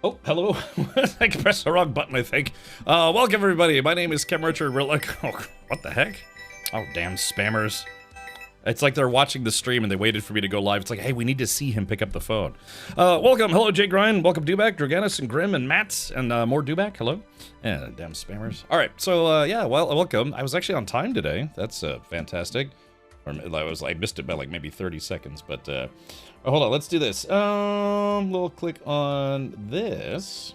Oh, hello. I pressed the wrong button, I think. Welcome, everybody. My name is Kim Richard. We're like, oh, what the heck? Oh, damn spammers. It's like they're watching the stream and they waited for me to go live. It's like, hey, we need to see him pick up the phone. Welcome. Hello, Jake Ryan. Welcome, Dubak, Droganis, and Grim, and Matt, and more Dubak. Hello. Yeah, damn spammers. All right, so, yeah, well, welcome. I was actually on time today. That's fantastic. Or I missed it by like maybe 30 seconds, but hold on, let's do this. We'll click on this,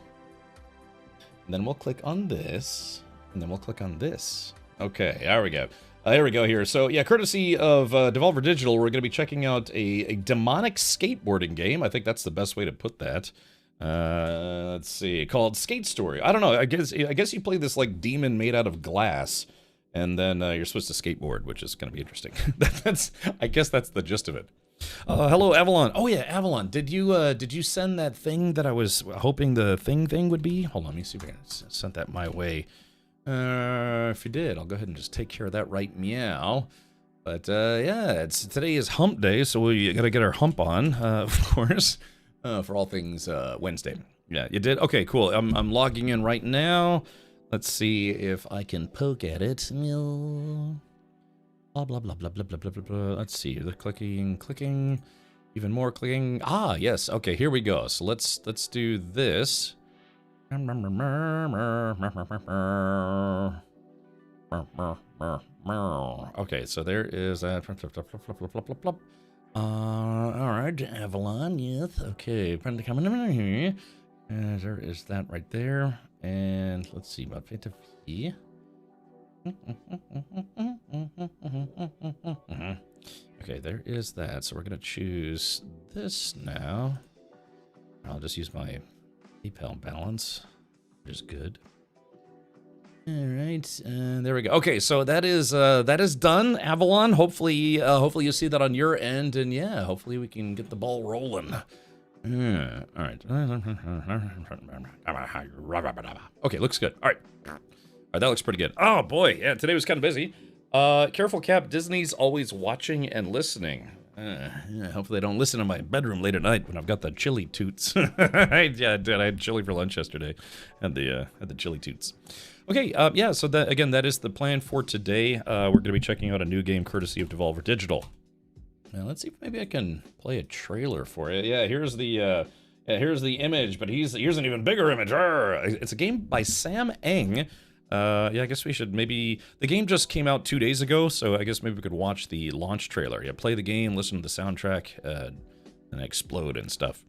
and then we'll click on this, and then we'll click on this. Okay, there we go. There we go here. So yeah, courtesy of Devolver Digital, we're going to be checking out a demonic skateboarding game. I think that's the best way to put that. Let's see, called Skate Story. I don't know. I guess you play this like demon made out of glass. And then you're supposed to skateboard, which is going to be interesting. I guess that's the gist of it. Hello, Avalon. Oh yeah, Avalon. Did you send that thing that I was hoping the thing would be? Hold on, let me see if I can send that my way. If you did, I'll go ahead and just take care of that right meow. But yeah, today is Hump Day, so we gotta get our hump on, of course, for all things Wednesday. Yeah, you did. Okay, cool. I'm logging in right now. Let's see if I can poke at it. Blah, blah, blah, blah, blah, blah, blah, blah, blah. Let's see. The clicking, even more clicking. Ah, yes. Okay, here we go. So let's do this. Okay, so there is that. All right, Avalon, yes. Okay, coming in here. There is that right there. And let's see about fantasy. Okay, there is that. So we're gonna choose this now. I'll just use my PayPal balance, which is good. All right, there we go. Okay, so that is done, Avalon. Hopefully you see that on your end, and yeah, hopefully we can get the ball rolling. Yeah, all right. Okay, looks good. All right, that looks pretty good. Oh boy, yeah, today was kind of busy. Careful, Cap. Disney's always watching and listening. Yeah, hopefully I don't listen in my bedroom late at night when I've got the chili toots. I did. I had chili for lunch yesterday. Had the chili toots. Okay, yeah. So that is the plan for today. We're gonna be checking out a new game courtesy of Devolver Digital. Now let's see if maybe I can play a trailer for it. Yeah, here's the image, but here's an even bigger image. It's a game by Sam Eng. Yeah, I guess we should maybe. The game just came out 2 days ago, so I guess maybe we could watch the launch trailer. Yeah, play the game, listen to the soundtrack, and explode and stuff.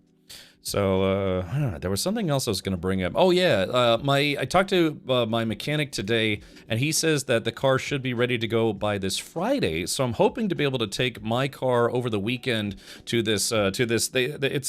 So there was something else I was going to bring up. Oh yeah, I talked to my mechanic today, and he says that the car should be ready to go by this Friday. So I'm hoping to be able to take my car over the weekend to this. It's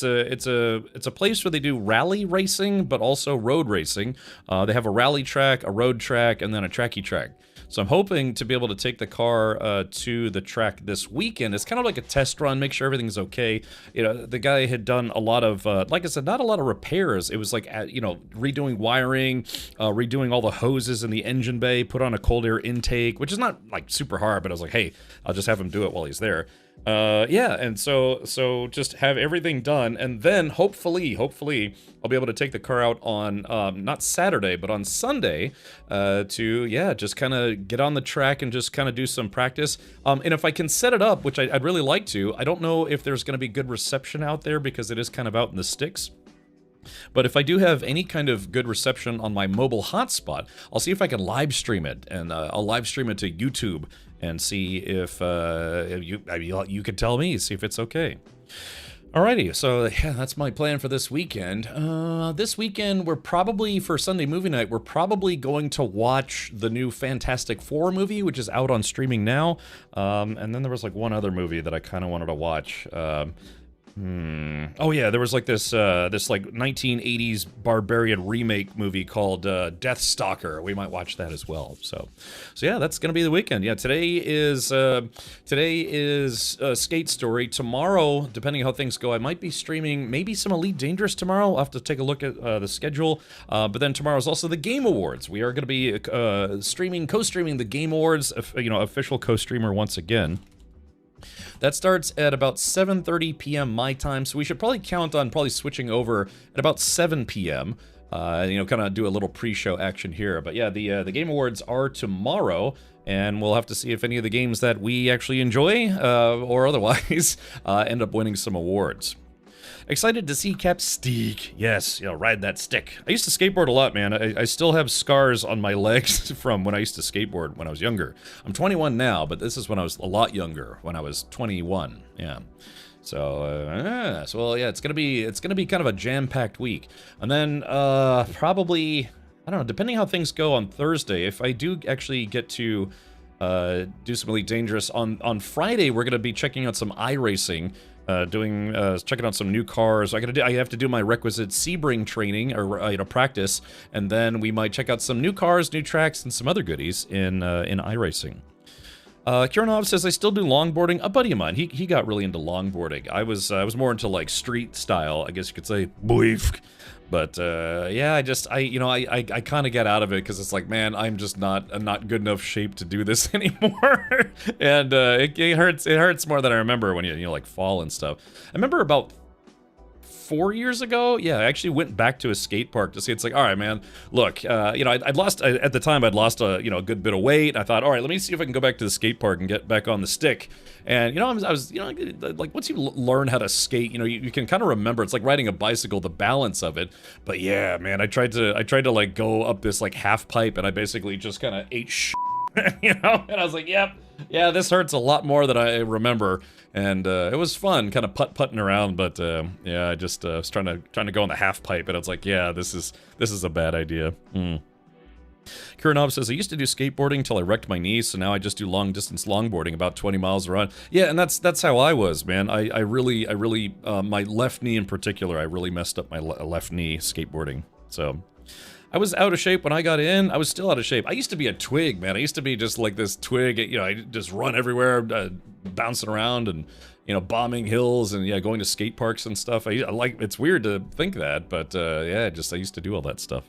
a place where they do rally racing, but also road racing. They have a rally track, a road track, and then a tracky track. So I'm hoping to be able to take the car to the track this weekend. It's kind of like a test run, make sure everything's okay. You know, the guy had done a lot of, like I said, not a lot of repairs. It was like, redoing wiring, redoing all the hoses in the engine bay, put on a cold air intake, which is not like super hard, but I was like, hey, I'll just have him do it while he's there. Yeah, and so just have everything done, and then hopefully I'll be able to take the car out on not Saturday but on Sunday to just kind of get on the track and just kind of do some practice. And if I can set it up, which I'd really like to, I don't know if there's going to be good reception out there because it is kind of out in the sticks. But if I do have any kind of good reception on my mobile hotspot, I'll see if I can live stream it, and I'll live stream it to YouTube and see if you can tell me, see if it's okay. Alrighty, so yeah, that's my plan for this weekend. This weekend, we're probably, for Sunday movie night, we're probably going to watch the new Fantastic Four movie, which is out on streaming now. And then there was like one other movie that I kind of wanted to watch. Oh yeah, there was like this like 1980s barbarian remake movie called Death Stalker. We might watch that as well. So yeah, that's gonna be the weekend. Yeah, today is Skate Story. Tomorrow, depending how things go, I might be streaming maybe some Elite Dangerous tomorrow. I'll have to take a look at the schedule. But then tomorrow is also the Game Awards. We are gonna be co-streaming the Game Awards. Official co-streamer once again. That starts at about 7:30 p.m. my time, so we should probably count on switching over at about 7 p.m. You know, kind of do a little pre-show action here. But yeah, the Game Awards are tomorrow, and we'll have to see if any of the games that we actually enjoy or otherwise end up winning some awards. Excited to see Cap Steak. Yes, you know, ride that stick. I used to skateboard a lot, man. I still have scars on my legs from when I used to skateboard when I was younger. I'm 21 now, but this is when I was a lot younger, when I was 21. Yeah. So, well, yeah, it's gonna be kind of a jam-packed week. And then, probably, I don't know, depending how things go on Thursday, if I do actually get to do some Elite Dangerous on Friday, we're gonna be checking out some iRacing. Checking out some new cars. I have to do my requisite Sebring training or practice, and then we might check out some new cars, new tracks, and some other goodies in iRacing. Kiranov says I still do longboarding. A buddy of mine, he got really into longboarding. I was more into like street style, I guess you could say, boif. But yeah, I kind of get out of it because it's like, man, I'm not good enough shape to do this anymore, and it hurts more than I remember when you like fall and stuff. I remember about 4 years ago, yeah, I actually went back to a skate park to see. It's like, all right, man, look, I'd lost at the time. I'd lost a good bit of weight. I thought, all right, let me see if I can go back to the skate park and get back on the stick. And I was like, once you learn how to skate, you can kind of remember. It's like riding a bicycle, the balance of it. But yeah, man, I tried to like go up this like half pipe, and I basically just kind of ate and I was like, yep, yeah, this hurts a lot more than I remember. And it was fun, kind of putting around, but yeah, I just was trying to go on the half pipe, and I was like, yeah, this is a bad idea. Kiranov says I used to do skateboarding till I wrecked my knee, so now I just do long distance longboarding, about 20 miles a run. Yeah, and that's how I was, man. I really my left knee in particular, I really messed up my left knee skateboarding. So I was out of shape when I got in. I was still out of shape. I used to be a twig, man. I used to be just like this twig. I just run everywhere, bouncing around and bombing hills and yeah, going to skate parks and stuff. I like. It's weird to think that, but yeah, I used to do all that stuff.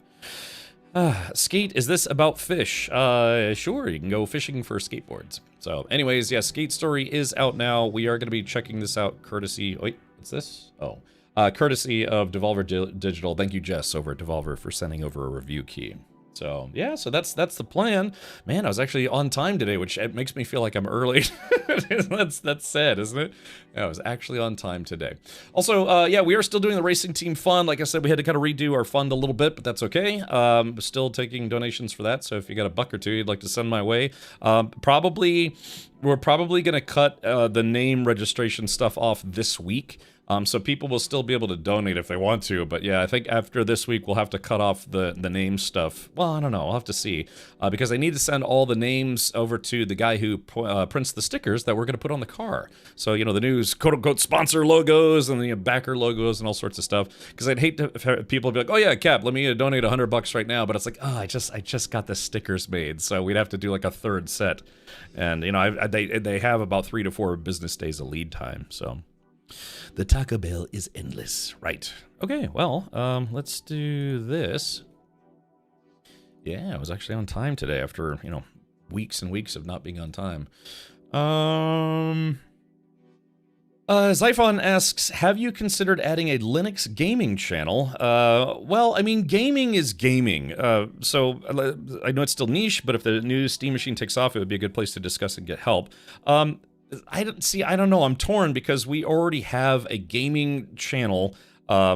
Skate, is this about fish? Sure, you can go fishing for skateboards. So anyways, yeah, Skate Story is out now. We are going to be checking this out courtesy... Wait, what's this? Oh. Courtesy of Devolver Digital. Thank you, Jess, over at Devolver, for sending over a review key. So, yeah, so that's the plan. Man, I was actually on time today, which makes me feel like I'm early. That's sad, isn't it? Yeah, I was actually on time today. Also, yeah, we are still doing the Racing Team Fund. Like I said, we had to kind of redo our fund a little bit, but that's okay. Still taking donations for that, so if you got a buck or two you'd like to send my way, we're probably going to cut the name registration stuff off this week. So people will still be able to donate if they want to, but yeah, I think after this week we'll have to cut off the name stuff. Well, I don't know, I'll have to see, because I need to send all the names over to the guy who prints the stickers that we're going to put on the car. So, the news quote-unquote sponsor logos and the backer logos and all sorts of stuff, because I'd hate to have people be like, oh yeah, Cap, let me donate $100 right now, but it's like, oh, I just got the stickers made, so we'd have to do like a third set, and they have about 3 to 4 business days of lead time, so... The Taco Bell is endless. Right. Okay, well, let's do this. Yeah, I was actually on time today after, weeks and weeks of not being on time. Zyphon asks, have you considered adding a Linux gaming channel? Well, I mean, gaming is gaming. So I know it's still niche, but if the new Steam Machine takes off, it would be a good place to discuss and get help. I don't know. I'm torn because we already have a gaming channel,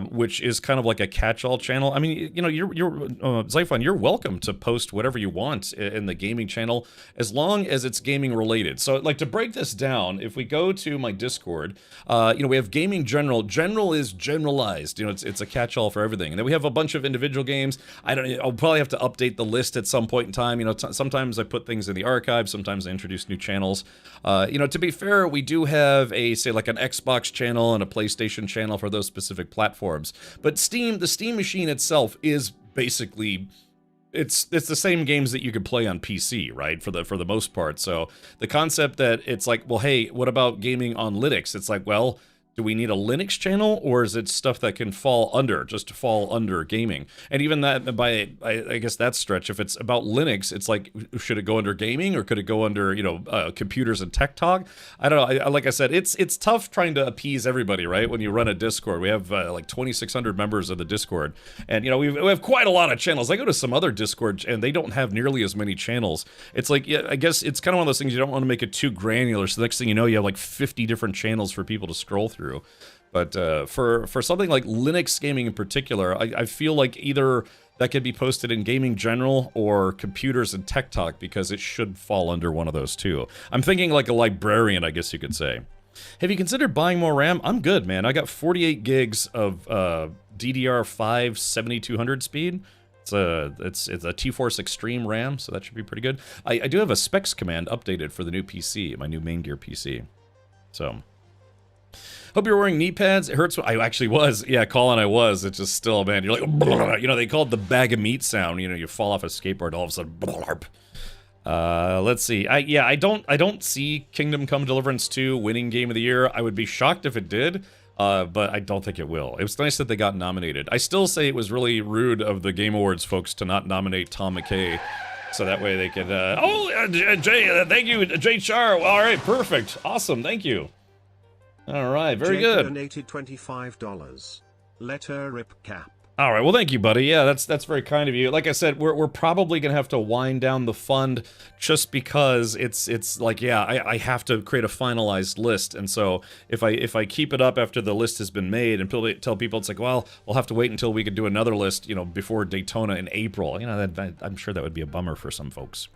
which is kind of like a catch-all channel. I mean, you're Zyphon, you're welcome to post whatever you want in the gaming channel, as long as it's gaming related. So, like, to break this down, if we go to my Discord, we have gaming general. General is generalized. It's a catch-all for everything. And then we have a bunch of individual games. I'll probably have to update the list at some point in time. Sometimes I put things in the archive. Sometimes I introduce new channels. To be fair, we do have say like an Xbox channel and a PlayStation channel for those specific platforms. But the Steam Machine itself is basically, it's the same games that you could play on PC, right? For the most part. So the concept that it's like, well, hey, what about gaming on Linux? It's like, well, Do we need a Linux channel, or is it stuff that can fall under, just to fall under gaming? And even that, I guess that stretch, if it's about Linux, it's like, should it go under gaming, or could it go under, computers and tech talk? I don't know. Like I said, it's tough trying to appease everybody, right? When you run a Discord, we have like 2,600 members of the Discord, and we have quite a lot of channels. I go to some other Discord, and they don't have nearly as many channels. It's like, yeah, I guess it's kind of one of those things, you don't want to make it too granular, so the next thing you know, you have like 50 different channels for people to scroll through. But for something like Linux gaming in particular, I feel like either that could be posted in gaming general or computers and tech talk, because it should fall under one of those two. I'm thinking like a librarian, I guess you could say. Have you considered buying more RAM? I'm good, man. I got 48 gigs of DDR5 7200 speed. It's a T-Force Extreme RAM, so that should be pretty good. I do have a specs command updated for the new PC, my new main gear PC. So, hope you're wearing knee pads. It hurts. I actually was. Yeah, Colin, I was. It's just still, man. You're like, they call it the bag of meat sound. You fall off a skateboard, all of a sudden, blarp. Let's see. I don't see Kingdom Come Deliverance 2 winning Game of the Year. I would be shocked if it did. But I don't think it will. It was nice that they got nominated. I still say it was really rude of the Game Awards folks to not nominate Tom McKay, so that way they could. Jay, thank you, Jay Char. All right, perfect, awesome, thank you. All right, very good. Donated $25. Let her rip, Cap. All right, well, thank you, buddy. Yeah, that's very kind of you. Like I said, we're probably gonna have to wind down the fund just because it's like, yeah, I have to create a finalized list, and so if I keep it up after the list has been made and tell people, it's like, well, we'll have to wait until we can do another list, before Daytona in April. I'm sure that would be a bummer for some folks.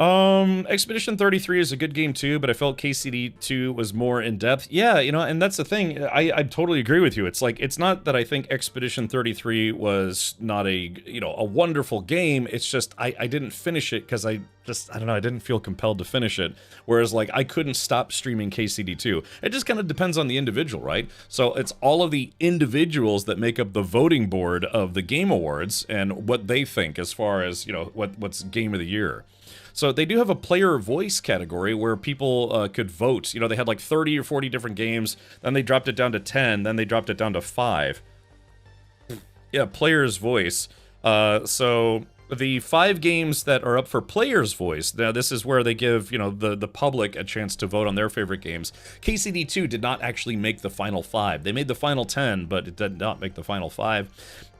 Expedition 33 is a good game too, but I felt KCD 2 was more in depth. Yeah, and that's the thing. I totally agree with you. It's like, it's not that I think Expedition 33 was not a wonderful game. It's just I didn't finish it because I don't know, I didn't feel compelled to finish it. Whereas like I couldn't stop streaming KCD 2. It just kind of depends on the individual, right? So it's all of the individuals that make up the voting board of the Game Awards and what they think as far as, what's Game of the Year. So they do have a player voice category where people could vote. They had like 30 or 40 different games, then they dropped it down to 10, then they dropped it down to 5. Yeah, player's voice. So the 5 games that are up for player's voice, now this is where they give, the public a chance to vote on their favorite games. KCD 2 did not actually make the final 5. They made the final 10, but it did not make the final 5.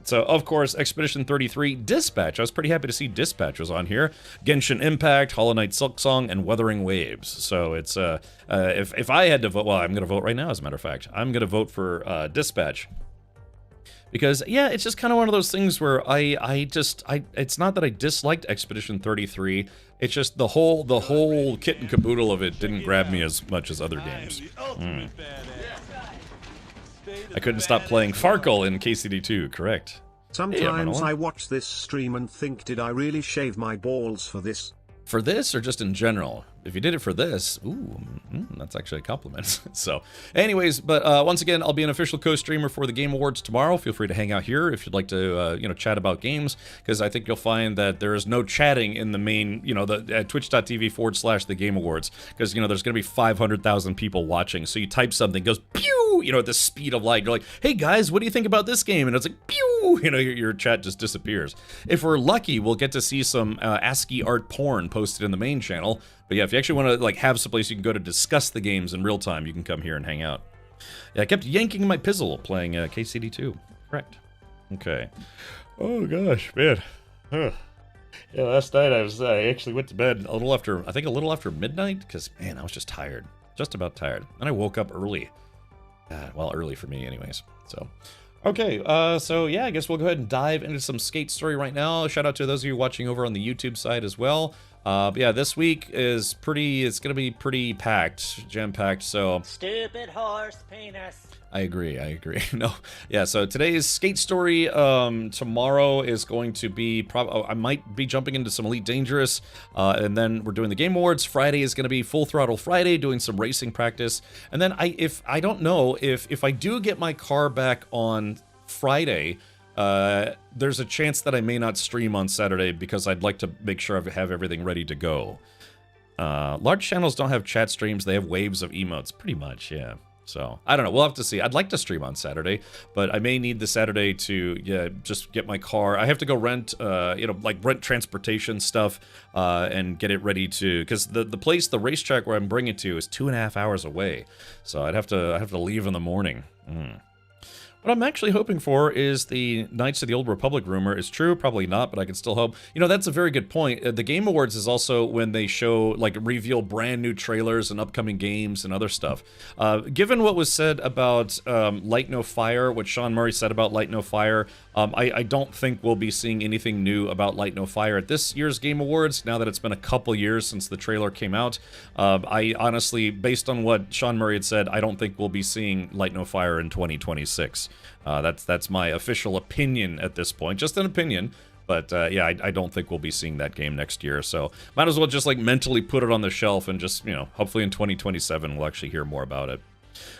So, of course, Expedition 33, Dispatch. I was pretty happy to see Dispatch was on here. Genshin Impact, Hollow Knight Silksong, and Wuthering Waves. So it's, if I had to vote, well, I'm going to vote right now, as a matter of fact. I'm going to vote for Dispatch. Because, yeah, it's just kind of one of those things where it's not that I disliked Expedition 33, it's just the whole kit and caboodle of it didn't grab me as much as other games. I couldn't stop playing Farkle in KCD2, correct. Sometimes I watch this stream and think, did I really shave my balls for this? For this, or just in general? If you did it for this, ooh, that's actually a compliment. So, anyways, but once again, I'll be an official co-streamer for the Game Awards tomorrow. Feel free to hang out here if you'd like to, chat about games, because I think you'll find that there is no chatting in the main, the twitch.tv/the Game Awards, because, there's going to be 500,000 people watching. So you type something, goes pew, at the speed of light. You're like, hey guys, what do you think about this game? And it's like pew, your chat just disappears. If we're lucky, we'll get to see some ASCII art porn posted in the main channel. But yeah, if you actually want to have someplace you can go to discuss the games in real time, you can come here and hang out. Yeah, I kept yanking my pizzle playing KCD2. Correct. Okay. Oh gosh, man. Yeah, last night I actually went to bed a little after midnight, because man, I was just tired, just about tired. And I woke up early. Well, early for me, anyways. So. Okay, so yeah, I guess we'll go ahead and dive into some Skate Story right now. Shout out to those of you watching over on the YouTube side as well. But yeah, this week is it's gonna be pretty packed, jam-packed, so... Stupid horse penis. I agree. No, yeah, so today's Skate Story, tomorrow is going to be, I might be jumping into some Elite Dangerous, and then we're doing the Game Awards. Friday is gonna be Full Throttle Friday, doing some racing practice, and then I don't know, if I do get my car back on Friday, there's a chance that I may not stream on Saturday because I'd like to make sure I have everything ready to go. Large channels don't have chat streams. They have waves of emotes, pretty much, yeah. So, I don't know. We'll have to see. I'd like to stream on Saturday, but I may need the Saturday to, yeah, just get my car. I have to go rent, rent transportation stuff and get it ready to, because the racetrack where I'm bringing it to is 2.5 hours away. So I have to leave in the morning. What I'm actually hoping for is the Knights of the Old Republic rumor is true. Probably not, but I can still hope. You know, that's a very good point. The Game Awards is also when they show, like, reveal brand new trailers and upcoming games and other stuff. Given what was said about Light No Fire, what Sean Murray said about Light No Fire, I don't think we'll be seeing anything new about Light No Fire at this year's Game Awards, now that it's been a couple years since the trailer came out. I honestly, based on what Sean Murray had said, I don't think we'll be seeing Light No Fire in 2026. That's my official opinion at this point. Just an opinion. But yeah, I don't think we'll be seeing that game next year. So might as well just like mentally put it on the shelf and just, you know, hopefully in 2027 we'll actually hear more about it.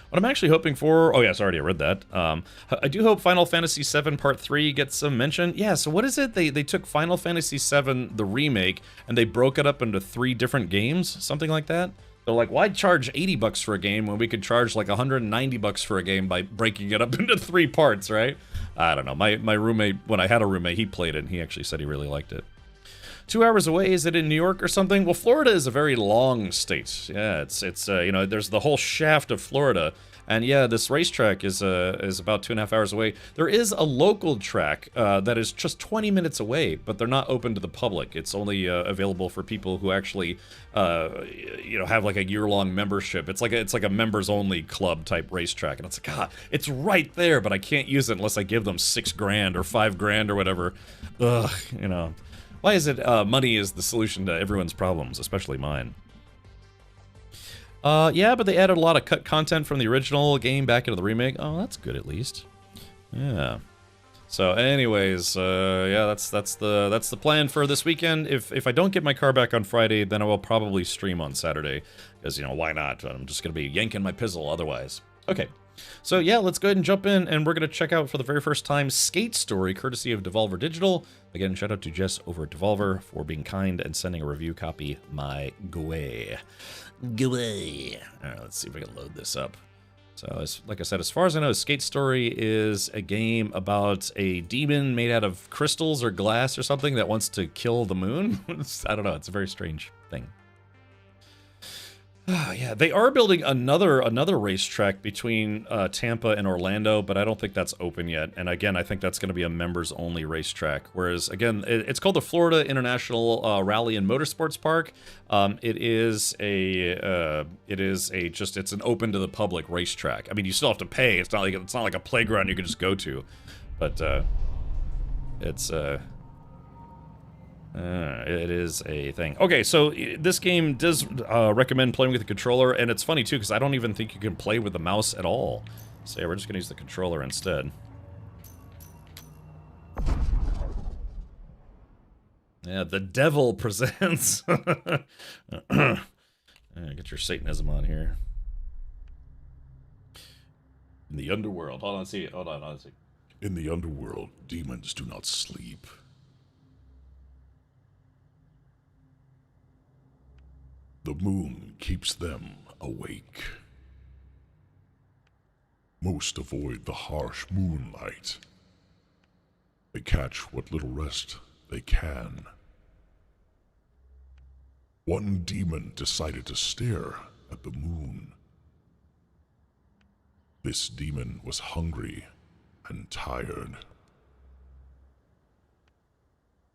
What I'm actually hoping for... Oh, yeah, sorry, I read that. I do hope Final Fantasy VII Part 3 gets some mention. Yeah, so what is it? They took Final Fantasy VII, the remake, and they broke it up into 3 different games? Something like that? They're like, why charge 80 bucks for a game when we could charge like 190 bucks for a game by breaking it up into 3 parts, right? I don't know. My roommate, when I had a roommate, he played it, and he actually said he really liked it. 2 hours away, is it in New York or something? Well, Florida is a very long state. Yeah, it's you know, there's the whole shaft of Florida. And yeah, this racetrack is about 2.5 hours away. There is a local track that is just 20 minutes away, but they're not open to the public. It's only available for people who actually, you know, have like a year-long membership. It's like a members-only club type racetrack, and it's like, God, it's right there, but I can't use it unless I give them $6 grand or $5 grand or whatever. Ugh, you know. Why is it money is the solution to everyone's problems, especially mine? Yeah, but they added a lot of cut content from the original game back into the remake. Oh, that's good at least. Yeah. So, anyways, yeah, that's the plan for this weekend. If I don't get my car back on Friday, then I will probably stream on Saturday, because, you know, why not? I'm just gonna be yanking my pizzle otherwise. Okay. So yeah, let's go ahead and jump in, and we're going to check out for the very first time Skate Story, courtesy of Devolver Digital. Again, shout out to Jess over at Devolver for being kind and sending a review copy my way. Alright, let's see if we can load this up. So, like I said, as far as I know, Skate Story is a game about a demon made out of crystals or glass or something that wants to kill the moon. I don't know, it's a very strange thing. Yeah, they are building another racetrack between Tampa and Orlando, but I don't think that's open yet. And again, I think that's going to be a members-only racetrack. Whereas, again, it's called the Florida International Rally and Motorsports Park. It's an open to the public racetrack. I mean, you still have to pay. It's not like a playground you can just go to, but it is a thing. Okay, so this game does recommend playing with the controller, and it's funny too, because I don't even think you can play with the mouse at all. So yeah, we're just gonna use the controller instead. Yeah, the devil presents. Get your Satanism on here. In the underworld. Hold on, see. Hold on, see. In the underworld, demons do not sleep. The moon keeps them awake. Most avoid the harsh moonlight. They catch what little rest they can. One demon decided to stare at the moon. This demon was hungry and tired.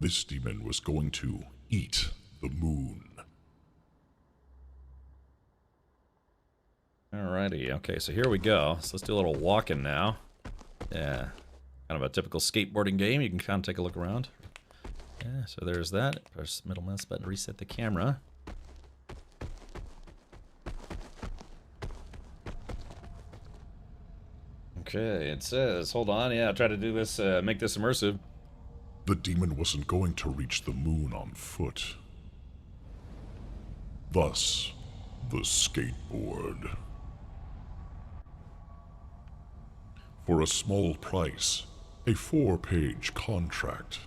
This demon was going to eat the moon. Alrighty, okay, so here we go. So let's do a little walking now. Yeah, kind of a typical skateboarding game. You can kind of take a look around. Yeah, so there's that. Press middle mouse button to reset the camera. Okay, it says, hold on, yeah, I'll try to do this, make this immersive. The demon wasn't going to reach the moon on foot. Thus, the skateboard. For a small price, a 4-page contract.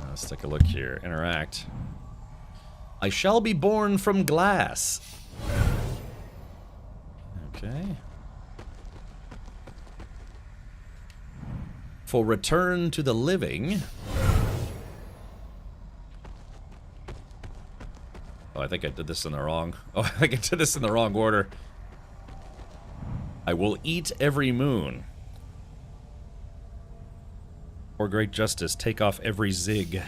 Let's take a look here. Interact. I shall be born from glass. Okay. For return to the living. Oh, I think I did this in the wrong. Oh, I think I did this in the wrong order. I will eat every moon. For great justice, take off every zig.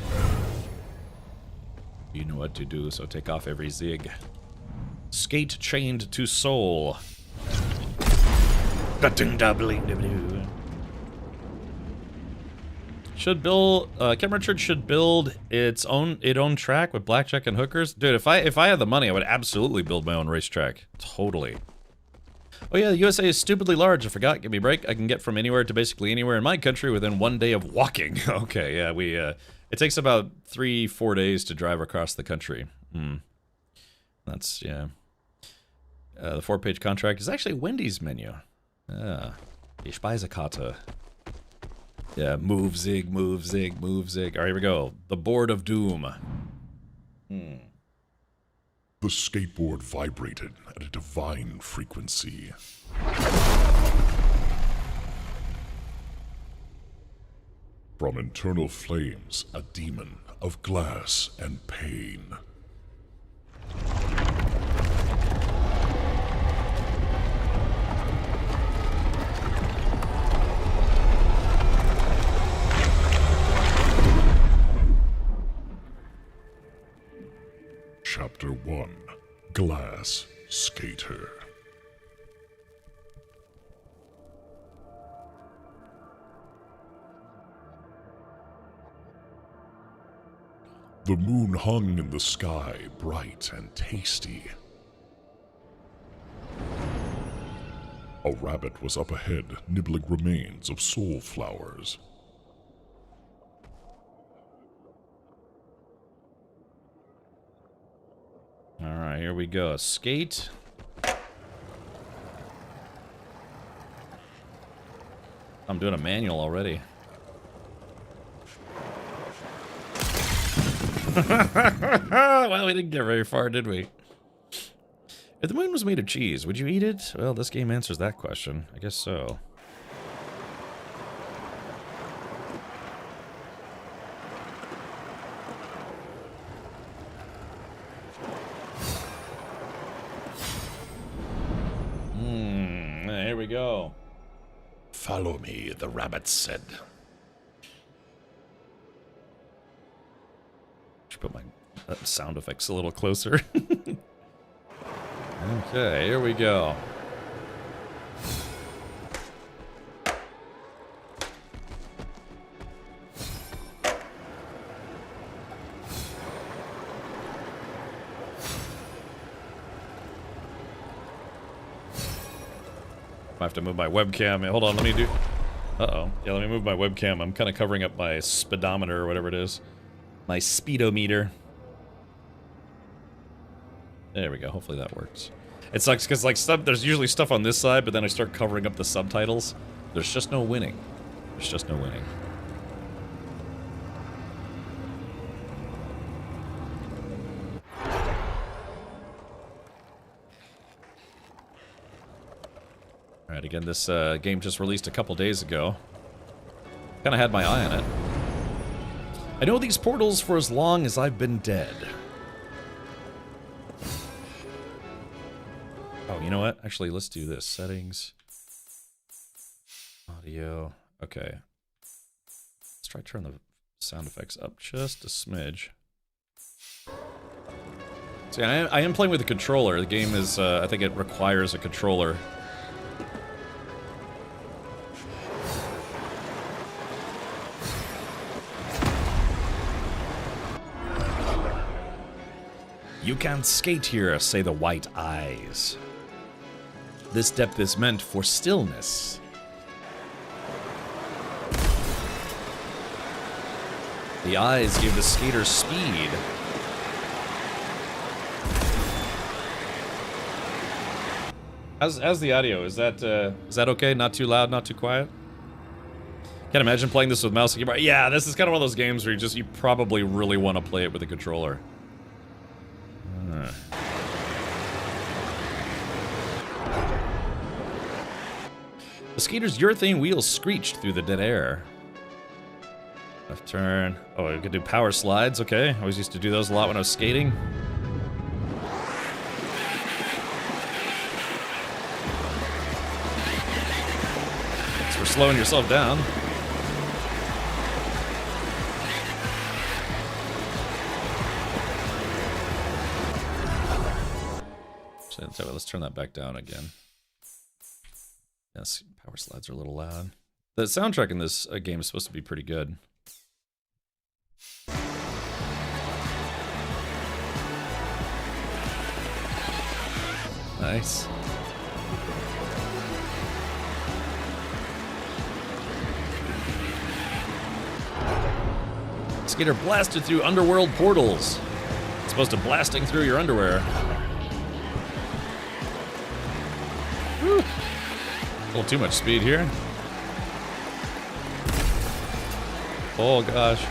You know what to do, so take off every zig. Skate chained to soul. Should build Kim Richards should build its own track with blackjack and hookers. Dude, if I had the money, I would absolutely build my own racetrack. Totally. Oh yeah, the USA is stupidly large. I forgot. Give me a break. I can get from anywhere to basically anywhere in my country within 1 day of walking. Okay, yeah, it takes about 3-4 days to drive across the country. That's, yeah. The 4-page contract is actually Wendy's menu. Die Speisekarte. Yeah, move, zig, move, zig, move, zig. All right, here we go. The Board of Doom. The skateboard vibrated at a divine frequency. From internal flames, a demon of glass and pain. Chapter 1: Glass Skater. The moon hung in the sky, bright and tasty. A rabbit was up ahead, nibbling remains of soul flowers. Alright, here we go. Skate. I'm doing a manual already. Well, we didn't get very far, did we? If the moon was made of cheese, would you eat it? Well, this game answers that question. I guess so. Here we go. Follow me, the rabbit said. Should put my sound effects a little closer. Okay, here we go. I have to move my webcam. Hold on, let me do... Uh-oh. Yeah, let me move my webcam. I'm kind of covering up my speedometer or whatever it is. My speedometer. There we go. Hopefully that works. It sucks because, like, there's usually stuff on this side, but then I start covering up the subtitles. There's just no winning. There's just no winning. Alright, again, this game just released a couple days ago. Kind of had my eye on it. I know these portals for as long as I've been dead. Oh, you know what? Actually, let's do this. Settings. Audio. Okay. Let's try to turn the sound effects up just a smidge. See, I am playing with a controller. The game is, I think it requires a controller. You can't skate here, say the white eyes. This depth is meant for stillness. The eyes give the skater speed. How's the audio? Is that okay? Not too loud, not too quiet? Can't imagine playing this with mouse and keyboard. Yeah, this is kind of one of those games where you probably really want to play it with a controller. The skater's urethane wheels screeched through the dead air. Left turn. Oh, I could do power slides. Okay, I always used to do those a lot when I was skating. Thanks for slowing yourself down. So let's turn that back down again. Yes, power slides are a little loud. The soundtrack in this game is supposed to be pretty good. Nice. Skater blasted through underworld portals. It's supposed to blasting through your underwear. Whew. A little too much speed here. Oh gosh.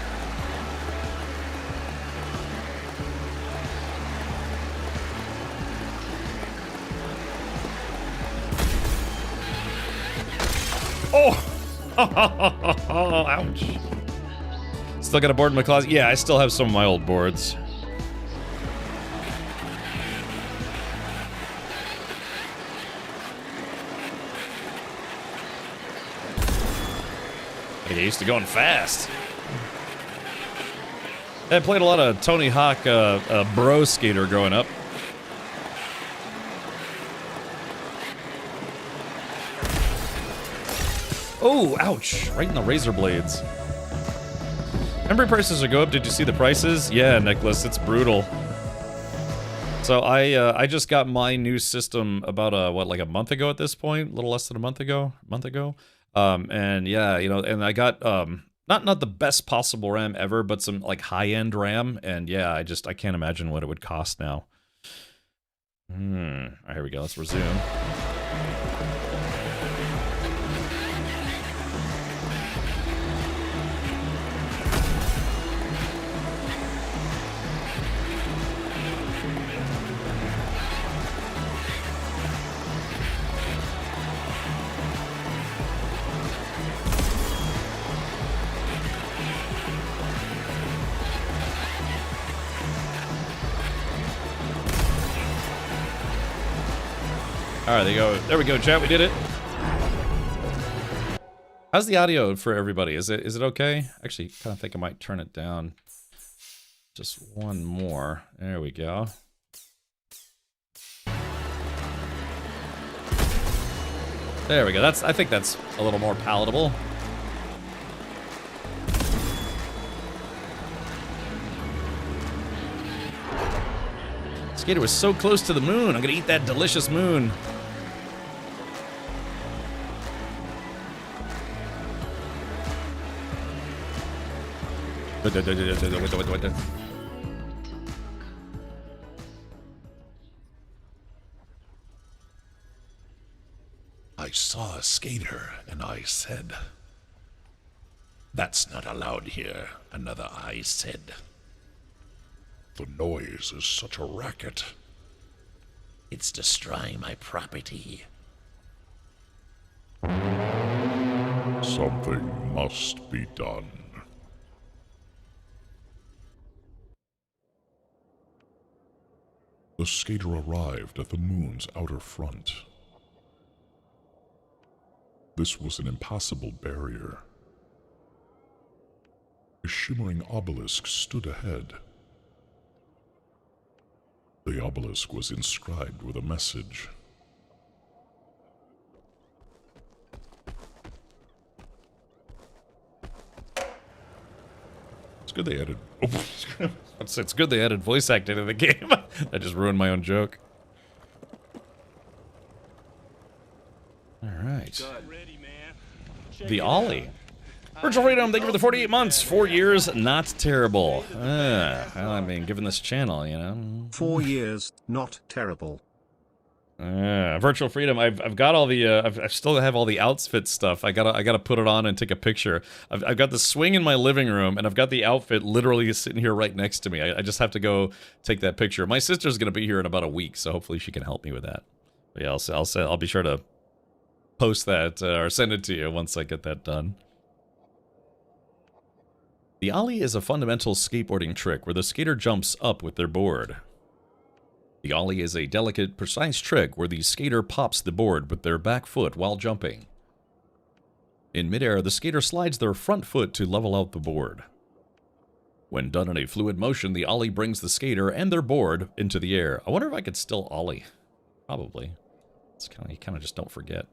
Oh! Ouch. Still got a board in my closet? Yeah, I still have some of my old boards. I get used to going fast. I played a lot of Tony Hawk Bro Skater growing up. Oh, ouch. Right in the razor blades. Memory prices are go up. Did you see the prices? Yeah, Nicholas, it's brutal. So I just got my new system about what, like a month ago at this point? A little less than a month ago? And yeah, you know, and I got not the best possible RAM ever, but some like high-end RAM, and yeah, I can't imagine what it would cost now. All right, here we go. Let's resume. All right, there we go, chat. We did it. How's the audio for everybody? Is it okay? Actually, kind of think I might turn it down. Just one more. There we go. There we go. I think that's a little more palatable. Skater was so close to the moon. I'm gonna eat that delicious moon. I saw a skater, and I said, "That's not allowed here," another eye said. "The noise is such a racket. It's destroying my property." Something must be done. The skater arrived at the moon's outer front. This was an impassable barrier. A shimmering obelisk stood ahead. The obelisk was inscribed with a message. It's good they added... Oh. It's good they added voice acting to the game. I just ruined my own joke. Alright. The Ollie. Virtual Freedom, thank you for the 48 months. 4 years, not terrible. Well, I mean, given this channel, you know. 4 years, not terrible. Virtual Freedom. I've got all the I still have all the outfit stuff. I gotta put it on and take a picture. I've got the swing in my living room, and I've got the outfit literally sitting here right next to me. I just have to go take that picture. My sister's gonna be here in about a week, so hopefully she can help me with that. But yeah, I'll be sure to post that or send it to you once I get that done. The ollie is a fundamental skateboarding trick where the skater jumps up with their board. The ollie is a delicate, precise trick where the skater pops the board with their back foot while jumping. In midair, the skater slides their front foot to level out the board. When done in a fluid motion, the ollie brings the skater and their board into the air. I wonder if I could still ollie. Probably. It's you kind of just don't forget.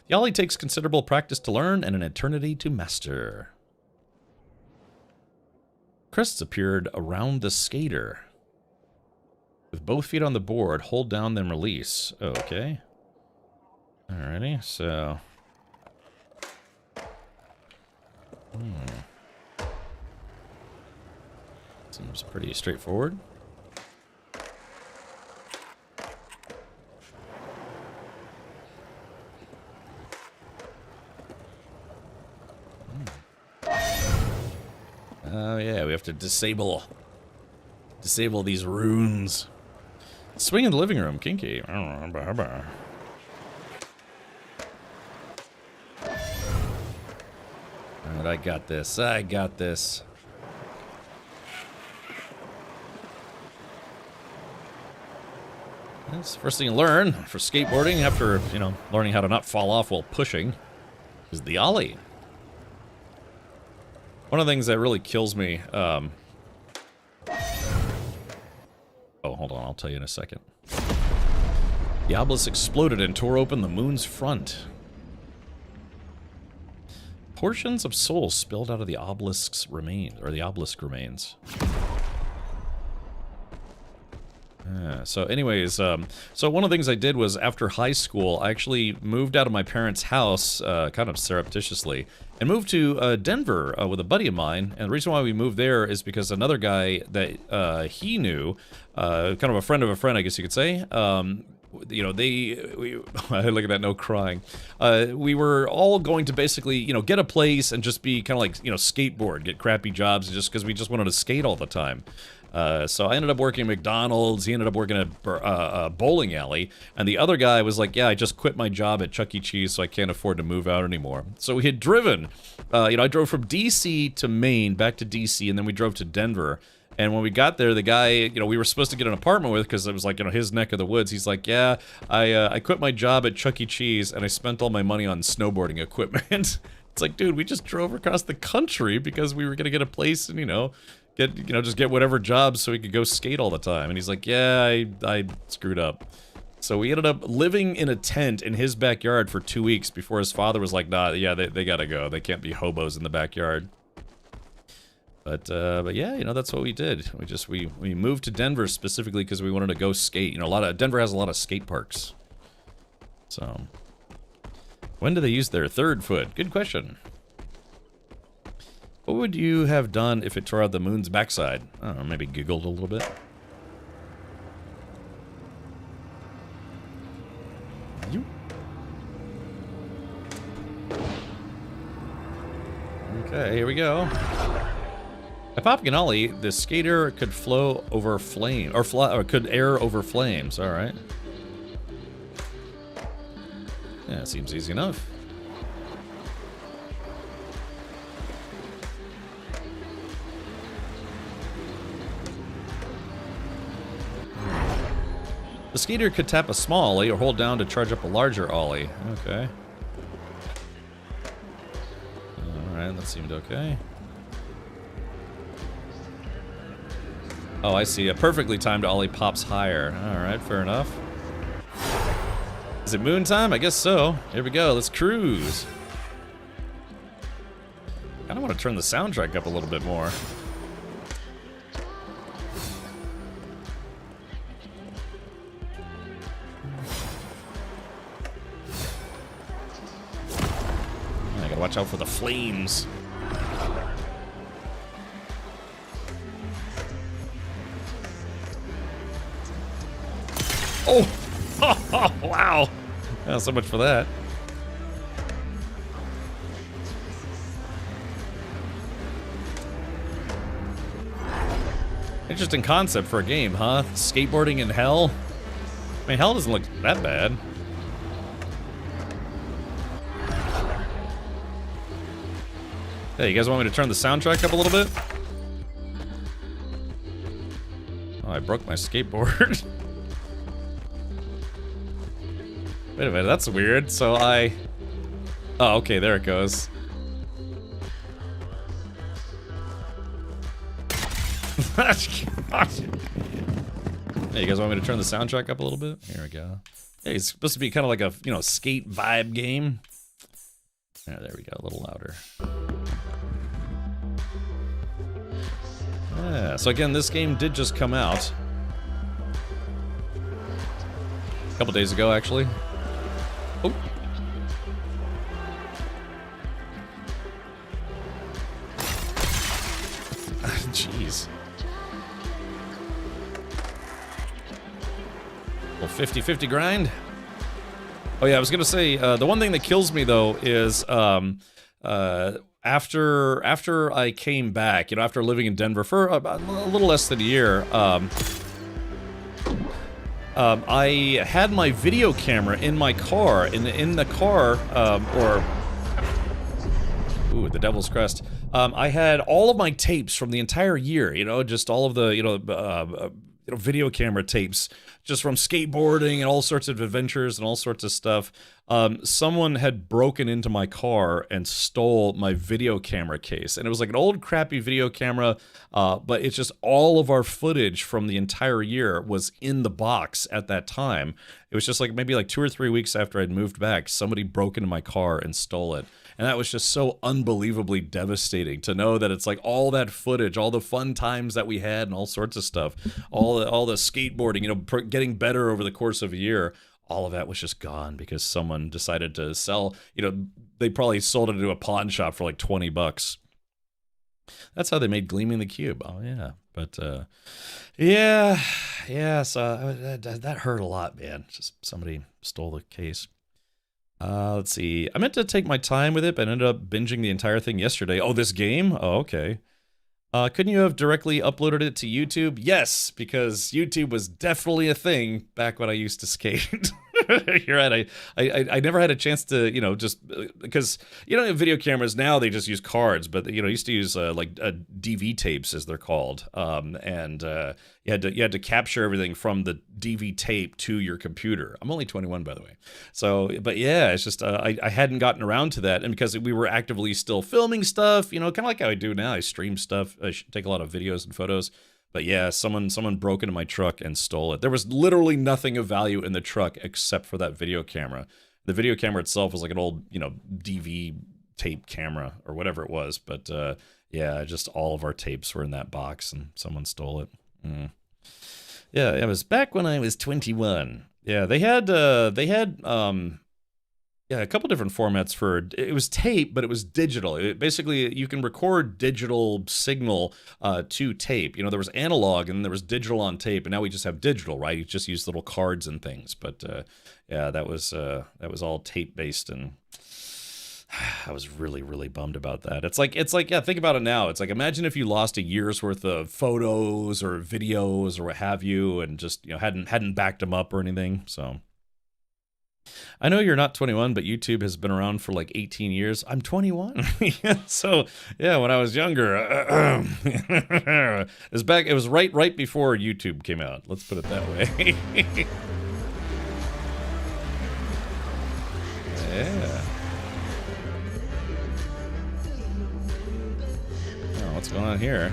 The ollie takes considerable practice to learn and an eternity to master. Crests appeared around the skater. With both feet on the board, hold down, then release. Okay. Alrighty, so... Seems pretty straightforward. Oh yeah, we have to disable these runes. Swing in the living room, kinky. Alright, I got this. I got this. That's the first thing you learn for skateboarding after, you know, learning how to not fall off while pushing is the ollie. One of the things that really kills me, oh, hold on, I'll tell you in a second. The obelisk exploded and tore open the moon's front. Portions of soul spilled out of the obelisk's remains, or the obelisk remains. So anyways, so one of the things I did was after high school, I actually moved out of my parents' house, kind of surreptitiously, and moved to Denver with a buddy of mine. And the reason why we moved there is because another guy that he knew, kind of a friend of a friend, I guess you could say, you know, look at that, no crying. We were all going to basically, you know, get a place and just be kind of like, you know, skateboard, get crappy jobs just because we just wanted to skate all the time. So I ended up working at McDonald's, he ended up working at a bowling alley, and the other guy was like, yeah, I just quit my job at Chuck E. Cheese, so I can't afford to move out anymore. So we had driven, you know, I drove from D.C. to Maine, back to D.C., and then we drove to Denver. And when we got there, the guy, you know, we were supposed to get an apartment with because it was like, you know, his neck of the woods. He's like, yeah, I quit my job at Chuck E. Cheese, and I spent all my money on snowboarding equipment. It's like, dude, we just drove across the country because we were going to get a place and, you know, just get whatever jobs so we could go skate all the time. And he's like, yeah, I screwed up. So we ended up living in a tent in his backyard for 2 weeks before his father was like, nah, yeah, they gotta go. They can't be hobos in the backyard. But yeah, you know, that's what we did. We moved to Denver specifically because we wanted to go skate. You know, Denver has a lot of skate parks. So, when do they use their third foot? Good question. What would you have done if it tore out the moon's backside? I don't know, maybe giggled a little bit. Okay, here we go. At popping an ollie, the skater could flow over flame, or could air over flames. All right. Yeah, seems easy enough. The skater could tap a small ollie or hold down to charge up a larger ollie. Okay. Alright, that seemed okay. Oh, I see. A perfectly timed ollie pops higher. Alright, fair enough. Is it moon time? I guess so. Here we go. Let's cruise. I kind of want to turn the soundtrack up a little bit more. Watch out for the flames. Oh! Oh, wow. So much for that. Interesting concept for a game, huh? Skateboarding in hell? I mean, hell doesn't look that bad. Hey, you guys want me to turn the soundtrack up a little bit? Oh, I broke my skateboard. Wait a minute, that's weird. So I... Oh, okay, there it goes. Hey, you guys want me to turn the soundtrack up a little bit? Here we go. Hey, it's supposed to be kind of like a, you know, skate vibe game. Yeah, there we go, a little louder. Yeah, so again, this game did just come out. A couple days ago, actually. Oh. Jeez. Well, 50-50 grind. Oh yeah, I was gonna say, the one thing that kills me though is after I came back, you know, after living in Denver for about a little less than a year, I had my video camera in my car, in the car, ooh, the Devil's Crest. I had all of my tapes from the entire year, you know, just all of the, you know, video camera tapes, just from skateboarding and all sorts of adventures and all sorts of stuff. Someone had broken into my car and stole my video camera case. And it was like an old crappy video camera, but it's just all of our footage from the entire year was in the box at that time. It was just like maybe like 2 or 3 weeks after I'd moved back, somebody broke into my car and stole it. And that was just so unbelievably devastating to know that it's like all that footage, all the fun times that we had and all sorts of stuff, all the skateboarding, you know, getting better over the course of a year, all of that was just gone because someone decided to sell, you know, they probably sold it to a pawn shop for like $20. That's how they made Gleaming the Cube. Oh, yeah. But, yeah, so that hurt a lot, man. Just somebody stole the case. Let's see. I meant to take my time with it, but ended up binging the entire thing yesterday. Oh, this game? Oh, okay. Couldn't you have directly uploaded it to YouTube? Yes, because YouTube was definitely a thing back when I used to skate. You're right. I never had a chance to, you know, just because, you know, video cameras now they just use cards, but you know, used to use like DV tapes as they're called, and you had to capture everything from the DV tape to your computer. I'm only 21, by the way. So, but yeah, it's just I hadn't gotten around to that, and because we were actively still filming stuff, you know, kind of like how I do now. I stream stuff. I take a lot of videos and photos. But yeah, someone broke into my truck and stole it. There was literally nothing of value in the truck except for that video camera. The video camera itself was like an old, you know, DV tape camera or whatever it was. But yeah, just all of our tapes were in that box and someone stole it. Yeah, it was back when I was 21. Yeah, they had yeah, a couple different formats for it. Was tape, but it was digital. Basically, you can record digital signal to tape. You know, there was analog and there was digital on tape, and now we just have digital, right? You just use little cards and things. But yeah, that was all tape based, and I was really, really bummed about that. It's like yeah, think about it now. It's like, imagine if you lost a year's worth of photos or videos or what have you, and just, you know, hadn't backed them up or anything. So. I know you're not 21, but YouTube has been around for like 18 years. I'm 21. So, yeah, when I was younger, it was right before YouTube came out. Let's put it that way. Yeah. Oh, what's going on here?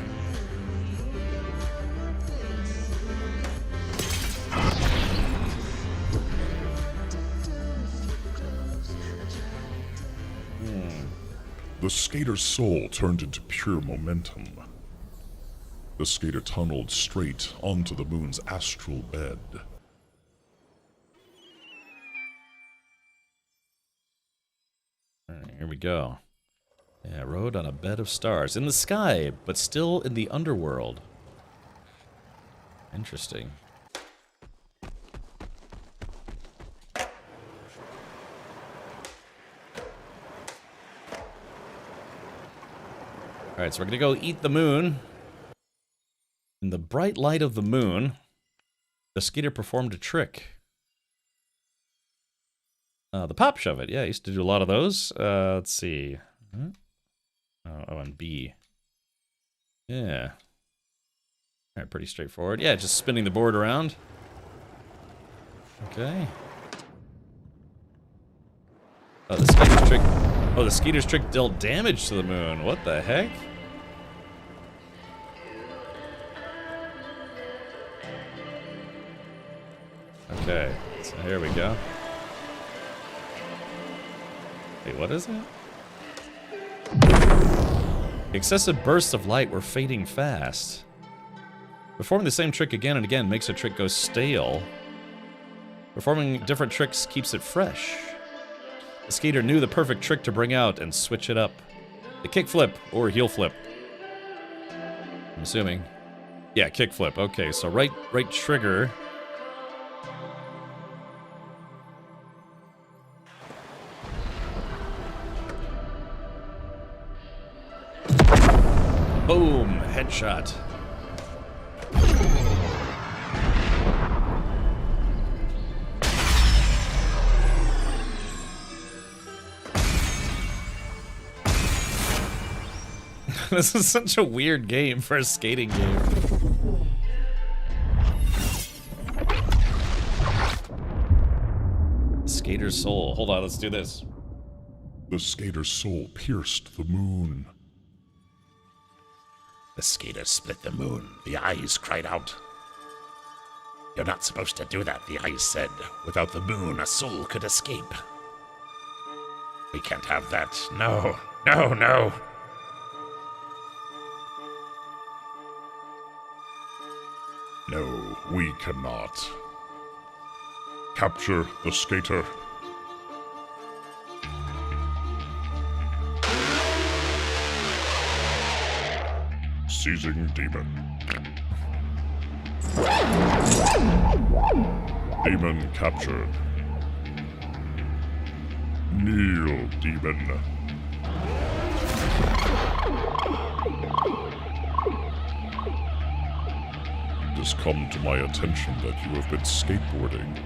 The skater's soul turned into pure momentum. The skater tunneled straight onto the moon's astral bed. All right, here we go. Yeah, rode on a bed of stars. In the sky, but still in the underworld. Interesting. Alright, so we're gonna go eat the moon. In the bright light of the moon, the skater performed a trick. The pop shove it. Yeah, I used to do a lot of those. Let's see. Oh, and B. Yeah. Alright, pretty straightforward. Yeah, just spinning the board around. Okay. Oh, the skater's trick. Oh, the skater's trick dealt damage to the moon. What the heck? Okay, so here we go. Wait, what is it? Excessive bursts of light were fading fast. Performing the same trick again and again makes a trick go stale. Performing different tricks keeps it fresh. The skater knew the perfect trick to bring out and switch it up. The kick flip or heel flip. I'm assuming. Yeah, kick flip. Okay, so right trigger. Boom! Headshot. This is such a weird game for a skating game. Skater's soul. Hold on, let's do this. The skater's soul pierced the moon. The skater split the moon. The eyes cried out. You're not supposed to do that, the eyes said. Without the moon, a soul could escape. We can't have that. No, no, no. No, we cannot. Capture the skater. Seizing demon. Demon captured. Kneel, demon. It has come to my attention that you have been skateboarding.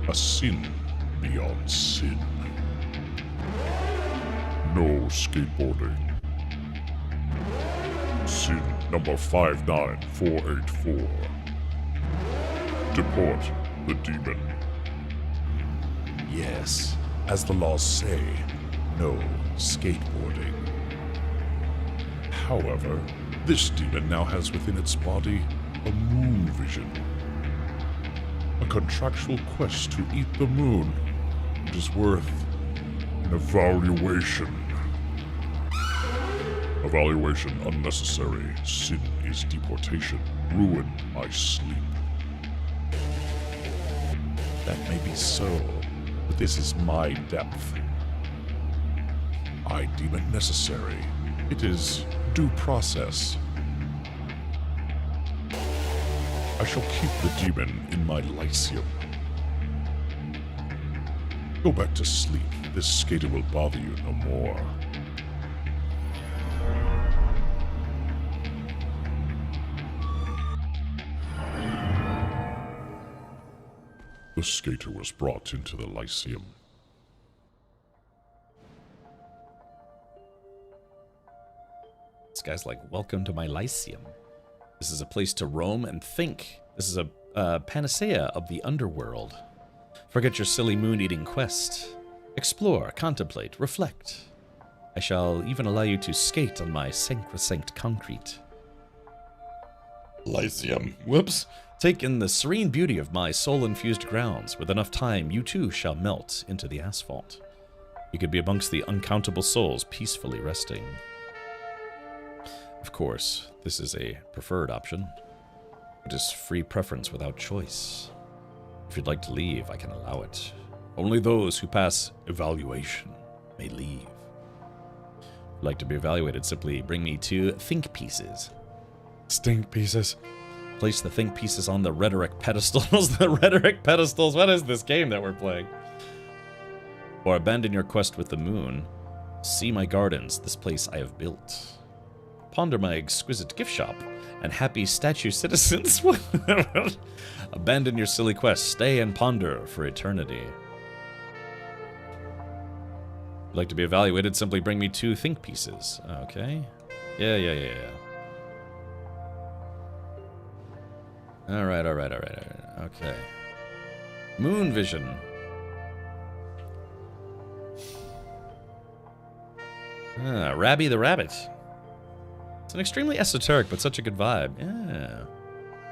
A sin beyond sin. No skateboarding. Sin number 59484. Deport the demon. Yes, as the laws say, no skateboarding. However, this demon now has within its body a moon vision. A contractual quest to eat the moon. It is worth an evaluation. Evaluation unnecessary. Sin is deportation. Ruin my sleep. That may be so, but this is my depth. I deem it necessary. It is due process. I shall keep the demon in my Lyceum. Go back to sleep. This skater will bother you no more. The skater was brought into the Lyceum. This guy's like, welcome to my Lyceum. This is a place to roam and think. This is a panacea of the underworld. Forget your silly moon-eating quest. Explore, contemplate, reflect. I shall even allow you to skate on my sacrosanct concrete. Lyceum. Whoops. Take in the serene beauty of my soul-infused grounds. With enough time, you too shall melt into the asphalt. You could be amongst the uncountable souls peacefully resting. Of course, this is a preferred option. It is free preference without choice. If you'd like to leave, I can allow it. Only those who pass evaluation may leave. If you'd like to be evaluated, simply bring me 2 think pieces. Stink pieces. Place the think pieces on the rhetoric pedestals. The rhetoric pedestals? What is this game that we're playing? Or abandon your quest with the moon. See my gardens, this place I have built. Ponder my exquisite gift shop, and happy statue citizens. Abandon your silly quest, stay and ponder for eternity. If you'd like to be evaluated, simply bring me 2 think pieces. Okay. Yeah. Alright. Okay. Moon vision. Rabby the Rabbit. It's an extremely esoteric, but such a good vibe.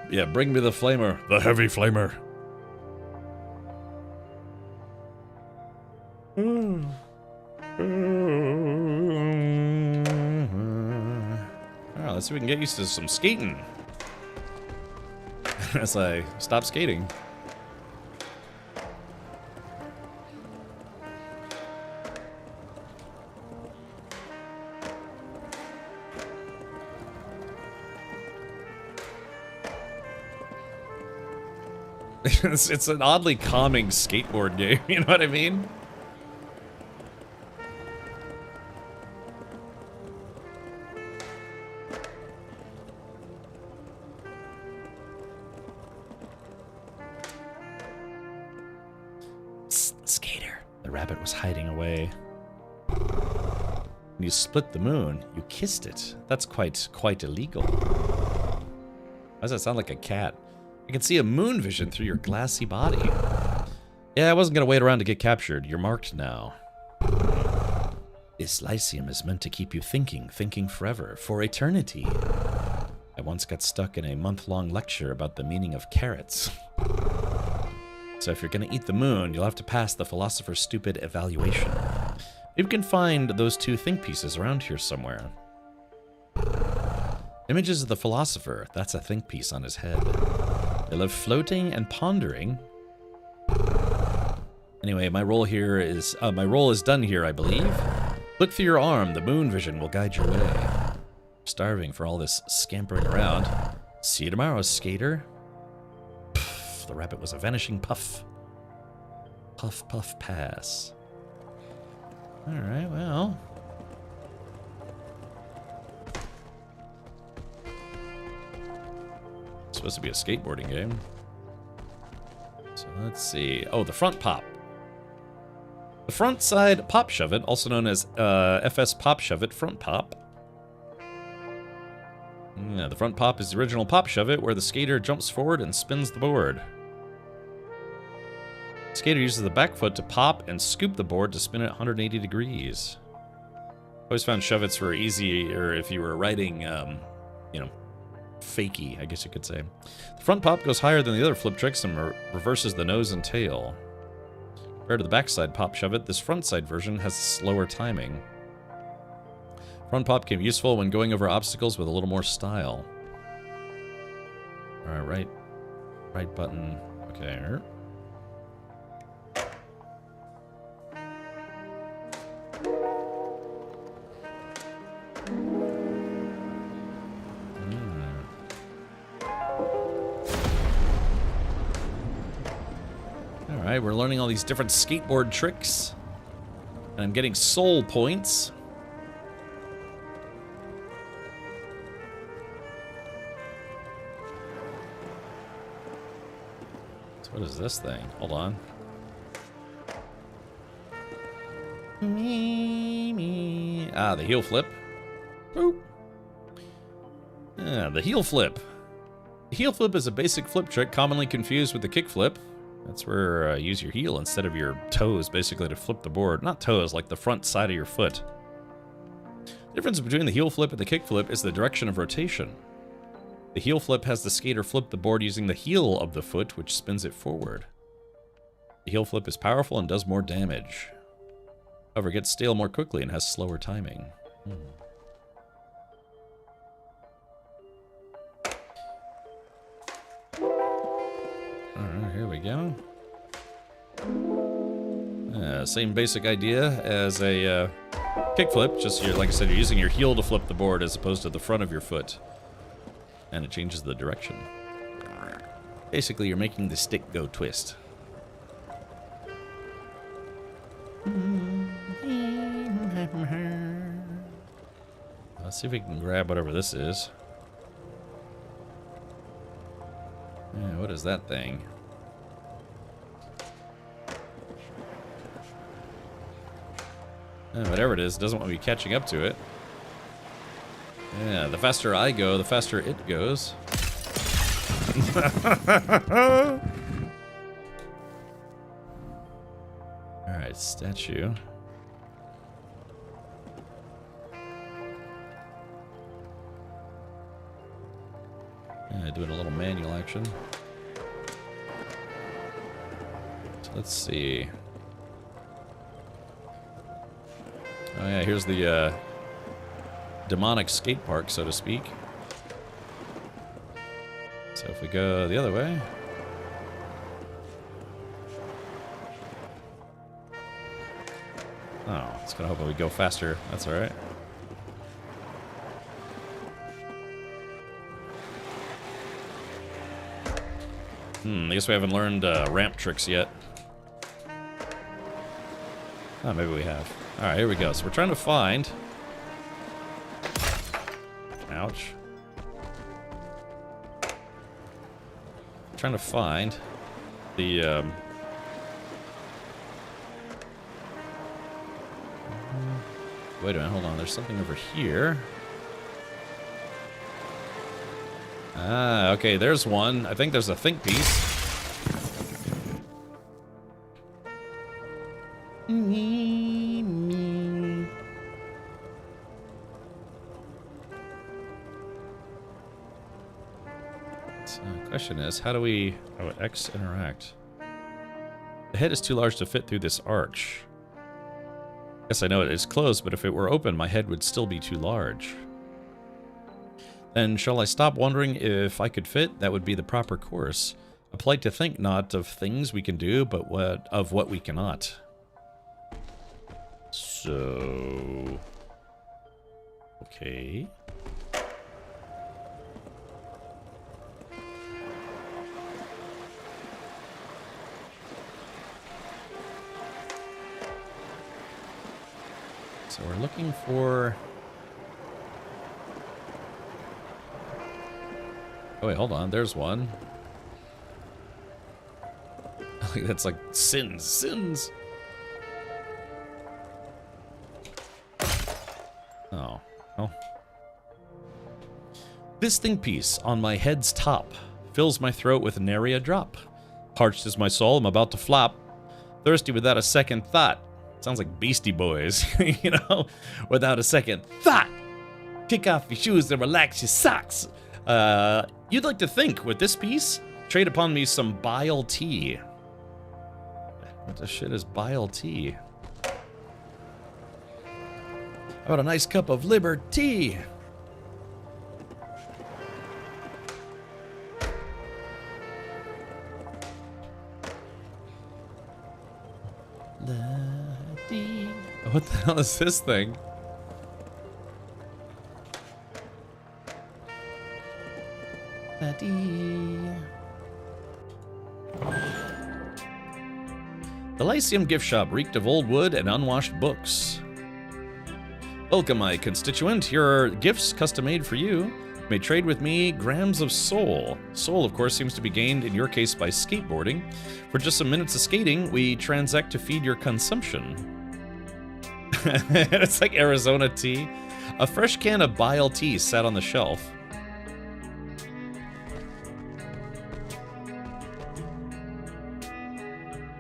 Yeah, bring me the flamer. The heavy flamer. Alright, let's see if we can get used to some skating. As I stop skating. It's an oddly calming skateboard game, you know what I mean? Skater. The rabbit was hiding away. When you split the moon, you kissed it. That's quite illegal. Why does that sound like a cat? I can see a moon vision through your glassy body. Yeah, I wasn't gonna wait around to get captured. You're marked now. This Lyceum is meant to keep you thinking forever, for eternity. I once got stuck in a month-long lecture about the meaning of carrots. So if you're gonna eat the moon, you'll have to pass the Philosopher's Stupid evaluation. You can find those 2 think pieces around here somewhere. Images of the philosopher, that's a think piece on his head. They love floating and pondering. Anyway, my role is done here, I believe. Look through your arm, the moon vision will guide your way. Starving for all this scampering around. See you tomorrow, skater. Puff, the rabbit was a vanishing puff. Puff, puff, pass. Alright, well. Supposed to be a skateboarding game. So let's see. Oh, the front pop. The front side pop shove it, also known as FS pop shove it front pop. Yeah, the front pop is the original pop shove it, where the skater jumps forward and spins the board. The skater uses the back foot to pop and scoop the board to spin it 180 degrees. Always found shove-its were easier if you were riding, you know, fakey, I guess you could say. The front pop goes higher than the other flip tricks and reverses the nose and tail. Compared to the backside pop shove it, this front side version has slower timing. Front pop can be useful when going over obstacles with a little more style. Alright, right button. Okay. Alright, we're learning all these different skateboard tricks. And I'm getting soul points. So what is this thing? Hold on. Ah, the heel flip. Boop. Ah, the heel flip. The heel flip is a basic flip trick commonly confused with the kick flip. That's where you use your heel instead of your toes, basically, to flip the board. Not toes, like the front side of your foot. The difference between the heel flip and the kick flip is the direction of rotation. The heel flip has the skater flip the board using the heel of the foot, which spins it forward. The heel flip is powerful and does more damage. However, it gets stale more quickly and has slower timing. Alright, here we go. Same basic idea as a kickflip, just like I said, you're using your heel to flip the board as opposed to the front of your foot. And it changes the direction. Basically, you're making the stick go twist. Let's see if we can grab whatever this is. Yeah, what is that thing? Whatever it is, it doesn't want me catching up to it. Yeah, the faster I go, the faster it goes. Alright, statue. Yeah, doing a little manual action. So let's see. Oh yeah, here's the demonic skate park, so to speak. So if we go the other way. Oh, it's gonna hope we go faster. That's alright. I guess we haven't learned ramp tricks yet. Oh, maybe we have. Alright, here we go. So we're trying to find... Ouch. Trying to find the... Wait a minute, hold on. There's something over here. Ah, okay, there's one. I think there's a think piece. So, question is, how do we... Oh, X interact. The head is too large to fit through this arch. Yes, I know it is closed, but if it were open, my head would still be too large. Then shall I stop wondering if I could fit? That would be the proper course. A polite to think not of things we can do, but of what we cannot. So... Okay... So we're looking for... Oh wait, hold on. There's one. That's like sins. Oh. Oh. This think piece on my head's top fills my throat with nary a drop. Parched is my soul, I'm about to flop. Thirsty without a second thought. Sounds like Beastie Boys, you know? Without a second thought. Kick off your shoes and relax your socks. You'd like to think, with this piece, trade upon me some bile tea. What the shit is bile tea? How about a nice cup of liberty? What the hell is this thing? The Lyceum gift shop reeked of old wood and unwashed books. Welcome, my constituent. Here are gifts custom made for you. You may trade with me grams of soul. Soul, of course, seems to be gained in your case by skateboarding. For just some minutes of skating, we transact to feed your consumption. It's like Arizona tea. A fresh can of bile tea sat on the shelf.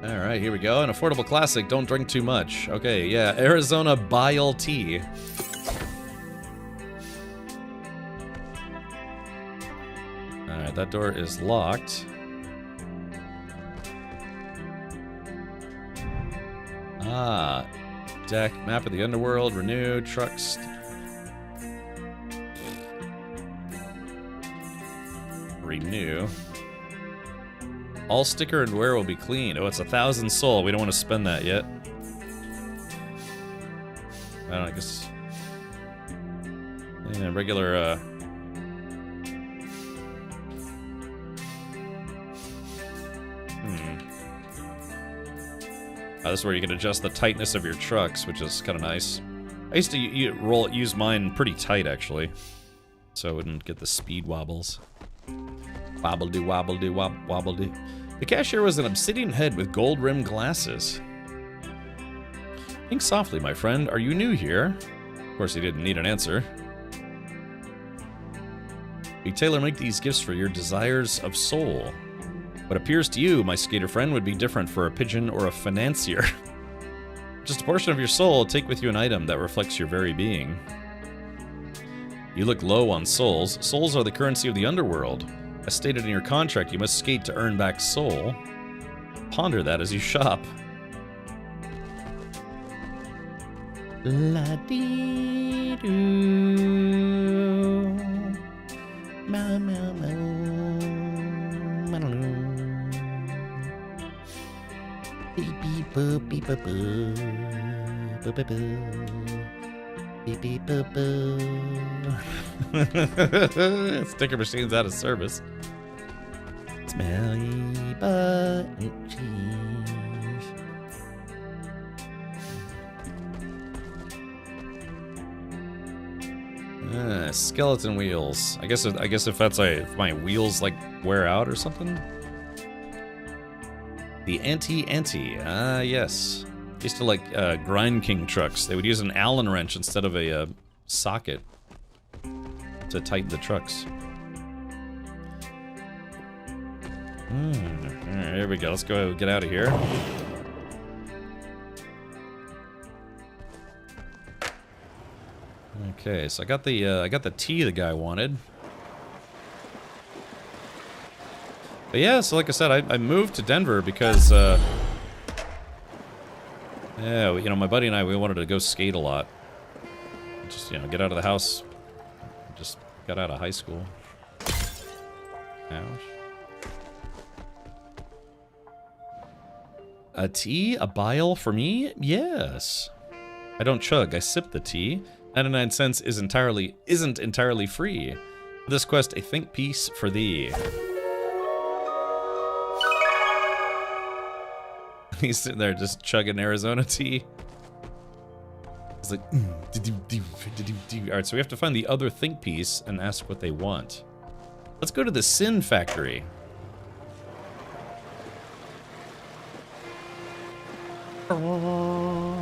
Alright, here we go. An affordable classic. Don't drink too much. Okay, yeah. Arizona bile tea. Alright, that door is locked. Ah. Deck, map of the underworld, renew, trucks. Renew. All sticker and wear will be clean. Oh, it's 1,000 soul. We don't want to spend that yet. I don't know, I guess. Yeah, regular, this is where you can adjust the tightness of your trucks, which is kind of nice. I used to use mine pretty tight, actually, so I wouldn't get the speed wobbles. Wobble-do, wobble-do, wobble-do. The cashier was an obsidian head with gold-rimmed glasses. Think softly, my friend. Are you new here? Of course, he didn't need an answer. We tailor-make these gifts for your desires of soul. What appears to you, my skater friend, would be different for a pigeon or a financier. Just a portion of your soul, take with you an item that reflects your very being. You look low on souls. Souls are the currency of the underworld. As stated in your contract, you must skate to earn back soul. Ponder that as you shop. La-dee-doo. Meow, meow, meow. Beep, beep, boop, beep, boop, boop. Boop, boop, boop. Beep, beep, boop, boop. Sticker machine's out of service. Smelly button cheese. Skeleton wheels. I guess if that's if my wheels like wear out or something. The anti-anti. Ah, yes. Used to like Grind King trucks. They would use an Allen wrench instead of a socket to tighten the trucks. Alright, here we go. Let's go get out of here. Okay, so I got the tea the guy wanted. But yeah, so like I said, I moved to Denver because yeah, you know, my buddy and I, we wanted to go skate a lot. Just, you know, get out of the house. Just got out of high school. Ouch. A tea? A bile for me? Yes. I don't chug, I sip the tea. 99 cents isn't entirely free. For this quest, a think piece for thee. He's sitting there just chugging Arizona tea. It's like, alright, so we have to find the other think piece and ask what they want. Let's go to the Sin Factory. Can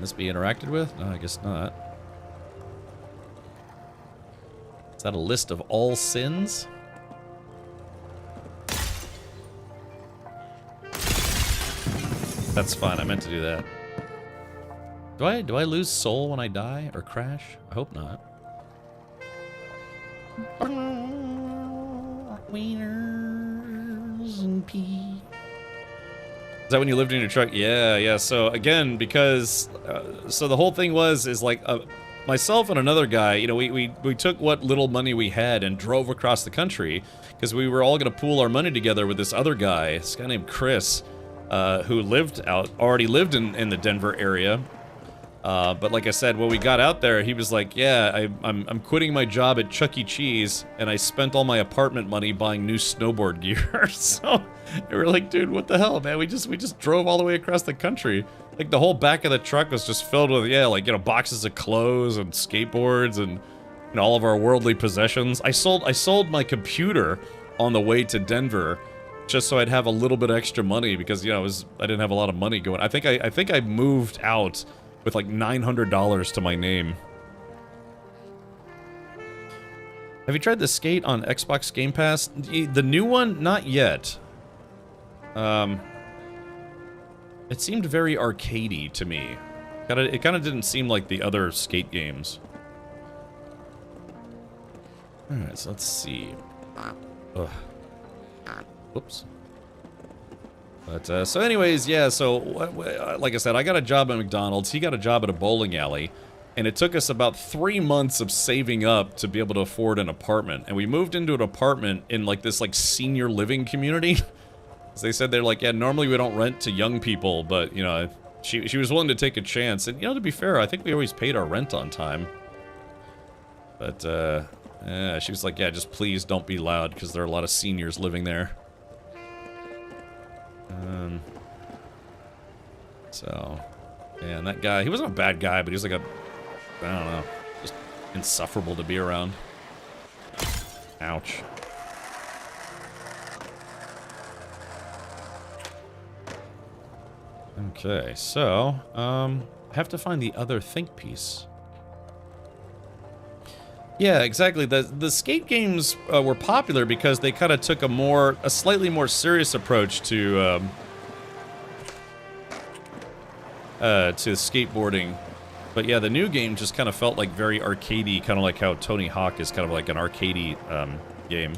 this be interacted with? No, I guess not. Is that a list of all sins? That's fine, I meant to do that. Do I lose soul when I die or crash? I hope not. Wieners and pee. Is that when you lived in your truck? Yeah. So again, because so the whole thing is like myself and another guy, you know, we took what little money we had and drove across the country because we were all gonna pool our money together with this other guy, this guy named Chris. Who already lived in the Denver area. But like I said, when we got out there, he was like, yeah, I'm quitting my job at Chuck E. Cheese, and I spent all my apartment money buying new snowboard gear. So we were like, dude, what the hell, man? We just drove all the way across the country. Like, the whole back of the truck was just filled with, yeah, like, you know, boxes of clothes and skateboards and, you know, all of our worldly possessions. I sold my computer on the way to Denver, just so I'd have a little bit extra money because, you know, I didn't have a lot of money going. I think I moved out with like $900 to my name. Have you tried the Skate on Xbox Game Pass? The new one? Not yet. It seemed very arcadey to me. It kind of didn't seem like the other Skate games. Alright, so let's see. Ugh. Whoops. But, so anyways, yeah, so, like I said, I got a job at McDonald's, he got a job at a bowling alley, and it took us about 3 months of saving up to be able to afford an apartment, and we moved into an apartment in, like, this, like, senior living community. So they said, they're like, yeah, normally we don't rent to young people, but, you know, she was willing to take a chance, and, you know, to be fair, I think we always paid our rent on time. But, yeah, she was like, yeah, just please don't be loud, because there are a lot of seniors living there. So, yeah, and that guy, he wasn't a bad guy, but he was like a, I don't know, just insufferable to be around. Ouch. Okay, so, I have to find the other think piece. Yeah, exactly. The skate games were popular because they kind of took a slightly more serious approach to skateboarding. But yeah, the new game just kind of felt like very arcadey, kind of like how Tony Hawk is kind of like an arcadey game.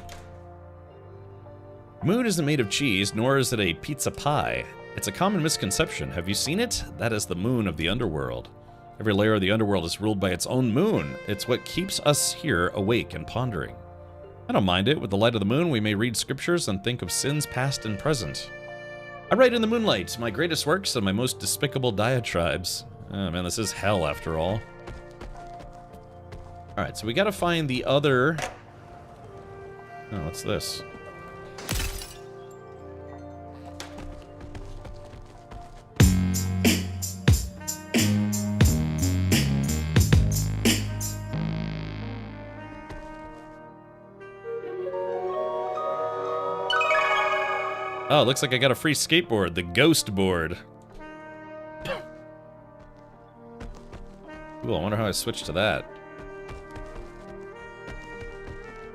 Moon isn't made of cheese, nor is it a pizza pie. It's a common misconception. Have you seen it? That is the moon of the underworld. Every layer of the underworld is ruled by its own moon. It's what keeps us here awake and pondering. I don't mind it. With the light of the moon, we may read scriptures and think of sins past and present. I write in the moonlight, my greatest works and my most despicable diatribes. Oh man, this is hell after all. Alright, so we gotta find the other... Oh, what's this? Oh, it looks like I got a free skateboard, the Ghost Board. Cool, I wonder how I switched to that.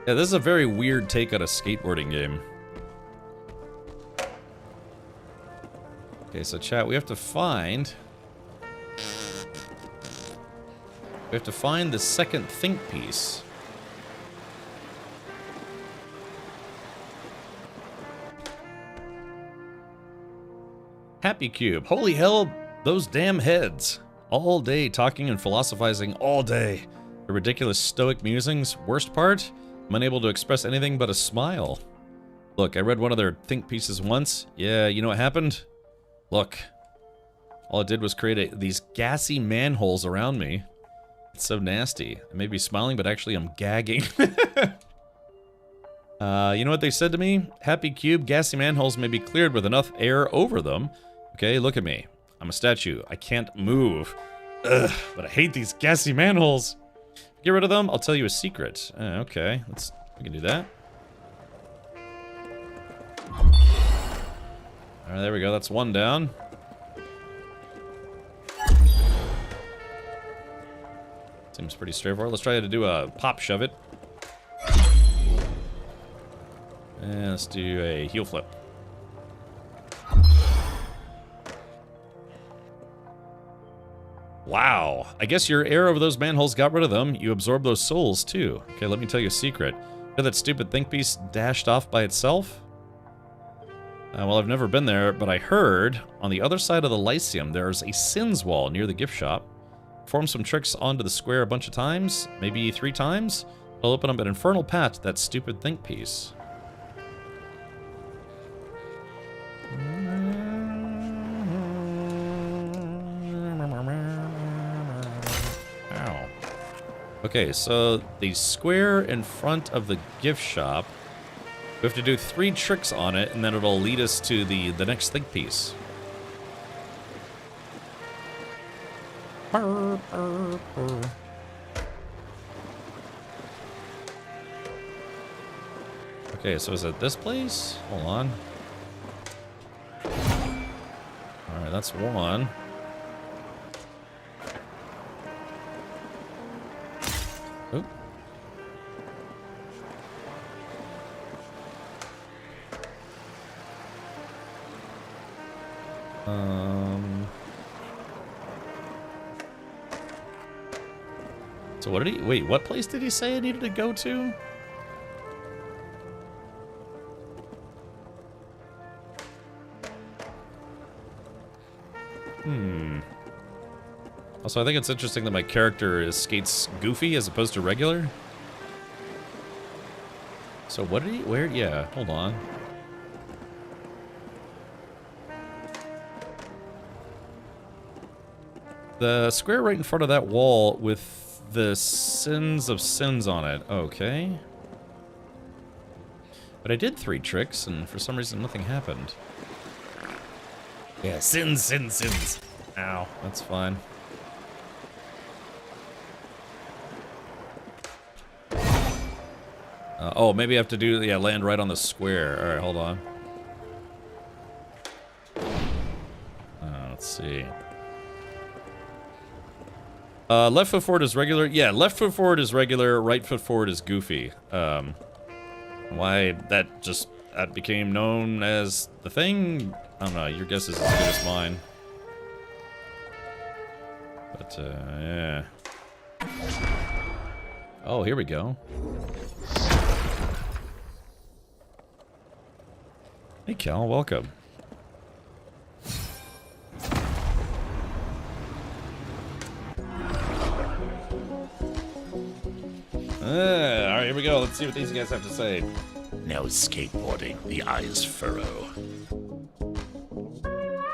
Yeah, this is a very weird take on a skateboarding game. Okay, so chat, we have to find the second think piece. Happy Cube. Holy hell, those damn heads. All day talking and philosophizing all day. The ridiculous stoic musings. Worst part? I'm unable to express anything but a smile. Look, I read one of their think pieces once. Yeah, you know what happened? Look. All it did was create these gassy manholes around me. It's so nasty. I may be smiling, but actually I'm gagging. You know what they said to me? Happy Cube, gassy manholes may be cleared with enough air over them. Okay, look at me. I'm a statue. I can't move. Ugh, but I hate these gassy manholes. Get rid of them, I'll tell you a secret. Okay, we can do that. Alright, there we go. That's one down. Seems pretty straightforward. Let's try to do a pop shove it. And let's do a heel flip. Wow. I guess your air over those manholes got rid of them. You absorbed those souls, too. Okay, let me tell you a secret. You know that stupid think piece dashed off by itself? Well, I've never been there, but I heard on the other side of the Lyceum there's a sins wall near the gift shop. Perform some tricks onto the square a bunch of times, maybe 3 times. I'll open up an infernal path to that stupid think piece. Ow. Okay, so the square in front of the gift shop, we have to do 3 tricks on it, and then it'll lead us to the next think piece. Okay, so is it this place? Hold on. Alright, that's one. Oop. So what did he... Wait, what place did he say I needed to go to? Also, I think it's interesting that my character skates goofy as opposed to regular. So what did he... Where... Yeah, hold on. The square right in front of that wall with the sins of sins on it. Okay. But I did 3 tricks, and for some reason nothing happened. Yeah, sins, sins, sins. Ow, that's fine. Oh, maybe I have to do, yeah, land right on the square. Alright, hold on. Let's see. Left foot forward is regular. Yeah, left foot forward is regular, right foot forward is goofy. Why that became known as the thing? I don't know, your guess is as good as mine. But, yeah. Oh, here we go. Hey, Cal, welcome. Alright, here we go. Let's see what these guys have to say. Now skateboarding, the eyes furrow.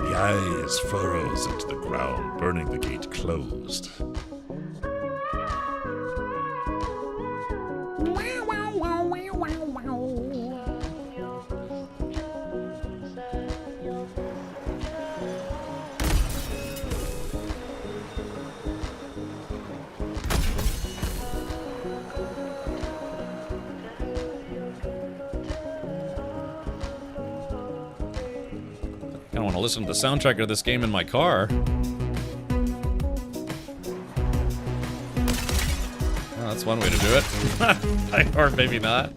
The eyes furrows into the ground, burning the gate closed. I want to listen to the soundtrack of this game in my car. Oh, that's one way to do it. Or maybe not.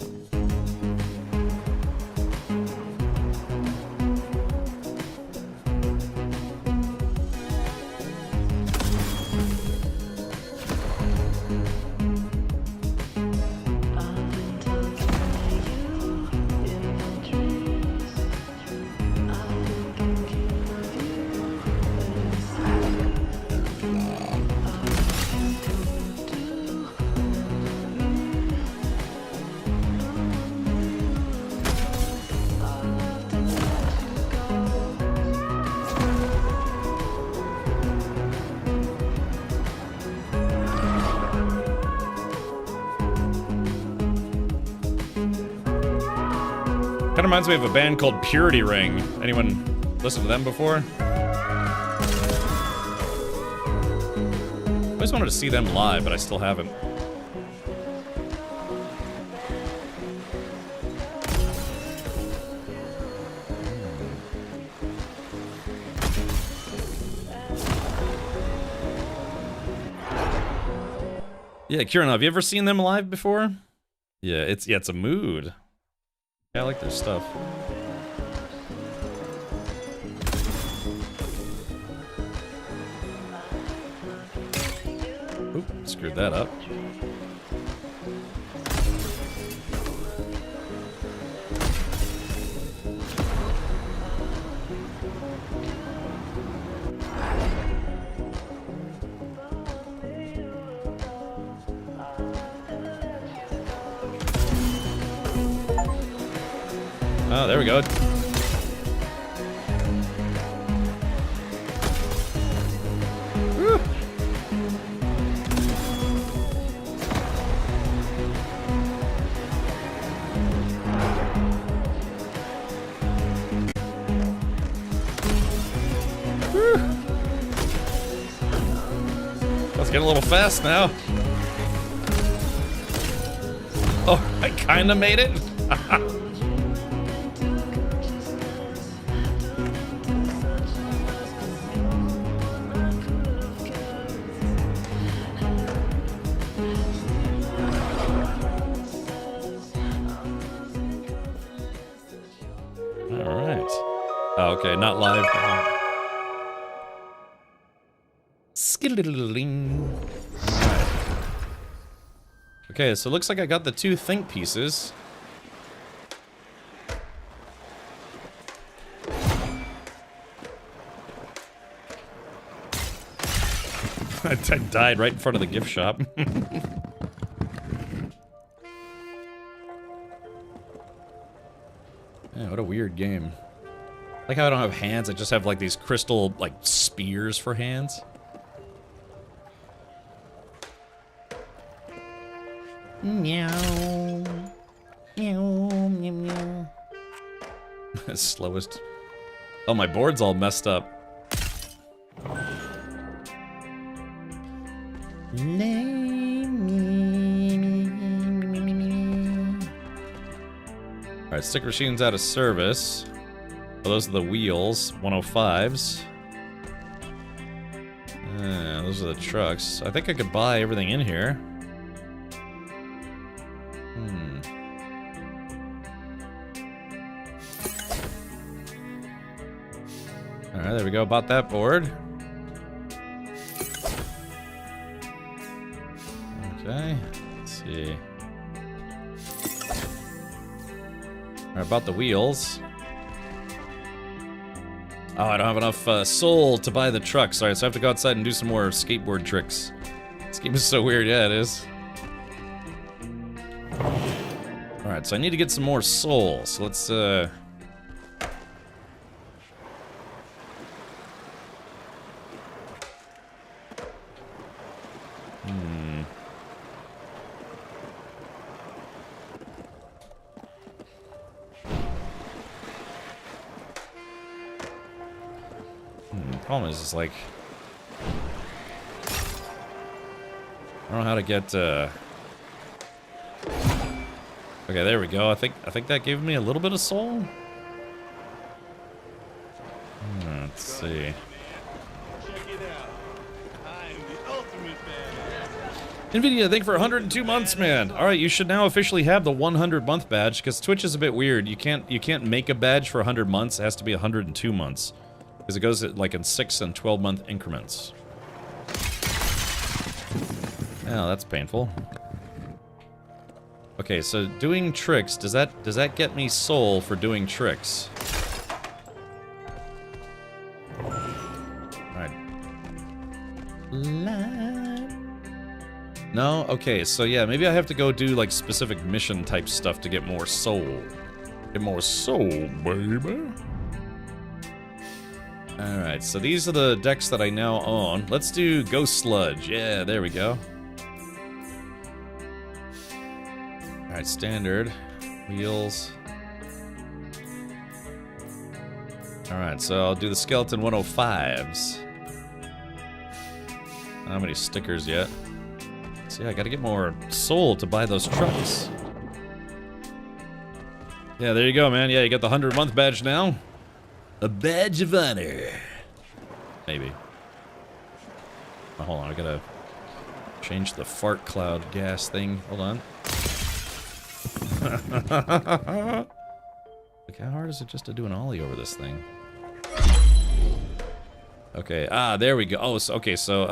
Kind of reminds me of a band called Purity Ring. Anyone listened to them before? I always wanted to see them live, but I still haven't. Yeah, Kieran, have you ever seen them live before? Yeah, it's a mood. Yeah, I like their stuff. Oop, screwed that up. Oh, there we go. Woo. Woo. Let's get a little fast now. Oh, I kinda made it. Okay, not live. Skiddling. Right. Okay, so it looks like I got the 2 think pieces. I died right in front of the gift shop. Yeah, what a weird game. Like how I don't have hands, I just have like these crystal, like, spears for hands. Meow. Meow, meow, meow. Slowest. Oh, my board's all messed up. Alright, sticker machine's out of service. Oh, those are the wheels, 105s. Those are the trucks. I think I could buy everything in here. Alright, there we go. Bought that board. Okay, let's see. Alright, bought the wheels. Oh, I don't have enough soul to buy the trucks. Alright, so I have to go outside and do some more skateboard tricks. This game is so weird. Yeah, it is. Alright, so I need to get some more soul. So let's, problem is like I don't know how to get okay, there we go. I think that gave me a little bit of soul. Let's see. NVIDIA, thank you for 102 months, man. All right, you should now officially have the 100-month badge because Twitch is a bit weird. You can't make a badge for 100 months. It has to be 102 months. Because it goes like in 6 and 12-month increments. Oh, that's painful. Okay, so doing tricks, does that get me soul for doing tricks? Alright. No? Okay, so yeah, maybe I have to go do like specific mission type stuff to get more soul. Get more soul, baby. Alright, so these are the decks that I now own. Let's do Ghost Sludge. Yeah, there we go. Alright, standard. Wheels. Alright, so I'll do the Skeleton 105s. Not many stickers yet. So yeah, I gotta get more soul to buy those trucks. Yeah, there you go, man. Yeah, you got the 100-month badge now. A badge of honor. Maybe. Oh, hold on, I gotta change the fart cloud gas thing. Hold on. Look, how hard is it just to do an ollie over this thing? Okay, there we go. Oh, so, okay, so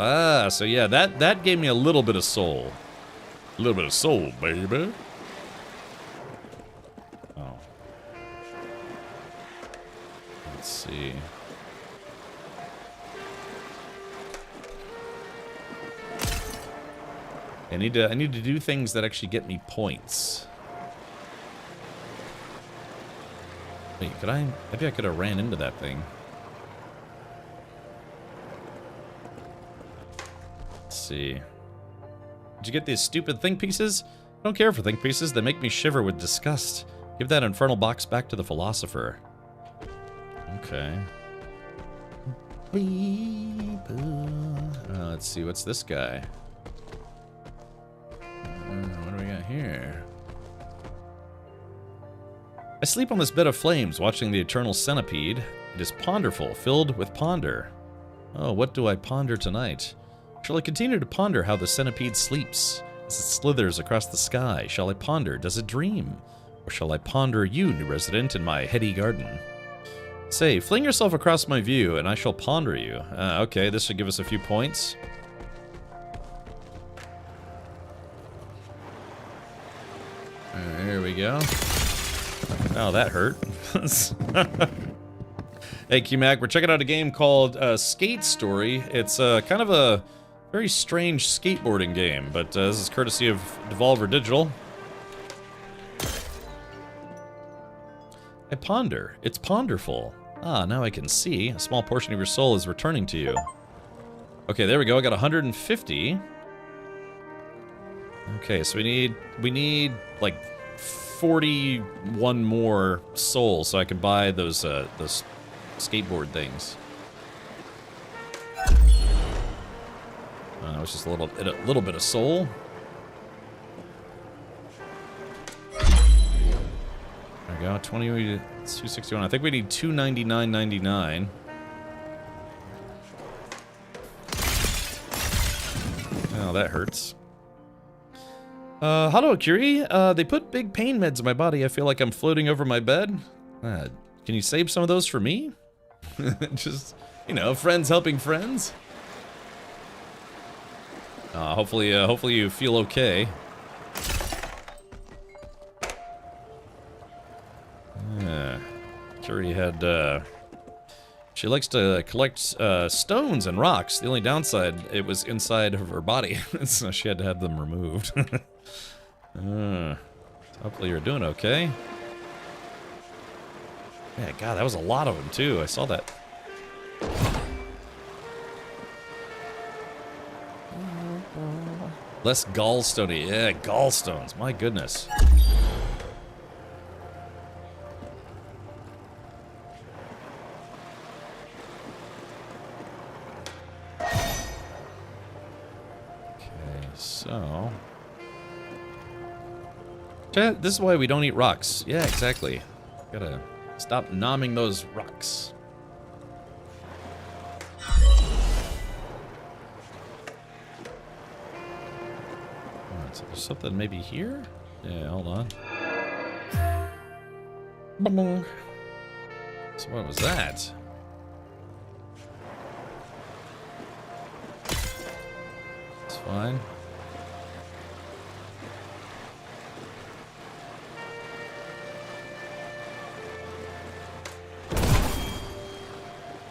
yeah, that gave me a little bit of soul. A little bit of soul, baby. Oh. Let's see. I need to do things that actually get me points. Wait, maybe I could have ran into that thing. Let's see. Did you get these stupid think pieces? I don't care for think pieces. They make me shiver with disgust. Give that infernal box back to the philosopher. Okay. Let's see, what's this guy? What do we got here? I sleep on this bed of flames, watching the eternal centipede. It is ponderful, filled with ponder. Oh, what do I ponder tonight? Shall I continue to ponder how the centipede sleeps as it slithers across the sky? Shall I ponder, does it dream? Or shall I ponder you, new resident, in my heady garden? Say, fling yourself across my view, and I shall ponder you. Okay, this should give us a few points. There we go. Oh, that hurt. Hey, QMac, we're checking out a game called Skate Story. It's kind of a very strange skateboarding game, but this is courtesy of Devolver Digital. I ponder. It's ponderful. Ah, now I can see. A small portion of your soul is returning to you. Okay, there we go. I got 150. Okay, so we need like 41 more soul so I can buy those skateboard things. it's just a little bit of soul. There we go. 261. I think we need 299.99. Oh, that hurts. Hello, Curie. They put big pain meds in my body. I feel like I'm floating over my bed. Can you save some of those for me? Just, you know, friends helping friends. Hopefully you feel okay. Curie had, she likes to collect stones and rocks. The only downside, it was inside of her body, so she had to have them removed. Hopefully you're doing okay. Yeah, God, that was a lot of them too. I saw that. Less gallstone. Yeah, gallstones. My goodness. So, chat, this is why we don't eat rocks. Yeah, exactly. Gotta stop nomming those rocks. Alright, so there's something maybe here? Yeah, hold on. So what was that? It's fine.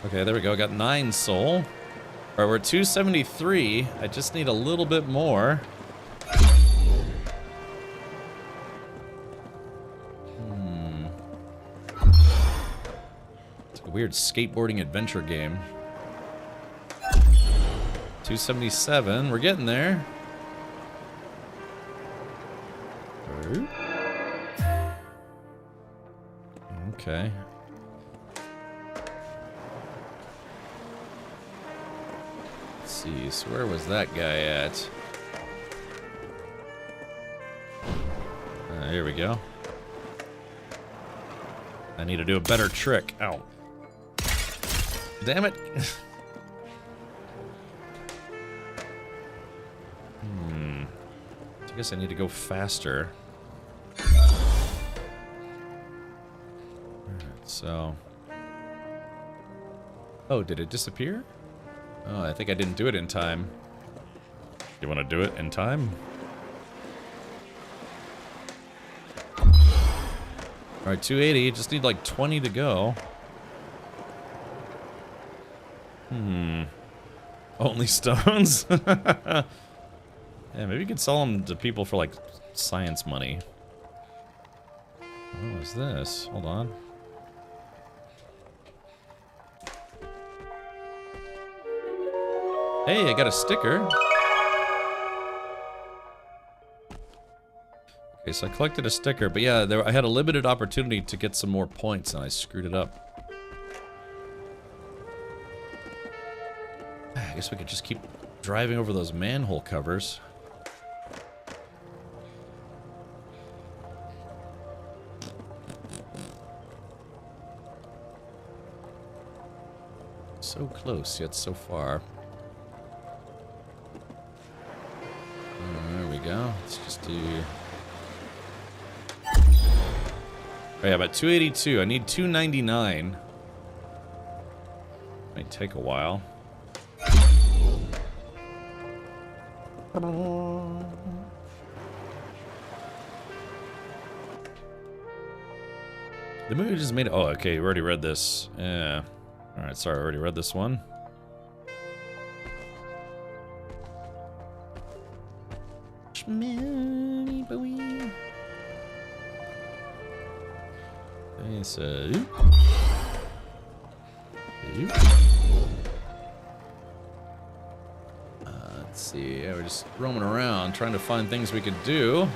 Okay, there we go. I got 9 soul. Alright, we're at 273. I just need a little bit more. It's like a weird skateboarding adventure game. 277. We're getting there. Okay. Let's see, so where was that guy at? Here we go. I need to do a better trick. Ow. Damn it. I guess I need to go faster. Alright, so... Oh, did it disappear? Oh, I think I didn't do it in time. You want to do it in time? Alright, 280. Just need like 20 to go. Only stones? Yeah, maybe you could sell them to people for, like, science money. What was this? Hold on. Hey, I got a sticker. Okay, so I collected a sticker, but yeah, I had a limited opportunity to get some more points, and I screwed it up. I guess we could just keep driving over those manhole covers. So close, yet so far. There we go. Let's just do... Oh yeah, about 282. I need 299. Might take a while. The movie just made it. Oh, okay. We already read this. Yeah. Alright, sorry. I already read this one. Okay, so... let's see. Yeah, we're just roaming around trying to find things we could do.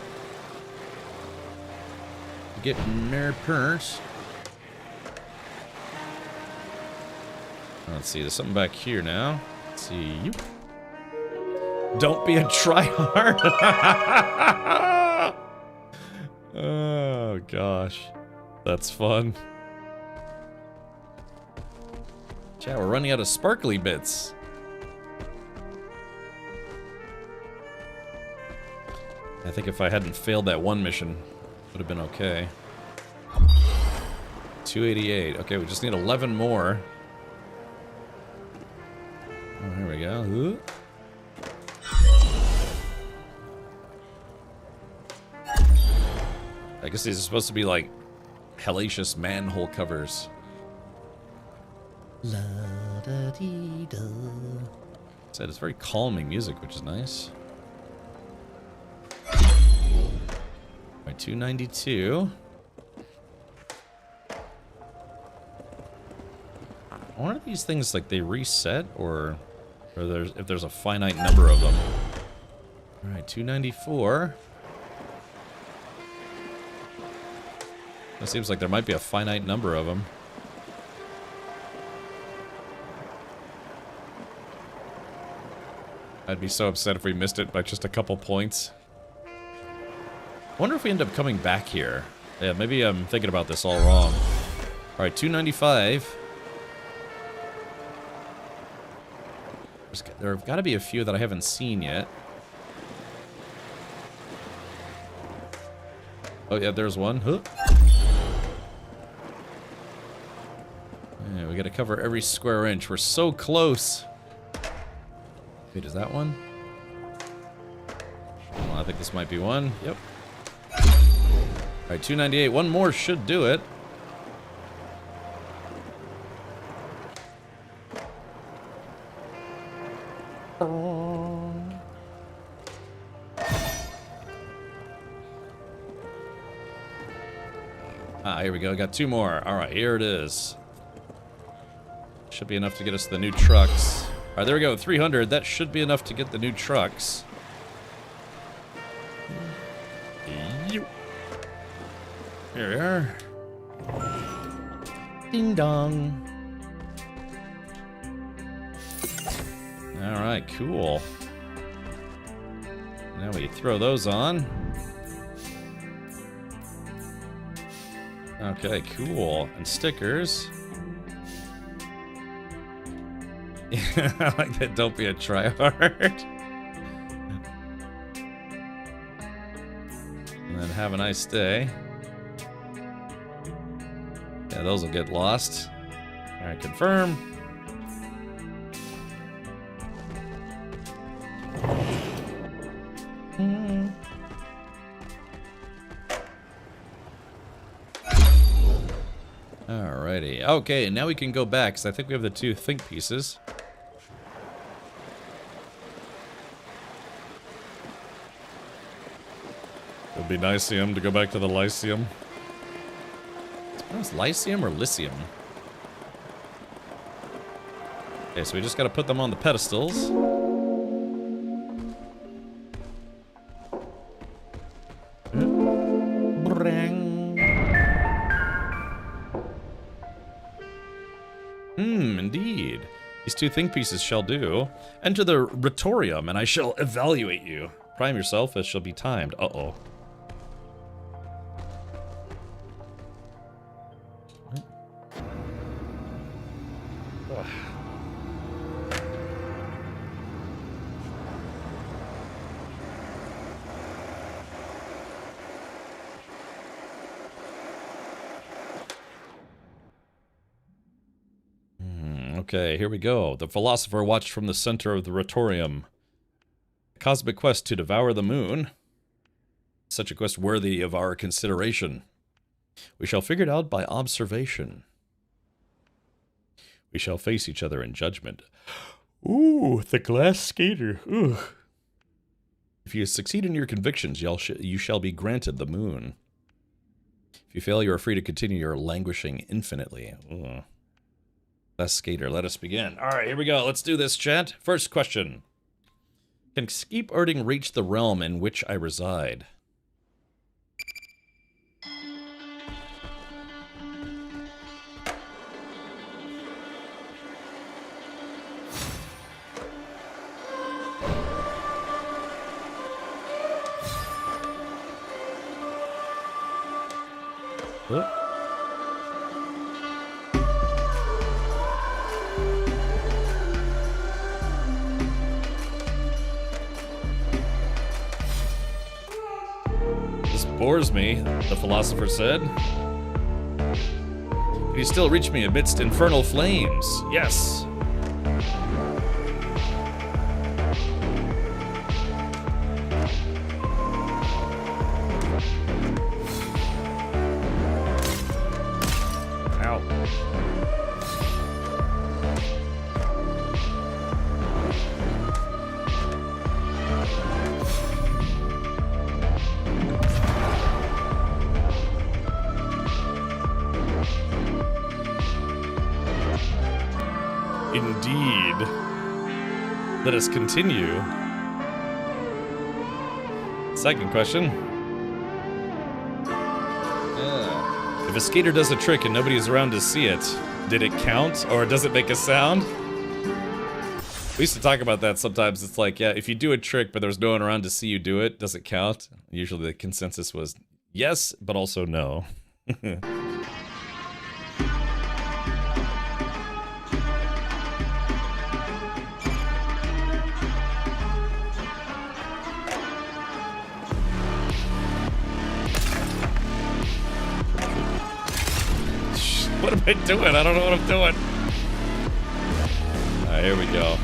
Get more perks. Let's see, there's something back here now. Let's see. Don't be a tryhard. Oh, gosh. That's fun. Chat, we're running out of sparkly bits. I think if I hadn't failed that one mission, it would have been okay. 288. Okay, we just need 11 more. Oh, here we go. Ooh. I guess these are supposed to be like hellacious manhole covers. La da dee da. Said it's very calming music, which is nice. Alright, 292. I wonder if these things like they reset or if there's a finite number of them. Alright, 294. It seems like there might be a finite number of them. I'd be so upset if we missed it by just a couple points. I wonder if we end up coming back here. Yeah, maybe I'm thinking about this all wrong. Alright, 295. There have got to be a few that I haven't seen yet. Oh yeah, there's one. Huh. Yeah, we gotta cover every square inch. We're so close. Wait, is that one? Well, I think this might be one. Yep. Alright, 298. One more should do it. Ah, here we go. Got two more. Alright, here it is. Should be enough to get us the new trucks. Alright, there we go. 300. That should be enough to get the new trucks. Here we are. Ding dong. Alright, cool. Now we throw those on. Okay, cool. And stickers. Yeah, I like that. Don't be a tryhard. And then have a nice day. Yeah, those will get lost. Alright, confirm. Alrighty. Okay, now we can go back, because I think we have the two think pieces. It'd be Lyceum to go back to the Lyceum. It's pronounced Lyceum or Lyceum? Okay, so we just gotta put them on the pedestals. Indeed. These two think pieces shall do. Enter the Rhetorium, and I shall evaluate you. Prime yourself, as shall be timed. Uh-oh. Okay, here we go. The philosopher watched from the center of the Rhetorium. A cosmic quest to devour the moon. Such a quest worthy of our consideration. We shall figure it out by observation. We shall face each other in judgment. Ooh, the glass skater. Ooh. If you succeed in your convictions, you shall be granted the moon. If you fail, you are free to continue your languishing infinitely. Ooh. Glass skater, let us begin. Alright, here we go. Let's do this, chat. First question. Can Skeep Erding reach the realm in which I reside? Oh. This bores me, the philosopher said. Can you still reach me amidst infernal flames? Yes. Ow. Indeed. Let us continue. Second question. If a skater does a trick and nobody is around to see it, did it count or does it make a sound? We used to talk about that sometimes. It's like, yeah, if you do a trick but there's no one around to see you do it, does it count? Usually the consensus was yes, but also no. What am I doing? I don't know what I'm doing. Alright, here we go.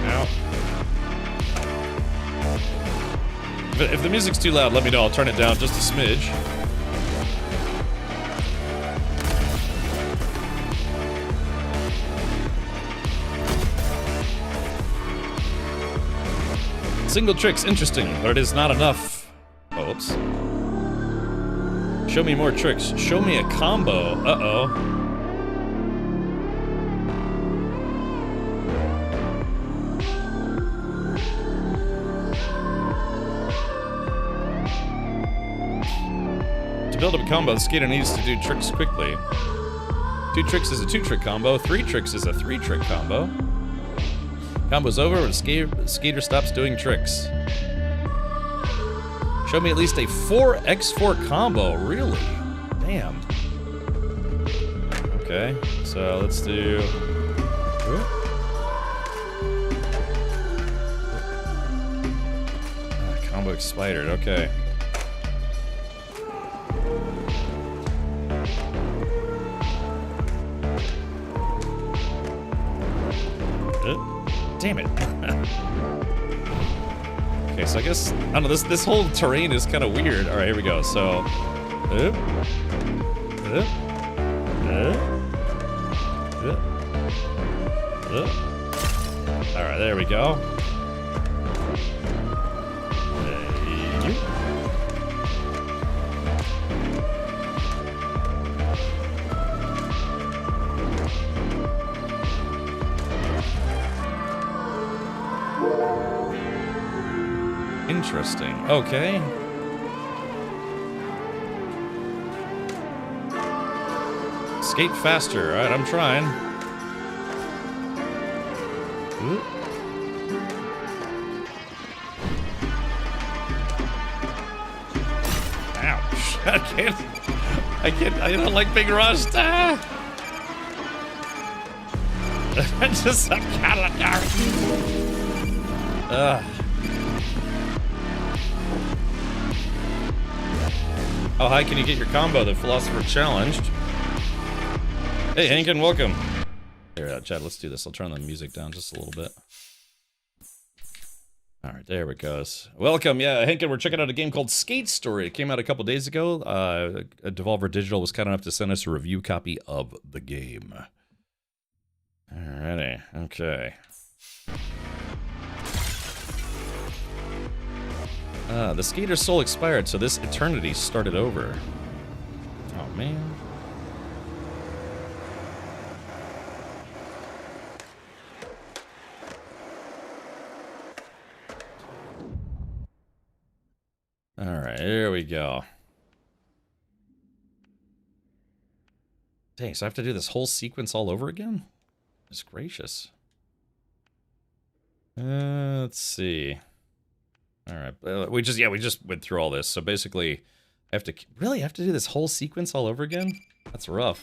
Ow. If the music's too loud, let me know. I'll turn it down just a smidge. Single trick's interesting, but it is not enough. Oh, oops. Show me more tricks. Show me a combo. Uh-oh. To build up a combo, the skater needs to do tricks quickly. 2 tricks is a 2-trick combo. 3 tricks is a 3-trick combo. Combo's over when a skater stops doing tricks. Show me at least a 4x4 combo. Really? Damn. Okay, so let's do... combo expired. Okay. Damn it. Okay, so I guess, I don't know, this whole terrain is kind of weird. Alright, here we go. So, alright, there we go. Interesting. Okay. Skate faster. Alright, I'm trying. Ooh. Ouch. I don't like being rushed. Ah. Just a calendar. How high can you get your combo? The philosopher challenged. Hey, Hankin, welcome. Here, Chad, let's do this. I'll turn the music down just a little bit. All right, there it goes. Welcome, yeah, Hankin, we're checking out a game called Skate Story. It came out a couple days ago. Devolver Digital was kind enough to send us a review copy of the game. Alrighty, okay. The skater's soul expired, so this eternity started over. Oh, man. Alright, here we go. Dang, so I have to do this whole sequence all over again? It's gracious. Let's see. All right, we just went through all this. So basically, I have to do this whole sequence all over again. That's rough.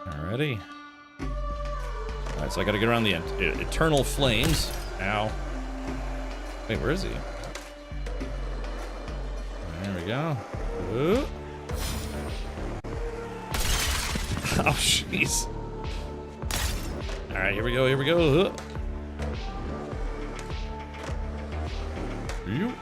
Alrighty. Alright, so I gotta get around the eternal flames. Ow. Wait, where is he? There we go. Ooh. Oh, jeez. Alright, here we go, here we go. You.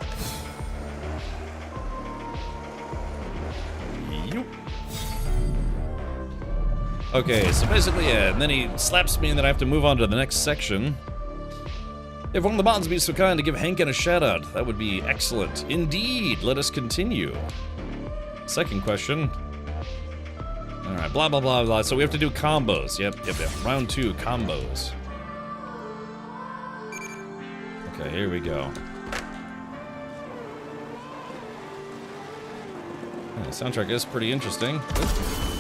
Okay, so basically, yeah, and then he slaps me and then I have to move on to the next section. If one of the mods would be so kind to give Hankin a shout-out, that would be excellent. Indeed, let us continue. Second question. Alright, blah, blah, blah, blah. So we have to do combos. Yep. Round 2, combos. Okay, here we go. Yeah, the soundtrack is pretty interesting. Oops.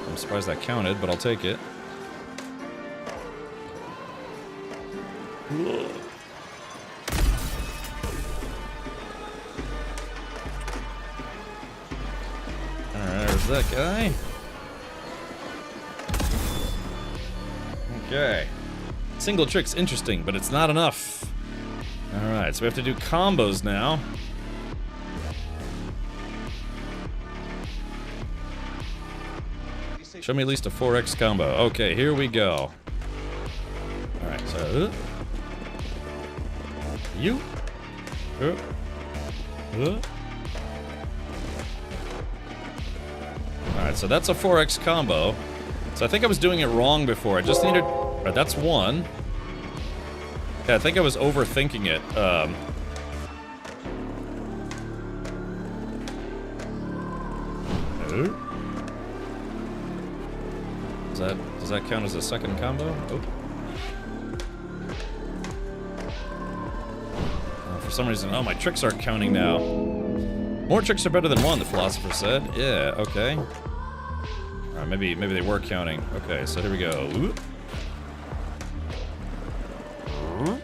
I'm surprised that counted, but I'll take it. Alright, there's that guy. Okay. Single trick's interesting, but it's not enough. Alright, so we have to do combos now. Show me at least a 4x combo. Okay, here we go. Alright, so... You. Alright, so that's a 4x combo. So I think I was doing it wrong before. I just needed... Alright, that's one. Yeah, I think I was overthinking it. Does that count as a second combo? Oh. For some reason, oh, my tricks aren't counting now. More tricks are better than one, the philosopher said. Yeah, okay. Alright, maybe they were counting. Okay, so here we go. Ooh. Oh,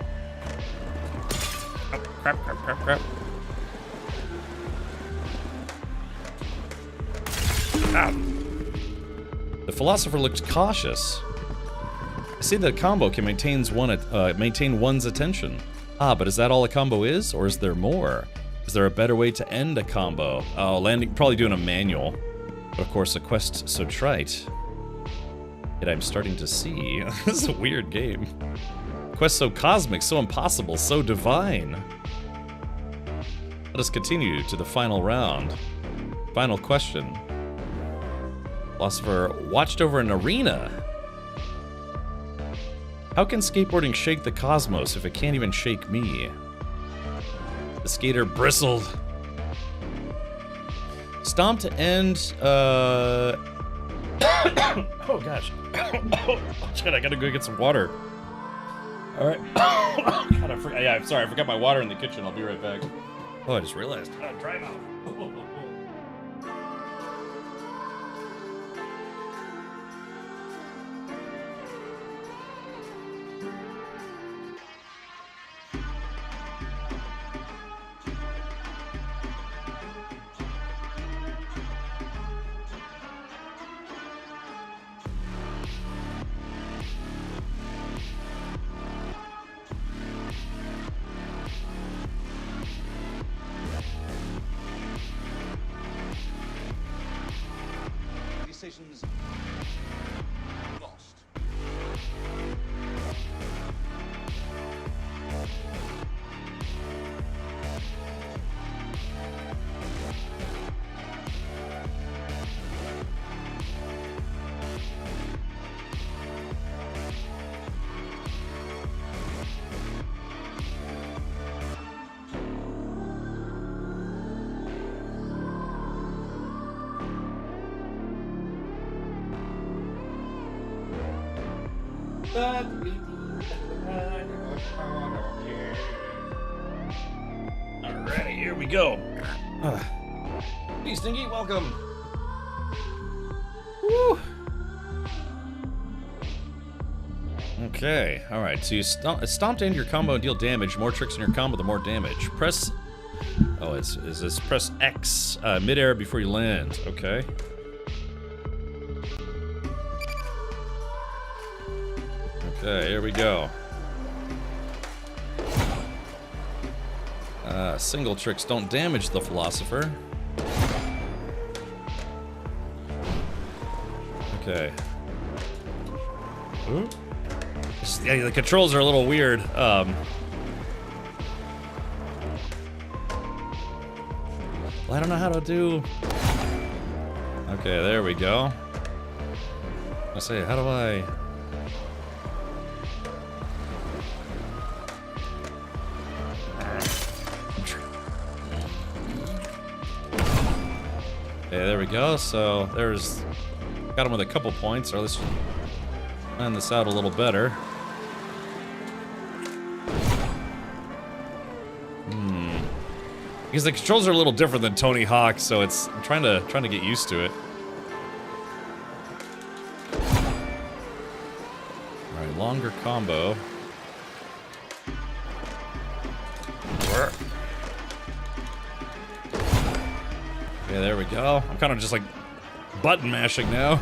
crap. Ah. The philosopher looked cautious. I see that a combo can maintain one's attention. Ah, but is that all a combo is, or is there more? Is there a better way to end a combo? Oh, probably doing a manual. But of course, a quest so trite. Yet I'm starting to see. This is a weird game. Quest so cosmic, so impossible, so divine. Let us continue to the final round. Final question. Philosopher watched over an arena. How can skateboarding shake the cosmos if it can't even shake me? The skater bristled. Stomp to end, oh gosh. Oh shit, I gotta go get some water. Alright. God, I'm sorry, I forgot my water in the kitchen. I'll be right back. Oh, I just realized. Dry mouth. Decisions lost. Alrighty, here we go. Hey, Stinky, welcome. Woo. Okay, alright, so you stomp to end your combo and deal damage. More tricks in your combo, the more damage. Press... Oh, is this press X mid-air before you land. Okay. Okay, here we go. Single tricks don't damage the Philosopher. Okay. Ooh. Yeah, the controls are a little weird. Well, I don't know how to do... Okay, there we go. I say, how do I... Okay, there we go. So there's... Got him with a couple points, or let's plan this out a little better. Because the controls are a little different than Tony Hawk, so it's I'm trying to get used to it. All right, longer combo. Yeah, there we go. I'm kind of just like button mashing now.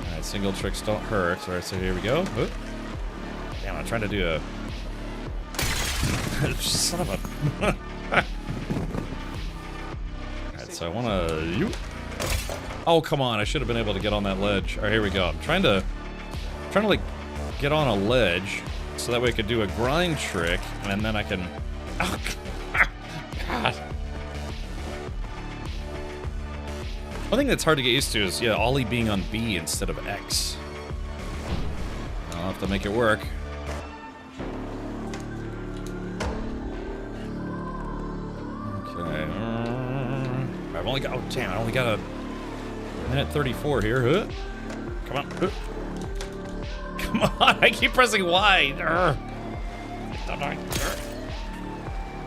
Alright, single tricks don't hurt. Alright, so here we go. Oop. Damn, I'm trying to do a... Son of a... Alright, so I want to... Oh, come on. I should have been able to get on that ledge. Alright, here we go. I'm trying to like, get on a ledge so that way I could do a grind trick, and then I can... Oh, God. One thing that's hard to get used to is, yeah, Ollie being on B instead of X. I'll have to make it work. Okay. I've only got... Oh, damn, I only got a minute 34 here. Huh? Come on. Huh? Come on, I keep pressing Y.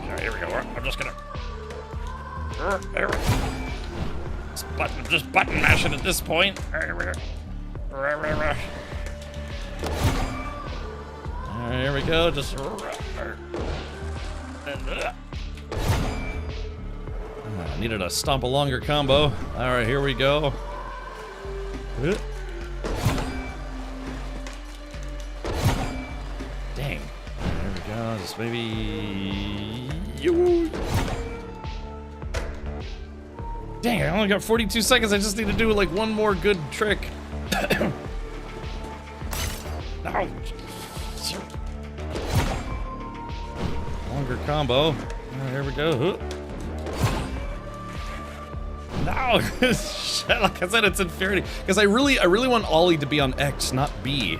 Okay, here we go. I'm just gonna... There we go. Just button mashing at this point. Alright, here we go. Just... I needed to stomp a longer combo. Alright, here we go. Dang. There we go. Just maybe... Dang, I only got 42 seconds. I just need to do like one more good trick. No. Longer combo. Here we go. No. Like I said, it's inferiority. Because I really want Ollie to be on X, not B.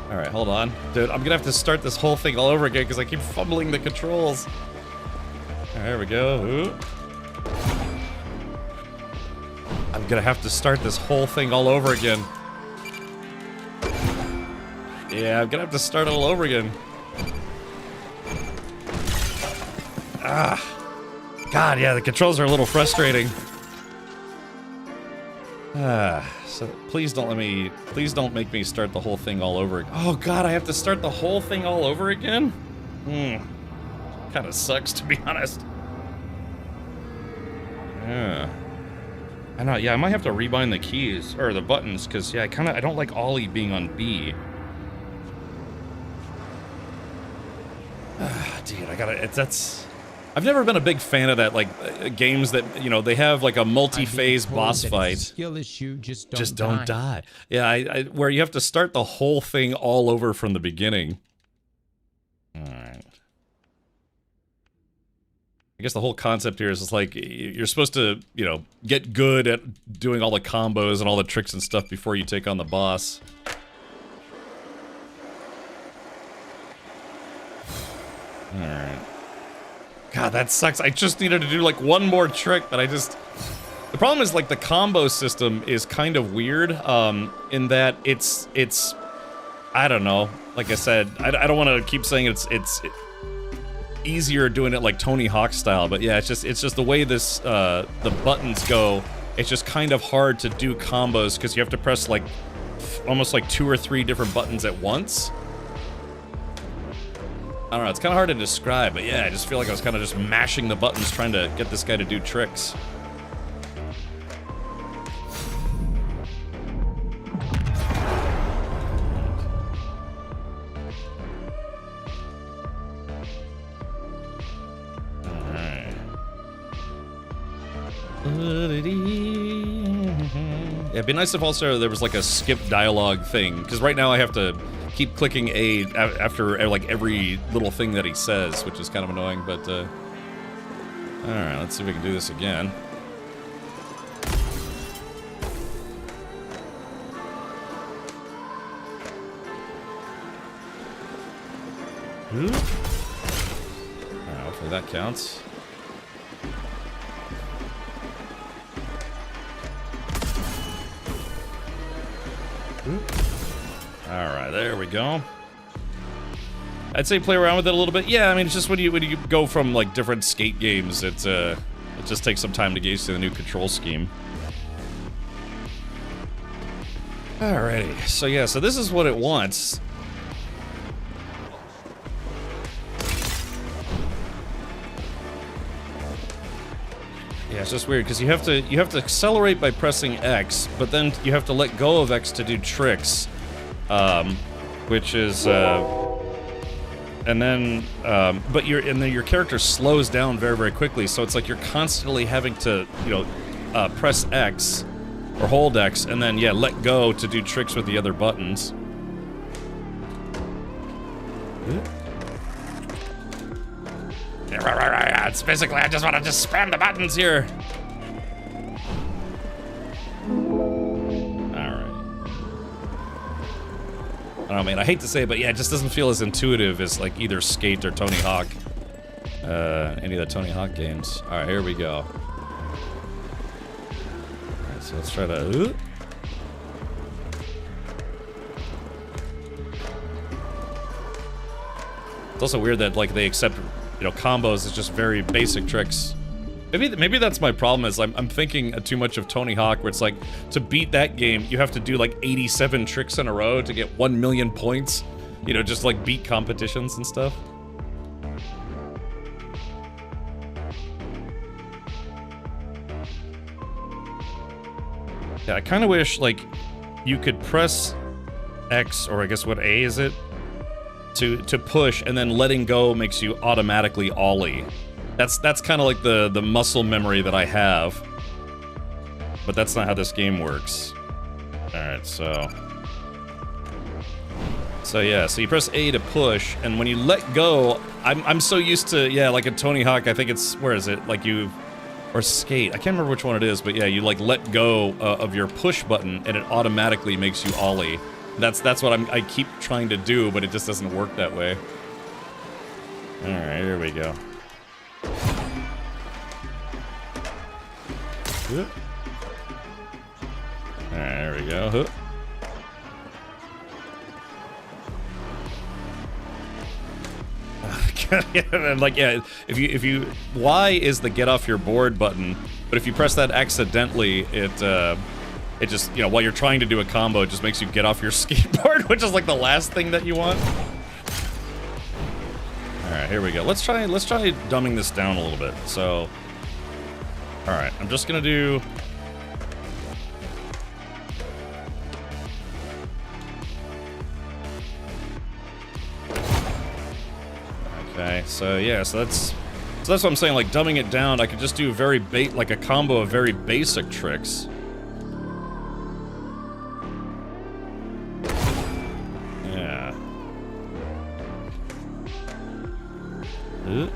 All right, hold on. Dude, I'm gonna have to start this whole thing all over again because I keep fumbling the controls. There we go. I'm gonna have to start this whole thing all over again. Yeah, I'm gonna have to start it all over again. Ah. God, yeah, the controls are a little frustrating. So please don't make me start the whole thing all over again. Oh God, I have to start the whole thing all over again? Kind of sucks, to be honest. Yeah. I know, yeah, I might have to rebind the keys, or the buttons, because, yeah, I don't like Ollie being on B. Dude, I've never been a big fan of that, like, games that, you know, they have, like, a multi-phase boss fight. Skill issue, just don't die. Yeah, where you have to start the whole thing all over from the beginning. Alright. I guess the whole concept here is just like, you're supposed to, you know, get good at doing all the combos and all the tricks and stuff before you take on the boss. Alright. God, that sucks. I just needed to do like one more trick that I just... The problem is, like, the combo system is kind of weird, in that it's, I don't know. Like I said, I don't want to keep saying it's easier doing it like Tony Hawk style, but yeah, it's just the way this, the buttons go, it's just kind of hard to do combos, because you have to press, like, almost like 2 or 3 different buttons at once. I don't know, it's kind of hard to describe, but yeah, I just feel like I was kind of just mashing the buttons trying to get this guy to do tricks. Yeah, it'd be nice if also there was like a skip dialogue thing, because right now I have to keep clicking A after like every little thing that he says, which is kind of annoying, but alright, let's see if we can do this again. Alright, hopefully that counts. Alright, there we go. I'd say play around with it a little bit. Yeah, I mean, it's just when you go from like different skate games, it just takes some time to get used to the new control scheme. Alrighty, so yeah, so this is what it wants. Yeah, it's just weird because you have to accelerate by pressing X, but then you have to let go of X to do tricks, which is and then your character slows down very, very quickly, so it's like you're constantly having to press X or hold X and then yeah let go to do tricks with the other buttons. It's basically, I just want to just spam the buttons here. Alright. I mean, I hate to say it, but yeah, it just doesn't feel as intuitive as like either Skate or Tony Hawk. Any of the Tony Hawk games. Alright, here we go. Alright, so let's try to... It's also weird that like they accept combos is just very basic tricks. Maybe that's my problem, is I'm thinking too much of Tony Hawk, where it's like, to beat that game, you have to do like 87 tricks in a row to get 1 million points. Just like beat competitions and stuff. Yeah, I kind of wish, like, you could press X, or I guess what A is it? To push, and then letting go makes you automatically ollie. That's kind of like the muscle memory that I have, but that's not how this game works. Alright, so yeah, so you press A to push, and when you let go, I'm so used to, yeah, like a Tony Hawk, I think it's, where is it, like or Skate, I can't remember which one it is, but yeah, you like let go of your push button and it automatically makes you ollie. That's what I keep trying to do, but it just doesn't work that way. Alright, here we go. Alright, there we go. And like, yeah, if you Y is the get off your board button, but if you press that accidentally, it just, while you're trying to do a combo, it just makes you get off your skateboard, which is like the last thing that you want. Alright, here we go. Let's try dumbing this down a little bit. So, alright, I'm just gonna do... Okay, so yeah, so that's what I'm saying, like, dumbing it down, I could just do like a combo of very basic tricks. Yeah. And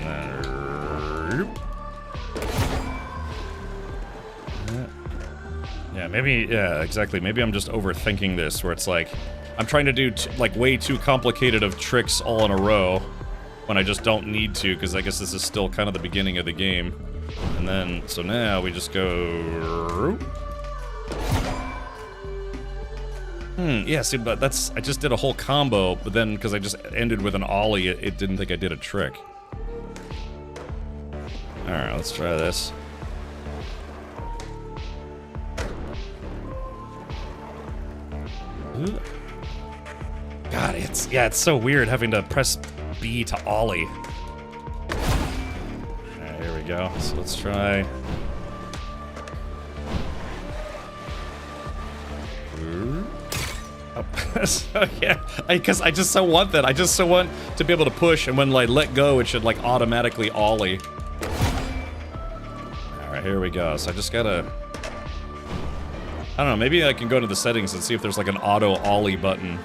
then... Yeah, maybe, yeah, exactly. Maybe I'm just overthinking this, where it's like, I'm trying to do, like, way too complicated of tricks all in a row. when I just don't need to, because I guess this is still kind of the beginning of the game. And then, so now we just go... yeah, see, but that's... I just did a whole combo, but then, because I just ended with an ollie, it didn't think I did a trick. Alright, let's try this. God, it's so weird having to press B to ollie. Alright, here we go. So let's try. Oh, so yeah, because I just so want that. I just so want to be able to push, and when like let go, it should like automatically ollie. Alright, here we go. So I just gotta... I don't know, maybe I can go to the settings and see if there's like an auto ollie button.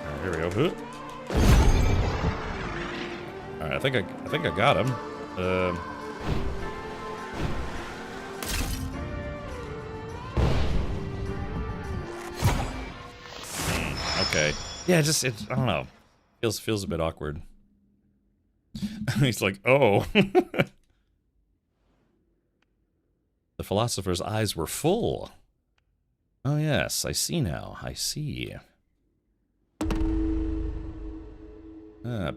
Alright, here we go. Alright, I think I got him. Okay. Yeah, I don't know. Feels a bit awkward. He's like, oh. The philosopher's eyes were full. Oh yes, I see now. I see.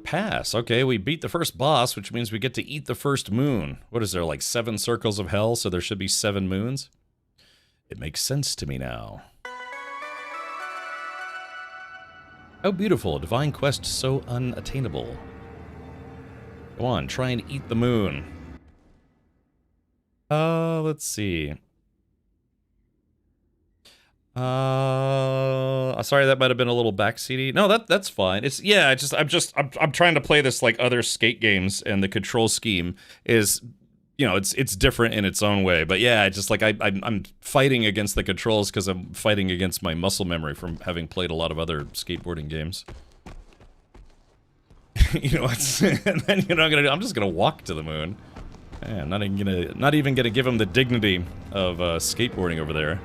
Pass. Okay, we beat the first boss, which means we get to eat the first moon. What is there, like 7 circles of hell, so there should be 7 moons? It makes sense to me now. How beautiful, a divine quest so unattainable. Go on, try and eat the moon. Let's see. Sorry, that might have been a little backseaty. No, that's fine. It's yeah. I'm trying to play this like other skate games, and the control scheme is, you know, it's different in its own way. But yeah, just like I'm fighting against the controls because I'm fighting against my muscle memory from having played a lot of other skateboarding games. You know, and then you know what I'm gonna do? I'm just gonna walk to the moon. Yeah, I'm not even gonna give him the dignity of skateboarding over there.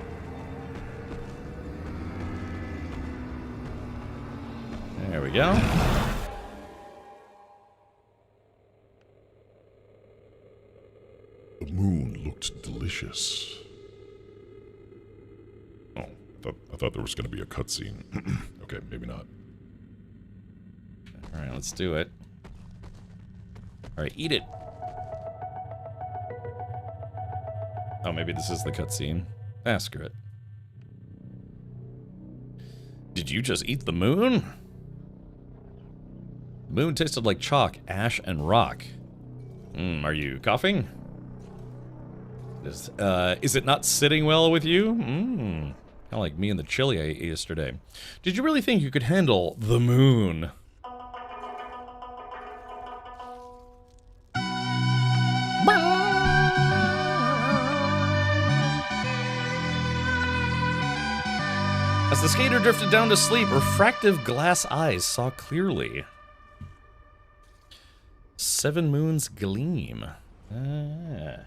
There we go. The moon looked delicious. Oh, I thought there was going to be a cutscene. Okay, maybe not. Alright, let's do it. Alright, eat it. Oh, maybe this is the cutscene. Ah, screw it. Did you just eat the moon? The moon tasted like chalk, ash, and rock. Are you coughing? Is it not sitting well with you? Kind of like me and the chili I ate yesterday. Did you really think you could handle the moon? As the skater drifted down to sleep, refractive glass eyes saw clearly. 7 moons gleam. Ah.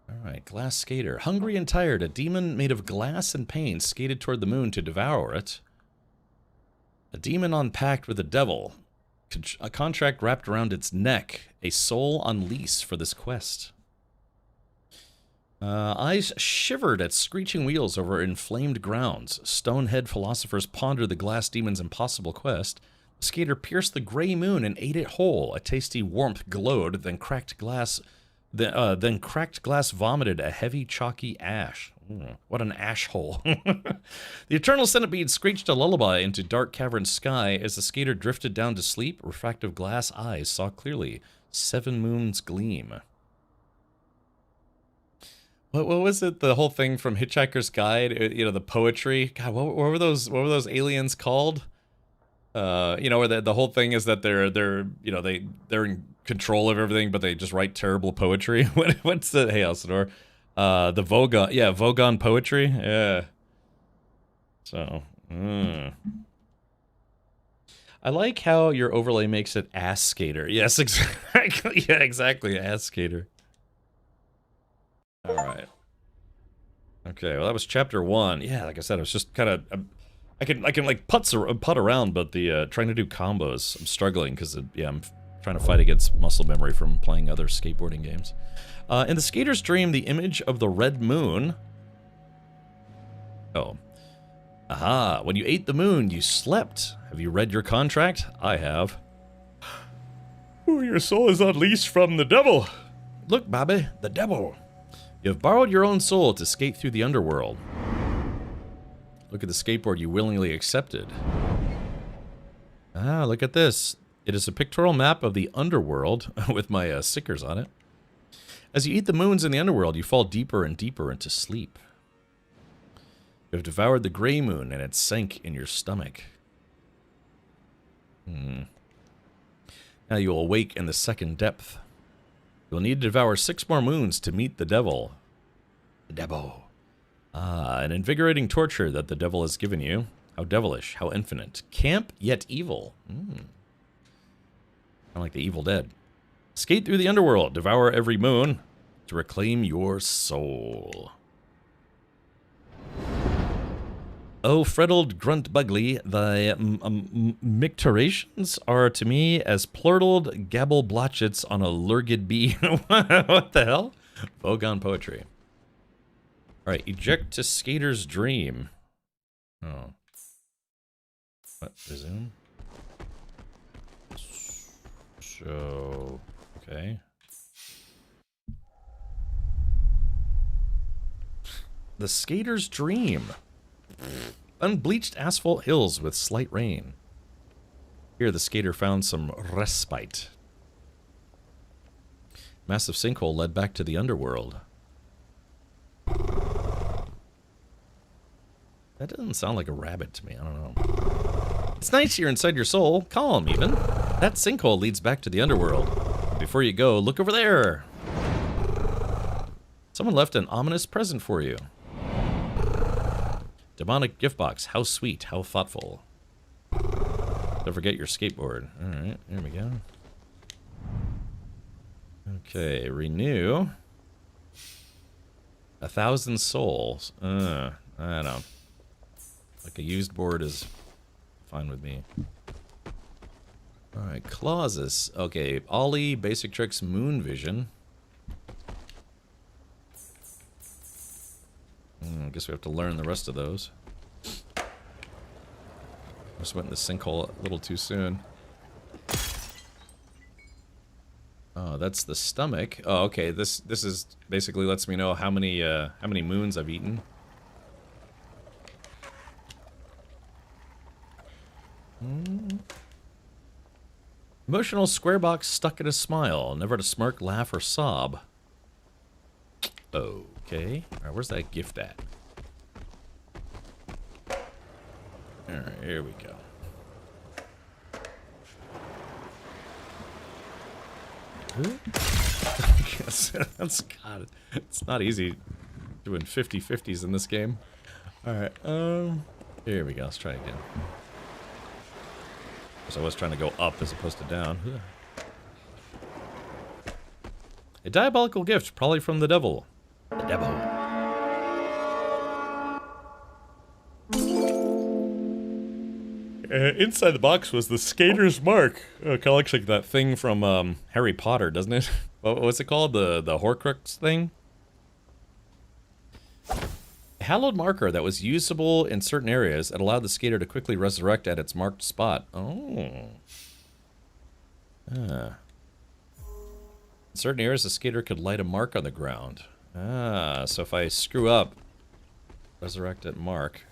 Alright, glass skater. Hungry and tired, a demon made of glass and pain skated toward the moon to devour it. A demon on pact with the devil. A contract wrapped around its neck. A soul on lease for this quest. Eyes shivered at screeching wheels over inflamed grounds. Stonehead philosophers pondered the glass demon's impossible quest. The skater pierced the gray moon and ate it whole. A tasty warmth glowed, then cracked glass vomited a heavy, chalky ash. What an ash hole. The eternal centipede screeched a lullaby into dark cavern sky as the skater drifted down to sleep. Refractive glass eyes saw clearly. 7 moons gleam. What was it? The whole thing from Hitchhiker's Guide? You know, the poetry. God, what were those aliens called? You know, where the whole thing is that they're you know they're in control of everything, but they just write terrible poetry. What's the hey Elsinore? The Vogon, yeah, Vogon poetry, yeah. So, I like how your overlay makes it ass skater. Yes, exactly. Yeah, exactly, ass skater. All right, Okay, well that was chapter 1. Yeah, like I said, it was just kind of I can like putt around, but the trying to do combos, I'm struggling because yeah, I'm trying to fight against muscle memory from playing other skateboarding games. In the skater's dream, the image of the red moon. Oh. Aha, when you ate the moon, you slept. Have you read your contract? I have. Oh, your soul is unleashed from the devil. Look, Bobby, the devil. You have borrowed your own soul to skate through the underworld. Look at the skateboard you willingly accepted. Ah, look at this. It is a pictorial map of the underworld with my stickers on it. As you eat the moons in the underworld, you fall deeper and deeper into sleep. You have devoured the gray moon and it sank in your stomach. Now you will awake in the second depth. You'll need to devour 6 more moons to meet the devil. The devil. Ah, an invigorating torture that the devil has given you. How devilish, how infinite. Camp, yet evil. Kind of like the Evil Dead. Skate through the underworld, devour every moon to reclaim your soul. Oh, Freddled Grunt Bugly, the micturations are to me as plurtled gabble blotchets on a lurgid bee. What the hell? Vogon poetry. Alright, eject to skater's dream. Oh. What? Resume? So, okay. The skater's dream. Unbleached asphalt hills with slight rain. Here the skater found some respite. Massive sinkhole led back to the underworld. That doesn't sound like a rabbit to me, I don't know. It's nice here inside your soul, calm even. That sinkhole leads back to the underworld. Before you go, look over there. Someone left an ominous present for you. Demonic gift box. How sweet. How thoughtful. Don't forget your skateboard. Alright, there we go. Okay, renew. 1,000 souls. I don't know. Like a used board is fine with me. Alright, clauses. Okay, Ollie, Basic Tricks, Moon Vision. I guess we have to learn the rest of those. Just went in the sinkhole a little too soon. Oh, that's the stomach. Oh, okay. This is basically lets me know how many moons I've eaten. Emotional square box stuck in a smile, never to smirk, laugh, or sob. Okay. Alright, where's that gift at? Alright, here we go. That's God. It's not easy doing 50-50s in this game. Alright, here we go. Let's try again. So I was trying to go up as opposed to down. A diabolical gift, probably from the devil. The devil. Inside the box was the skater's mark. Oh, kind of looks like that thing from Harry Potter, doesn't it? What's it called? The Horcrux thing? A hallowed marker that was usable in certain areas and allowed the skater to quickly resurrect at its marked spot. Oh. In certain areas, the skater could light a mark on the ground. So if I screw up, resurrect at mark.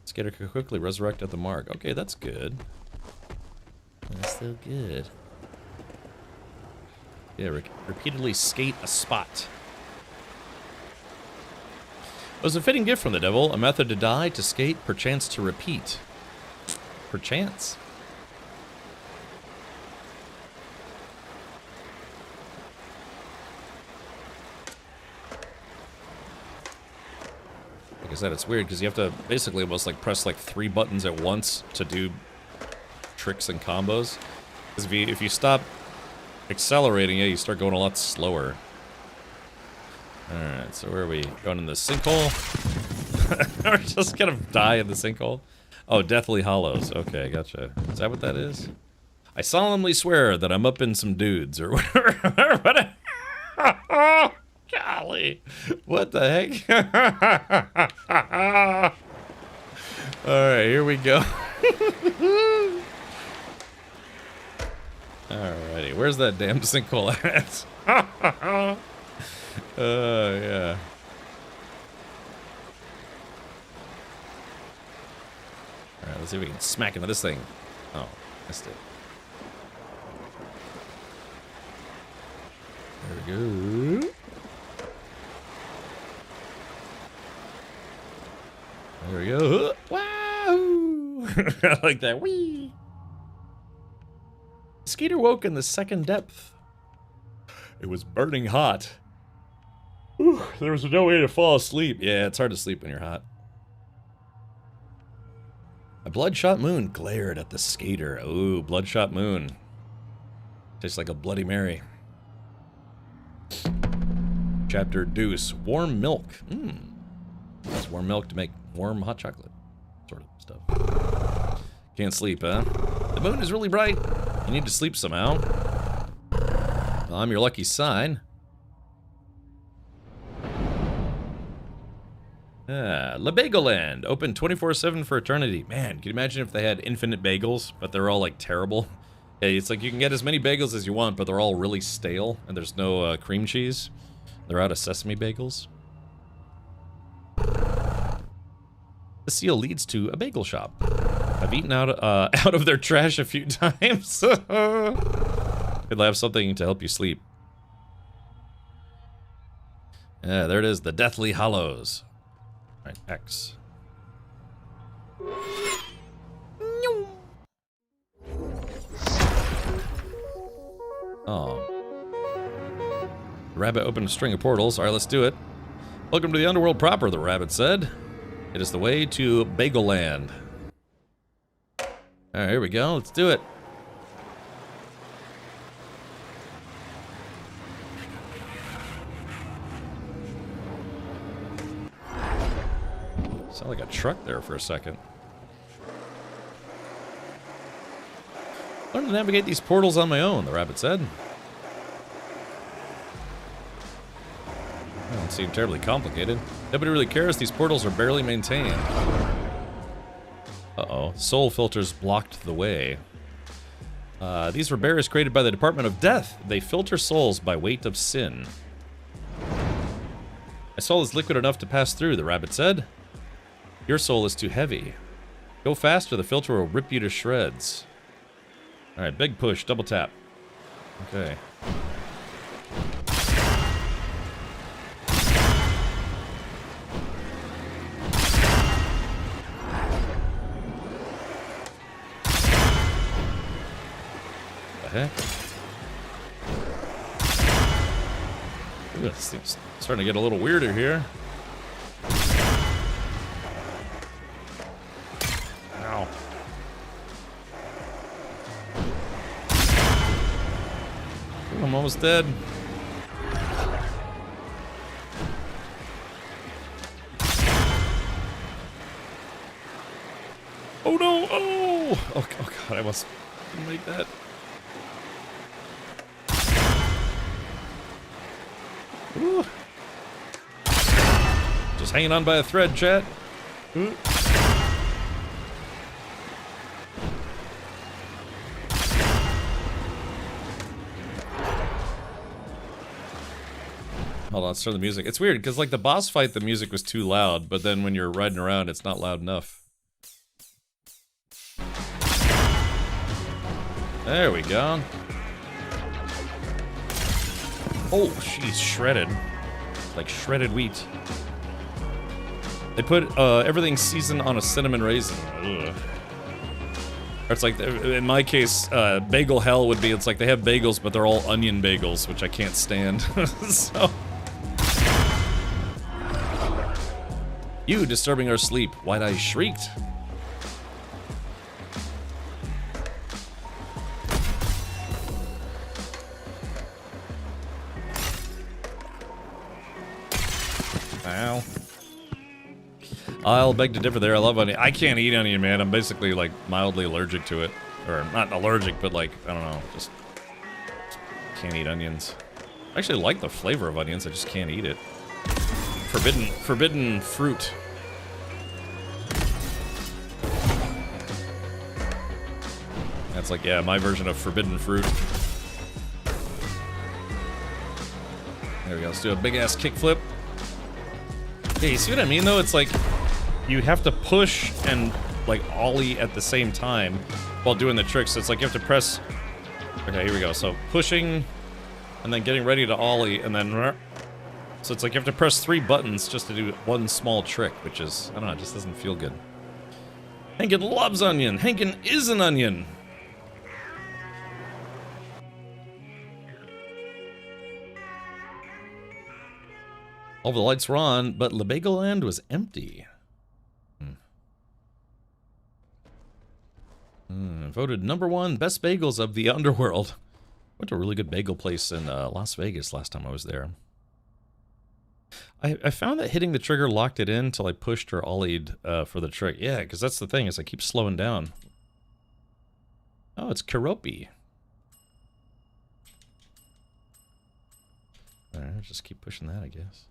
Skater could quickly resurrect at the mark. Okay, that's good. That's still good. Yeah, repeatedly skate a spot. It was a fitting gift from the devil, a method to die, to skate, perchance to repeat. Perchance. Like I said, it's weird because you have to basically almost like press like 3 buttons at once to do tricks and combos. Because if you stop accelerating it, you start going a lot slower. Alright, so where are we? Going in the sinkhole? We're just gonna die in the sinkhole? Oh, Deathly Hollows. Okay, gotcha. Is that what that is? I solemnly swear that I'm up in some dudes, or whatever. What oh, golly. What the heck? Alright, here we go. Alrighty, where's that damn sinkhole at? Yeah. Alright, let's see if we can smack into this thing. Oh, missed it. There we go. There we go. Wow! I like that. Whee! Skeeter woke in the second depth. It was burning hot. Whew, there was no way to fall asleep. Yeah, it's hard to sleep when you're hot. A bloodshot moon glared at the skater. Ooh, bloodshot moon. Tastes like a Bloody Mary. Chapter Deuce. Warm milk. Use warm milk to make warm hot chocolate. Sort of stuff. Can't sleep, huh? The moon is really bright. You need to sleep somehow. Well, I'm your lucky sign. La Bagel Land, open 24/7 for eternity. Man, can you imagine if they had infinite bagels, but they're all like terrible? Hey, it's like you can get as many bagels as you want, but they're all really stale, and there's no cream cheese. They're out of sesame bagels. The seal leads to a bagel shop. I've eaten out of their trash a few times. They'll have something to help you sleep. Yeah, there it is, the Deathly Hollows. Alright, X. Oh. The rabbit opened a string of portals. Alright, let's do it. Welcome to the underworld proper, the rabbit said. It is the way to Bagel Land. Alright, here we go. Let's do it. Sound like a truck there for a second. Learn to navigate these portals on my own, the rabbit said. Don't seem terribly complicated. Nobody really cares, these portals are barely maintained. Uh-oh, soul filters blocked the way. These were barriers created by the Department of Death. They filter souls by weight of sin. My soul is liquid enough to pass through, the rabbit said. Your soul is too heavy. Go faster, the filter will rip you to shreds. Alright, big push, double tap. Okay. The heck? Ooh, this thing's starting to get a little weirder here. Ow. Ooh, I'm almost dead. Oh no! Oh! Oh god, I must make that. Ooh. Just hanging on by a thread, chat. Ooh. Hold on, let's turn the music. It's weird, because like the boss fight, the music was too loud, but then when you're riding around, it's not loud enough. There we go. Oh, she's shredded. Like shredded wheat. They put everything seasoned on a cinnamon raisin. Ugh. Or it's like, in my case, bagel hell would be, it's like they have bagels, but they're all onion bagels, which I can't stand. So. You disturbing our sleep, White Eye shrieked. Ow. I'll beg to differ there. I love onion. I can't eat onion, man. I'm basically, like, mildly allergic to it. Or, not allergic, but, like, I don't know. Just can't eat onions. I actually like the flavor of onions. I just can't eat it. Forbidden fruit. That's like, yeah, my version of forbidden fruit. There we go. Let's do a big-ass kickflip. Yeah, you see what I mean, though? It's like, you have to push and, like, ollie at the same time while doing the tricks. So it's like you have to press... Okay, here we go. So, pushing, and then getting ready to ollie, and then... So it's like you have to press 3 buttons just to do one small trick, which is... I don't know, it just doesn't feel good. Henkin loves onion! Henkin is an onion! All the lights were on, but Lebagoland was empty. Voted #1 best bagels of the underworld. Went to a really good bagel place in Las Vegas last time I was there. I found that hitting the trigger locked it in until I pushed or ollied for the trick. Yeah, because that's the thing, is I keep slowing down. Oh, it's Keropi. Alright, just keep pushing that, I guess.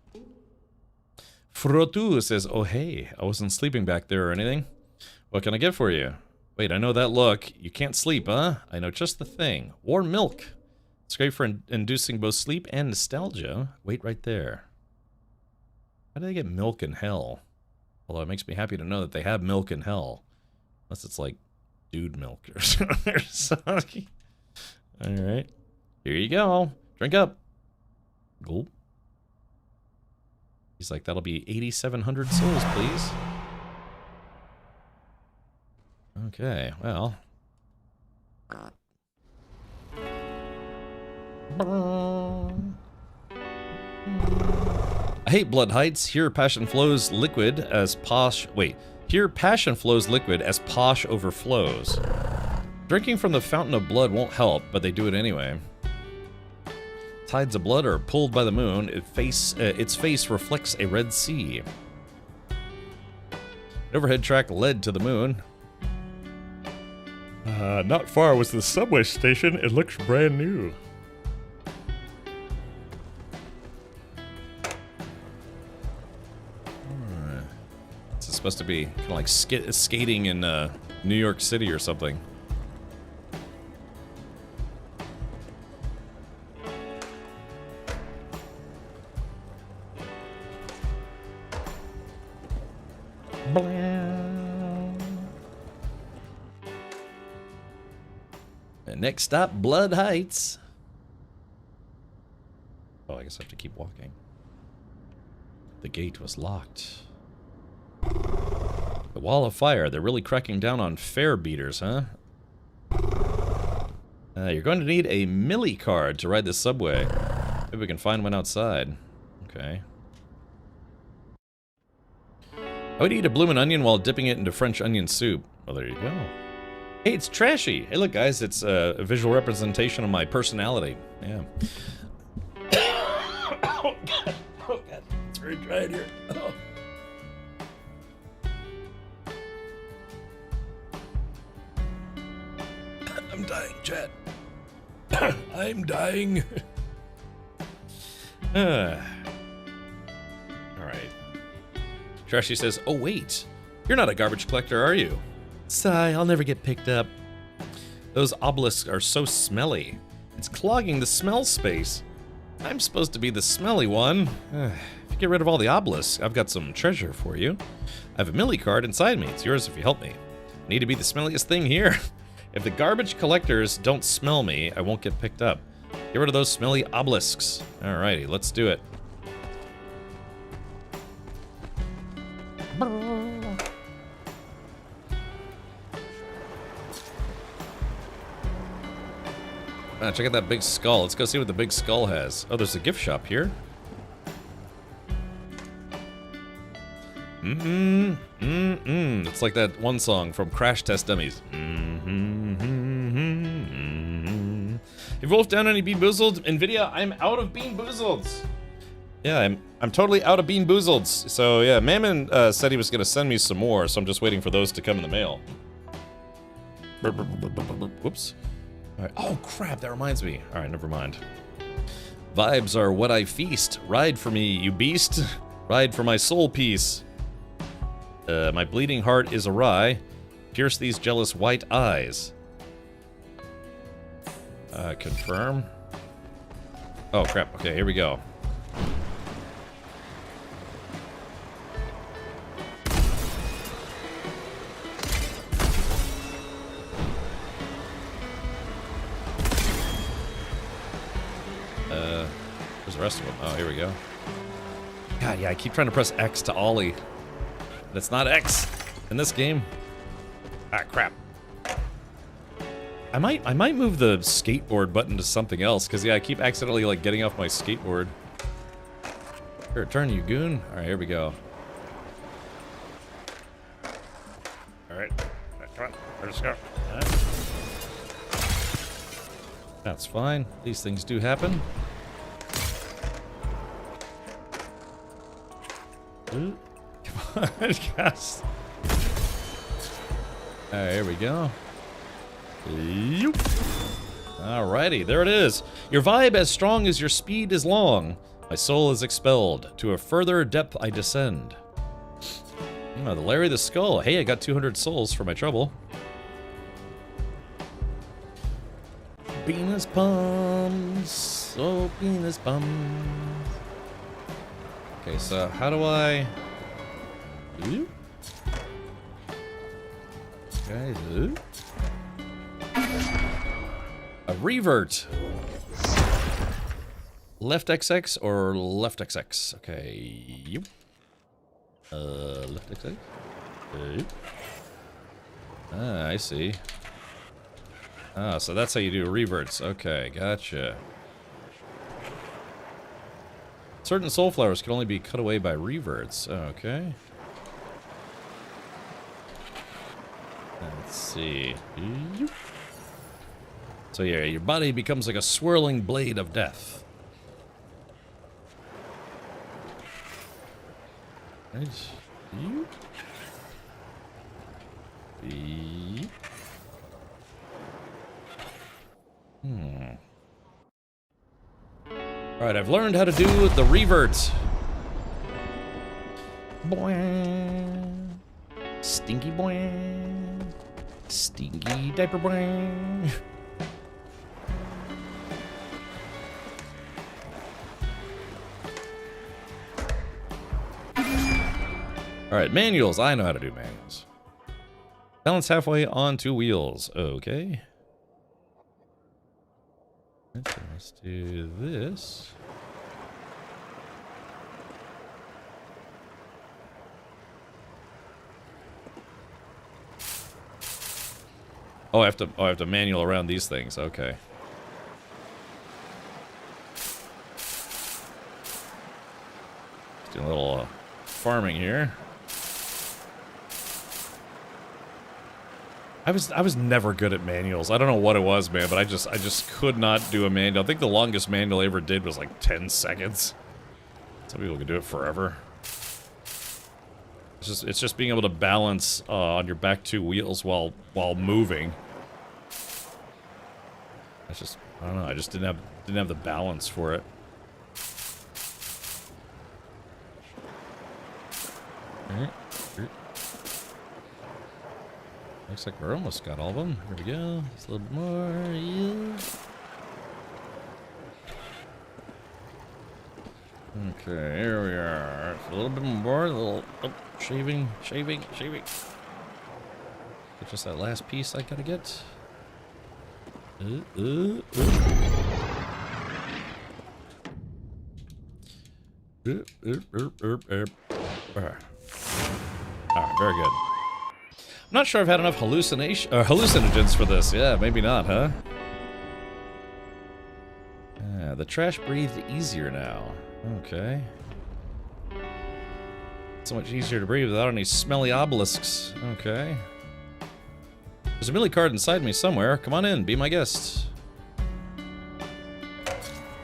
Frotu says, oh hey, I wasn't sleeping back there or anything. What can I get for you? Wait, I know that look. You can't sleep, huh? I know just the thing. Warm milk. It's great for inducing both sleep and nostalgia. Wait right there. How do they get milk in hell? Although it makes me happy to know that they have milk in hell. Unless it's like dude milk or something. Alright. Here you go. Drink up. Gulp. He's like, that'll be 8,700 souls, please. Okay, well. I hate Blood Heights. Here passion flows liquid as posh... Wait. Here passion flows liquid as posh overflows. Drinking from the fountain of blood won't help, but they do it anyway. Tides of blood are pulled by the moon. Its face reflects a red sea. An overhead track led to the moon. Not far was the subway station. It looks brand new. This is supposed to be kind of like skating in New York City or something. Next stop, Blood Heights. Oh, I guess I have to keep walking. The gate was locked. The wall of fire. They're really cracking down on fare beaters, huh? You're going to need a Millie card to ride the subway. Maybe we can find one outside. Okay. I would eat a bloomin' onion while dipping it into French onion soup. Well, there you go. Hey, it's Trashy. Hey, look, guys, it's a visual representation of my personality. Yeah. Oh, God. Oh, God. It's very dry in here. Oh. I'm dying, chat. I'm dying. Alright. Trashy says, oh, wait. You're not a garbage collector, are you? Sigh, I'll never get picked up. Those obelisks are so smelly. It's clogging the smell space. I'm supposed to be the smelly one. If you get rid of all the obelisks, I've got some treasure for you. I have a Millie card inside me. It's yours if you help me. I need to be the smelliest thing here. If the garbage collectors don't smell me, I won't get picked up. Get rid of those smelly obelisks. Alrighty, let's do it. Check out that big skull. Let's go see what the big skull has. Oh, there's a gift shop here. It's like that one song from Crash Test Dummies. Have you wolfed down any Bean Boozled? NVIDIA, I'm out of Bean Boozled. Yeah, I'm totally out of Bean Boozled. So yeah, Mammon said he was gonna send me some more, so I'm just waiting for those to come in the mail. Whoops. All right. Oh crap, that reminds me. All right, never mind. Vibes are what I feast. Ride for me, you beast. Ride for my soul piece. My bleeding heart is awry. Pierce these jealous white eyes. Confirm. Oh crap. Okay, here we go. Where's the rest of them? Oh, here we go. God, yeah, I keep trying to press X to ollie. That's not X in this game. Ah, crap. I might move the skateboard button to something else, because yeah, I keep accidentally like getting off my skateboard. Here, turn, you goon. All right, here we go. All right, come on, let's go. All right. That's fine. These things do happen. Ooh. Come on, guys. Alright, here we go. Yoop. Alrighty, there it is. Your vibe as strong as your speed is long. My soul is expelled. To a further depth I descend. Oh, the Larry the Skull. Hey, I got 200 souls for my trouble. Penis bums. Oh, penis bums. Okay, so how do I... Ooh. Okay, ooh. A revert. Left XX or left XX? Okay. Yep. Left XX. Yep. Ah, I see. Ah, so that's how you do reverts. Okay, gotcha. Certain soul flowers can only be cut away by reverts. Okay. Let's see. So yeah, your body becomes like a swirling blade of death. Nice. Alright, I've learned how to do the revert. Boing. Stinky boing. Stinky diaper boing. Alright, manuals. I know how to do manuals. Balance halfway on 2 wheels. Okay. Let's do this. Oh, I have to manual around these things. Okay. Let's do a little farming here. I was never good at manuals. I don't know what it was, man, but I just could not do a manual. I think the longest manual I ever did was like 10 seconds. Some people can do it forever. It's just being able to balance on your back 2 wheels while moving. That's just, I don't know. I just didn't have the balance for it. Looks like we're almost got all of them. Here we go. Just a little bit more. Yeah. Okay, here we are. It's a little bit more. A little shaving. Get just that last piece I gotta get. Alright, very good. I'm not sure I've had enough hallucinogens for this. Yeah, maybe not, huh? The trash breathed easier now. Okay. So much easier to breathe without any smelly obelisks. Okay. There's a Millie card inside me somewhere. Come on in, be my guest.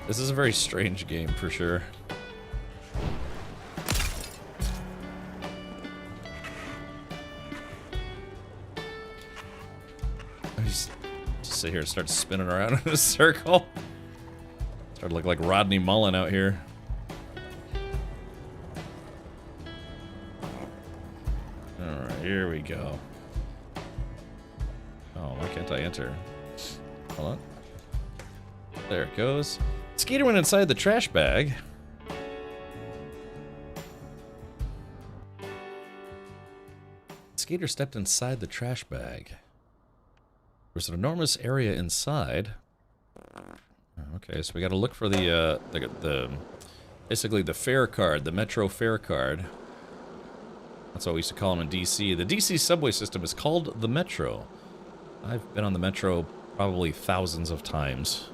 This is a very strange game for sure. I just sit here and start spinning around in a circle. Start to look like Rodney Mullen out here. Alright, here we go. Oh, why can't I enter? Hold on. There it goes. Skater went inside the trash bag. Skater stepped inside the trash bag. There's an enormous area inside. Okay, so we got to look for the basically the fare card, the Metro fare card. That's what we used to call them in DC. The DC subway system is called the Metro. I've been on the Metro probably thousands of times.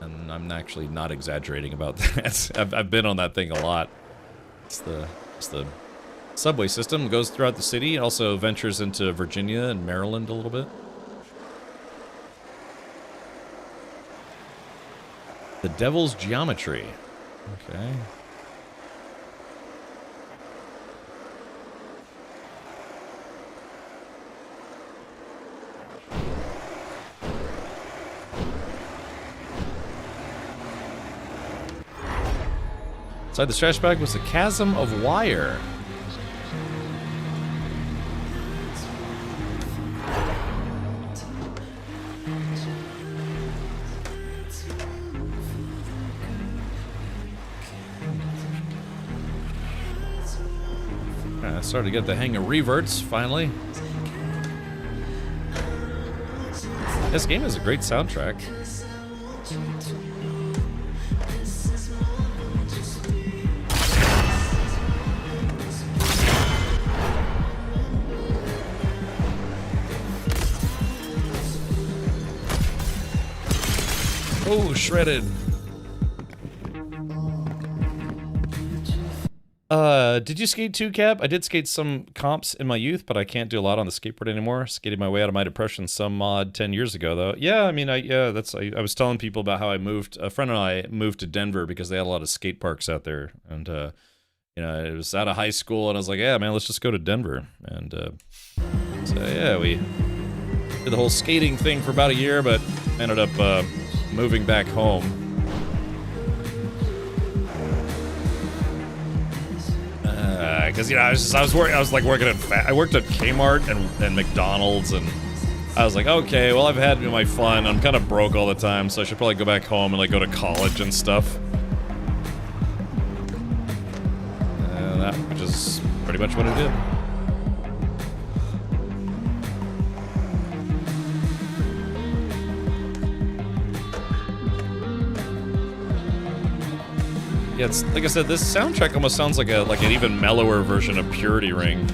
And I'm actually not exaggerating about that. I've been on that thing a lot. It's the subway system. It goes throughout the city. It also ventures into Virginia and Maryland a little bit. The Devil's Geometry. Okay. Inside the trash bag was a chasm of wire. I started to get the hang of reverts, finally. This game has a great soundtrack. Oh, shredded. Did you skate too, Cap? I did skate some comps in my youth, but I can't do a lot on the skateboard anymore. Skated my way out of my depression some mod 10 years ago, though. Yeah, I mean, I was telling people about how I moved. A friend and I moved to Denver because they had a lot of skate parks out there, and you know, it was out of high school, and I was like, yeah, man, let's just go to Denver, and so yeah, we did the whole skating thing for about a year, but ended up moving back home. Because you know, I worked at Kmart and McDonald's, and I was like, okay, well, I've had my fun. I'm kind of broke all the time, so I should probably go back home and like go to college and stuff. Which is pretty much what I did. Yeah, it's like I said, this soundtrack almost sounds like an even mellower version of Purity Ring.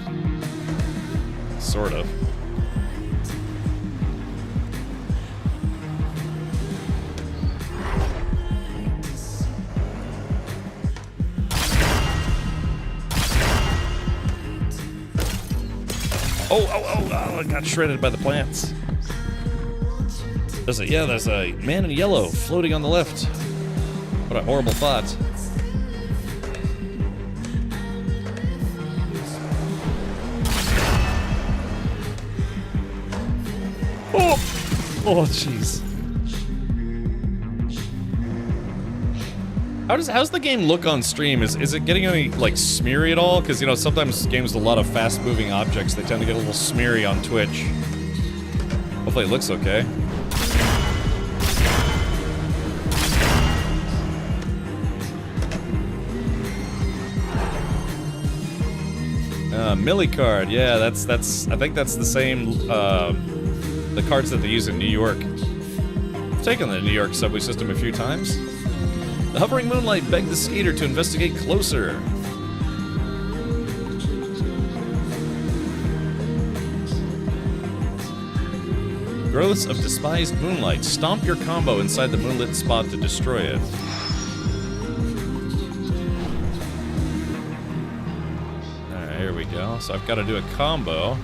Sort of. Oh, I got shredded by the plants. There's a man in yellow floating on the left. What a horrible thought. Oh, jeez. How's the game look on stream? Is it getting any, like, smeary at all? Because, you know, sometimes games with a lot of fast-moving objects, they tend to get a little smeary on Twitch. Hopefully it looks okay. Millie card, yeah, that's I think that's the same, the cards that they use in New York. I've taken the New York subway system a few times. The hovering moonlight begged the skater to investigate closer. Growths of despised moonlight. Stomp your combo inside the moonlit spot to destroy it. Alright, here we go. So I've got to do a combo.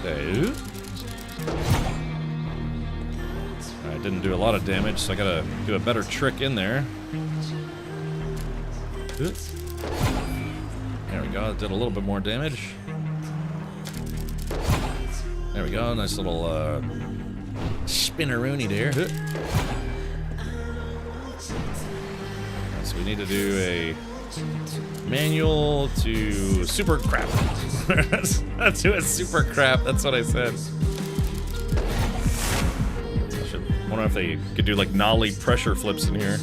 Okay. Alright, didn't do a lot of damage, so I gotta do a better trick in there. There we go. Did a little bit more damage. There we go. Nice little spinneroony there. So we need to do a manual to super crap. Let's do a super crap. That's what I said. I wonder if they could do like nollie pressure flips in here.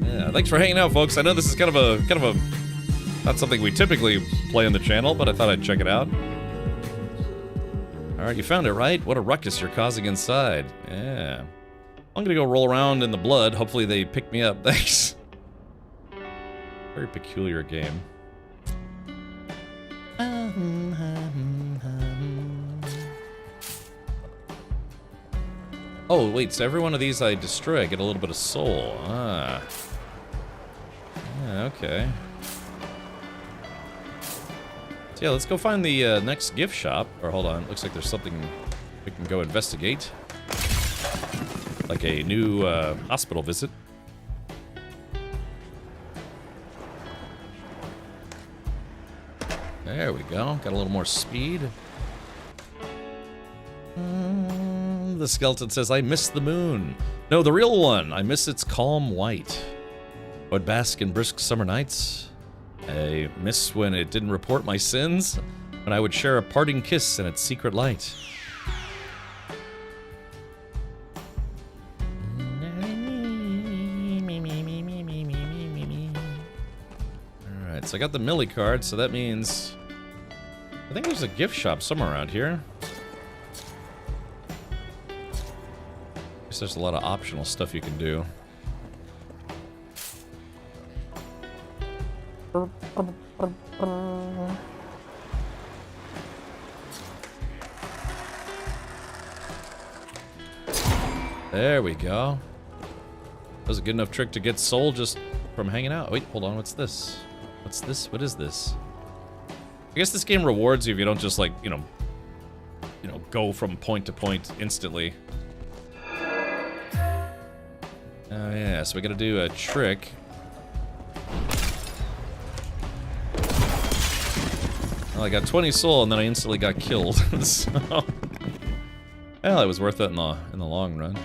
Yeah, thanks for hanging out, folks. I know this is kind of a not something we typically play on the channel, but I thought I'd check it out. All right, you found it, right? What a ruckus you're causing inside. Yeah. I'm gonna go roll around in the blood. Hopefully they pick me up. Thanks. Very peculiar game. Oh, wait, so every one of these I destroy, I get a little bit of soul. Ah. Yeah, okay. So yeah, let's go find the next gift shop. Or hold on, looks like there's something we can go investigate. Like a new hospital visit. There we go, got a little more speed. The skeleton says, I miss the moon. No, the real one. I miss its calm white. I would bask in brisk summer nights. I miss when it didn't report my sins. When I would share a parting kiss in its secret light. Alright, so I got the Millie card, so that means... I think there's a gift shop somewhere around here. There's a lot of optional stuff you can do. There we go. That was a good enough trick to get soul just from hanging out. Wait, hold on, what's this? What's this? What is this? I guess this game rewards you if you don't just like, you know, go from point to point instantly. Oh yeah, so we gotta do a trick. Well, I got 20 soul and then I instantly got killed. So, well, it was worth it in the long run.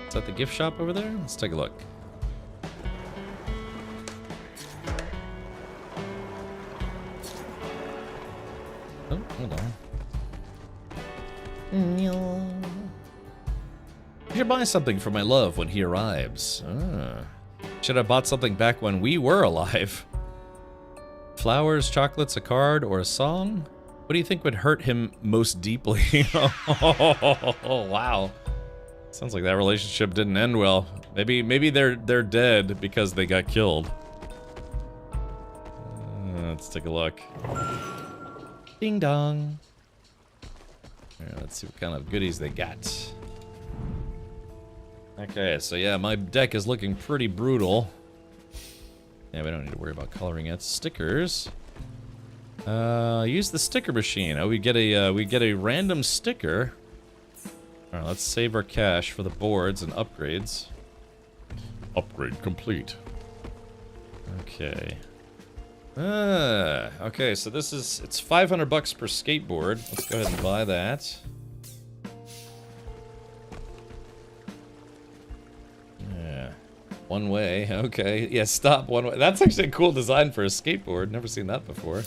Is that the gift shop over there? Let's take a look. Oh, hold on. I should buy something for my love when he arrives. Ah. Should have bought something back when we were alive. Flowers, chocolates, a card, or a song? What do you think would hurt him most deeply? Oh, wow. Sounds like that relationship didn't end well. Maybe they're dead because they got killed. Let's take a look. Ding dong. Right, let's see what kind of goodies they got. Okay, so yeah, my deck is looking pretty brutal. Yeah, we don't need to worry about coloring it. Stickers. Use the sticker machine. Oh, we get a random sticker. All right, let's save our cash for the boards and upgrades. Upgrade complete. Okay. Okay, so it's 500 bucks per skateboard. Let's go ahead and buy that. Yeah. One way, okay. Yeah, stop one way. That's actually a cool design for a skateboard. Never seen that before.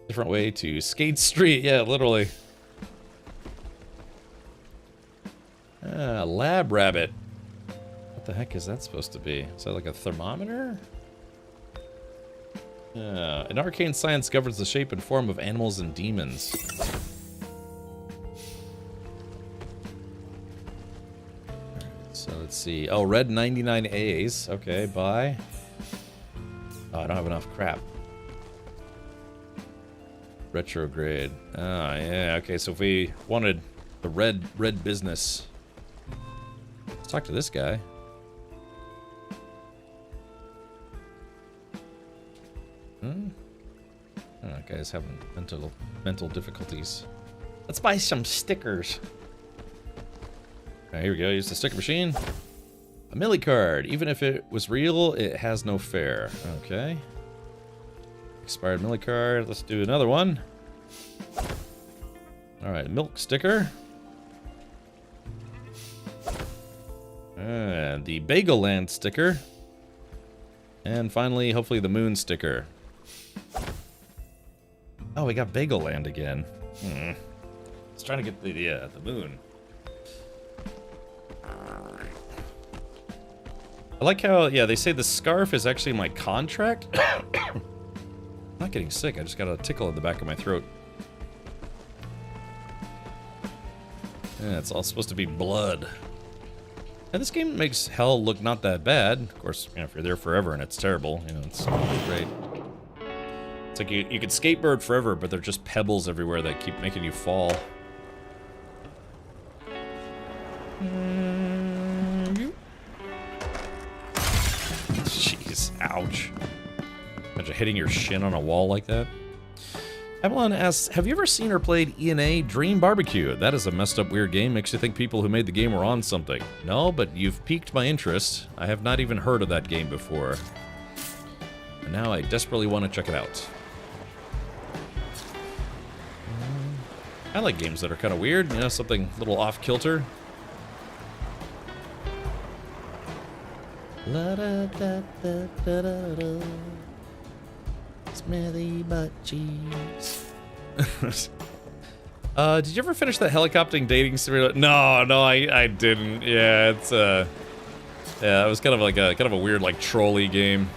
Different way to skate street. Yeah, literally. Lab rabbit. What the heck is that supposed to be? Is that like a thermometer? An arcane science governs the shape and form of animals and demons. So let's see. Oh, red 99As. Okay, buy. Oh, I don't have enough crap. Retrograde. Oh, yeah. Okay, so if we wanted the red business. Let's talk to this guy. Oh, guys having mental difficulties. Let's buy some stickers. Right, here we go. Use the sticker machine. A milli card. Even if it was real, it has no fare. Okay. Expired milli card. Let's do another one. Alright, milk sticker. And the Bagel Land sticker. And finally, hopefully the moon sticker. Oh, we got Bagel Land again. Let's try to get the moon. I like how, yeah, they say the scarf is actually my contract. I'm not getting sick, I just got a tickle in the back of my throat. Yeah, it's all supposed to be blood. And this game makes hell look not that bad. Of course, you know, if you're there forever and it's terrible, you know, it's great. It's like you could skateboard forever, but they're just pebbles everywhere that keep making you fall. Jeez, ouch. Imagine hitting your shin on a wall like that. Avalon asks, have you ever seen or played ENA Dream Barbecue? That is a messed up weird game. Makes you think people who made the game were on something. No, but you've piqued my interest. I have not even heard of that game before. And now I desperately want to check it out. I like games that are kind of weird, you know, something a little off-kilter. La da da da da da da. Smelly butt cheeks. Did you ever finish that helicoptering dating simulator? No, I didn't. Yeah, it's yeah, it was kind of like a weird like trolley game.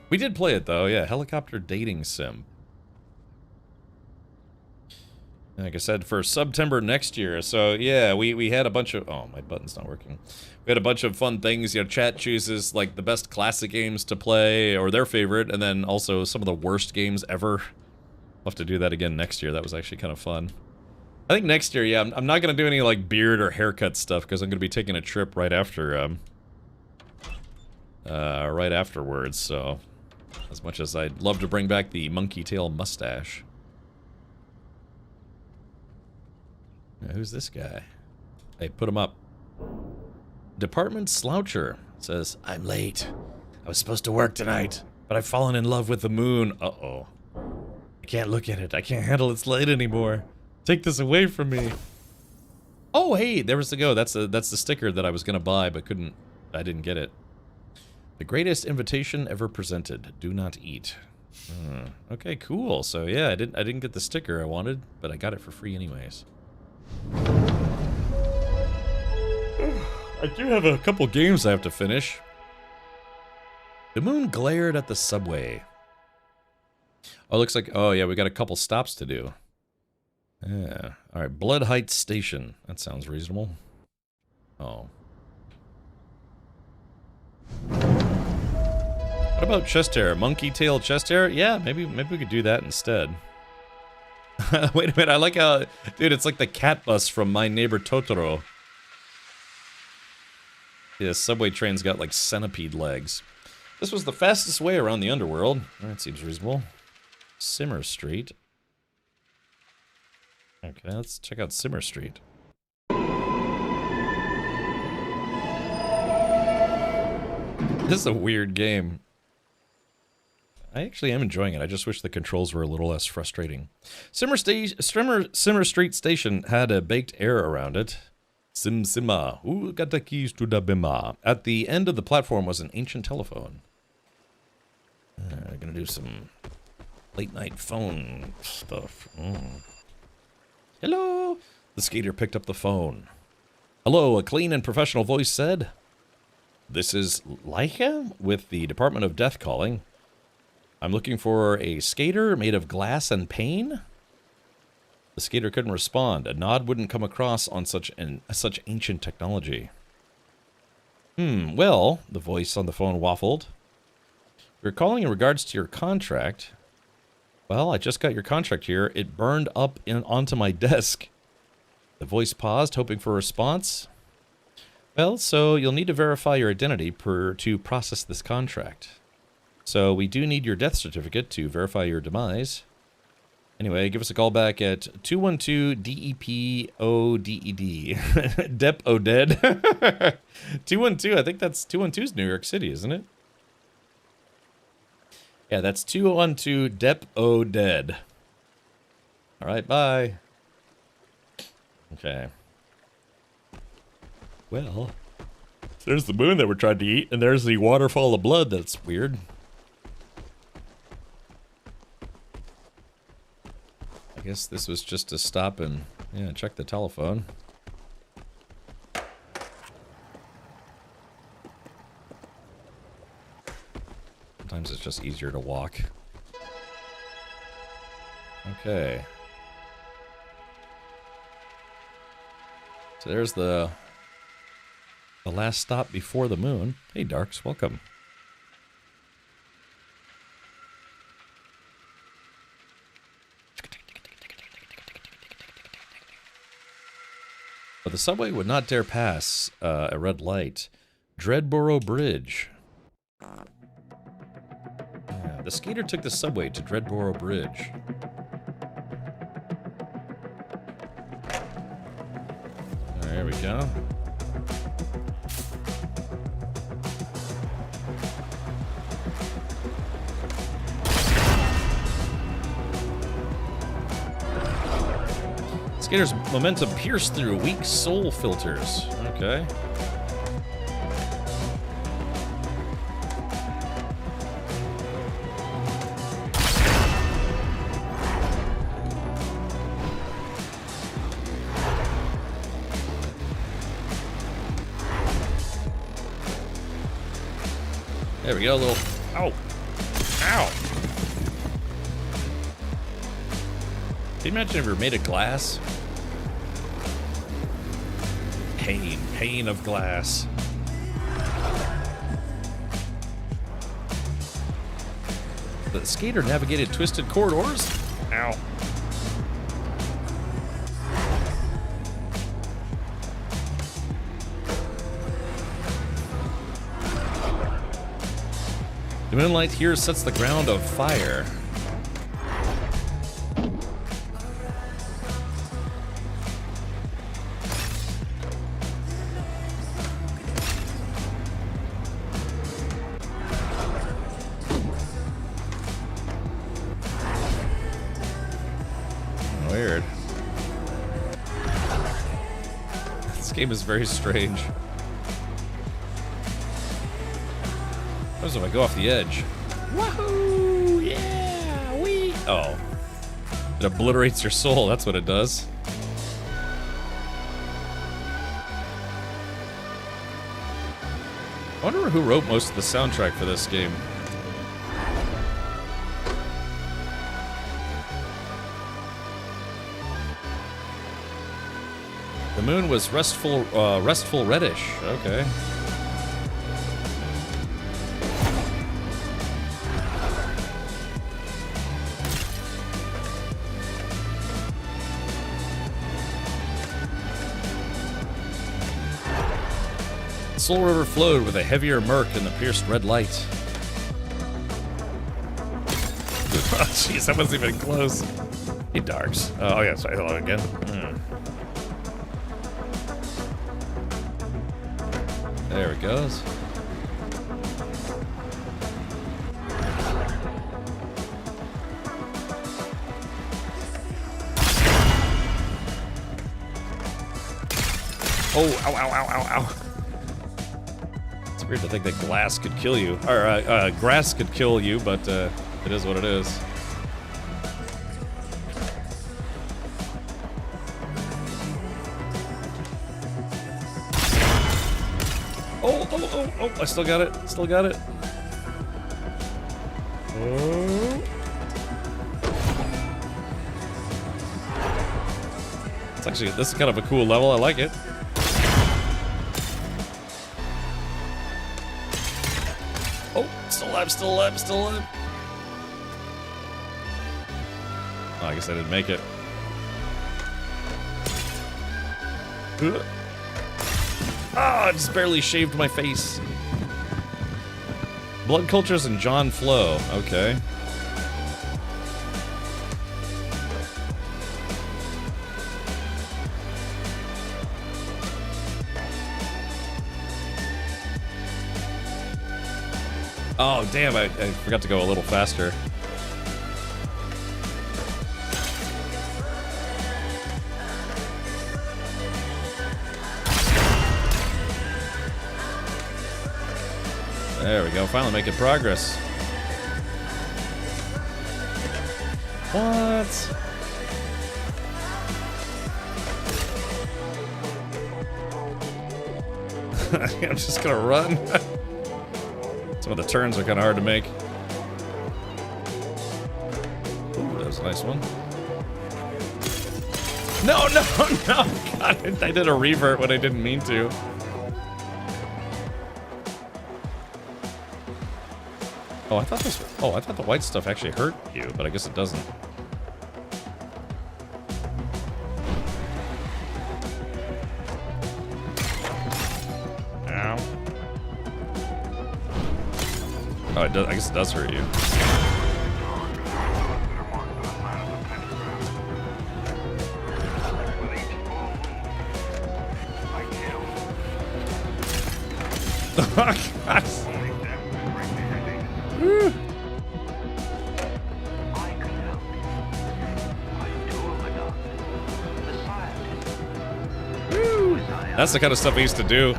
We did play it though, yeah, helicopter dating sim. Like I said, for September next year. So yeah, we had a bunch of, oh, my button's not working. We had a bunch of fun things. You know, chat chooses like the best classic games to play or their favorite, and then also some of the worst games ever. We'll have to do that again next year. That was actually kind of fun. I think next year, yeah, I'm not gonna do any like beard or haircut stuff because I'm gonna be taking a trip right after, right afterwards. So, as much as I'd love to bring back the monkey tail mustache. Who's this guy? Hey, put him up. Department Sloucher says, I'm late. I was supposed to work tonight, but I've fallen in love with the moon. Uh-oh. I can't look at it. I can't handle its light anymore. Take this away from me. Oh, hey, there was the go. That's the sticker that I was gonna buy, but I didn't get it. The greatest invitation ever presented. Do not eat. Okay, cool. So yeah, I didn't get the sticker I wanted, but I got it for free anyways. I do have a couple games I have to finish. The moon glared at the subway. Oh, looks like, oh yeah, we got a couple stops to do. Yeah. Alright, Blood Heights Station. That sounds reasonable. Oh. What about chest hair? Monkey tail chest hair? Yeah, maybe we could do that instead. Wait a minute, I like how... Dude, it's like the cat bus from My Neighbor Totoro. Yeah, subway train's got like centipede legs. This was the fastest way around the underworld. That seems reasonable. Simmer Street. Okay, let's check out Simmer Street. This is a weird game. I actually am enjoying it. I just wish the controls were a little less frustrating. Simmer Street Station had a baked air around it. Simma. Who got the keys to the bima? At the end of the platform was an ancient telephone. I'm gonna do some late night phone stuff. Hello? The skater picked up the phone. Hello, a clean and professional voice said. This is Leica with the Department of Death calling. I'm looking for a skater made of glass and pain. The skater couldn't respond. A nod wouldn't come across on such ancient technology. Well, the voice on the phone waffled. You're calling in regards to your contract. Well, I just got your contract here. It burned up onto my desk. The voice paused, hoping for a response. Well, so you'll need to verify your identity to process this contract. So we do need your death certificate to verify your demise. Anyway, give us a call back at 212-DEP-ODED. Dep Oded. 212, I think that's 212's New York City, isn't it? Yeah, that's 212 Dep Oded. All right, bye. Okay. Well, there's the moon that we're trying to eat, and there's the waterfall of blood. That's weird. I guess this was just to stop and, yeah, check the telephone. Sometimes it's just easier to walk. Okay. So there's the last stop before the moon. Hey, Darks, welcome. But the subway would not dare pass a red light. Dreadboro Bridge. Yeah, the skater took the subway to Dreadboro Bridge. There we go. Skater's momentum pierced through weak soul filters. Okay. There we go, a little. Ow! Ow! Can you imagine if you were made of glass? Pain of glass. The skater navigated twisted corridors. Ow. The moonlight here sets the ground of fire. Weird. This game is very strange. What if I go off the edge? Wahoo! Yeah! Wee! Oh. It obliterates your soul, that's what it does. I wonder who wrote most of the soundtrack for this game. The moon was restful reddish. Okay. Soul River flowed with a heavier murk in the pierced red light. Oh, jeez, that wasn't even close. Hey, Darks. Oh, yeah, sorry. Hello again. There it goes. Oh, ow, ow, ow, ow, ow. It's weird to think that glass could kill you. Or, grass could kill you, but it is what it is. Oh, I still got it. Still got it. Oh. It's actually, this is kind of a cool level. I like it. Oh, still alive, still alive, still alive. Oh, I guess I didn't make it. Ah, I just barely shaved my face. Blood cultures and John Flow. Okay. Oh, damn, I forgot to go a little faster. There we go, finally making progress. What? I'm just gonna run. Some of the turns are kind of hard to make. Ooh, that was a nice one. No, no, no! God, I did a revert when I didn't mean to. Oh, I thought this. Oh, I thought the white stuff actually hurt you, but I guess it doesn't. Ow. Oh, it does. I guess it does hurt you. Oh, God. That's the kind of stuff I used to do.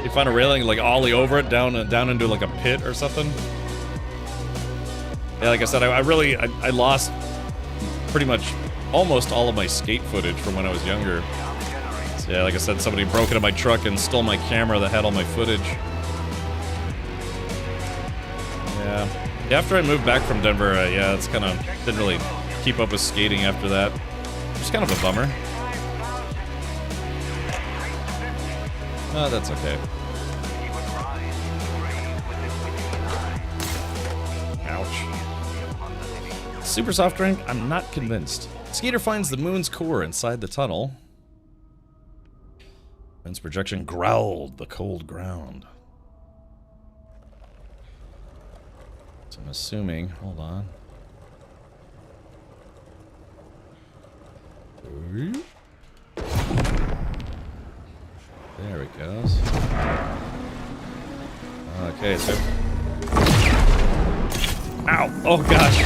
You find a railing, like ollie over it down into like a pit or something. Yeah, like I said, I lost pretty much almost all of my skate footage from when I was younger. So yeah, like I said, somebody broke into my truck and stole my camera that had all my footage. Yeah. After I moved back from Denver, yeah, it's kind of didn't really keep up with skating after that. It's kind of a bummer. Oh, that's okay. Ouch. Super soft drink? I'm not convinced. Skater finds the moon's core inside the tunnel. Moon's projection growled the cold ground. So I'm assuming, hold on. There it goes. Okay, so... Ow! Oh, gosh!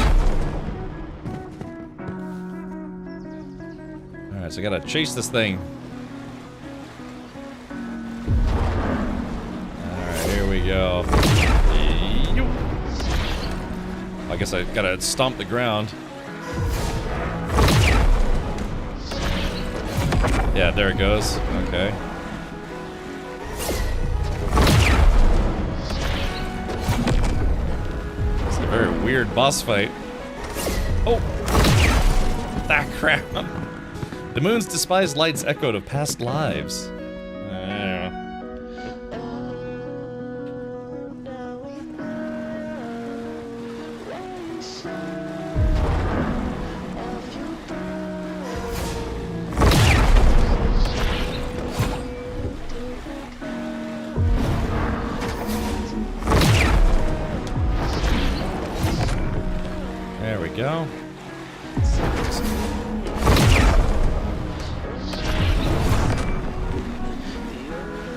Alright, so I gotta chase this thing. Alright, here we go. I guess I gotta stomp the ground. Yeah, there it goes. Okay. It's a very weird boss fight. Oh! Ah, crap. The moon's despised lights echoed of past lives. There we go.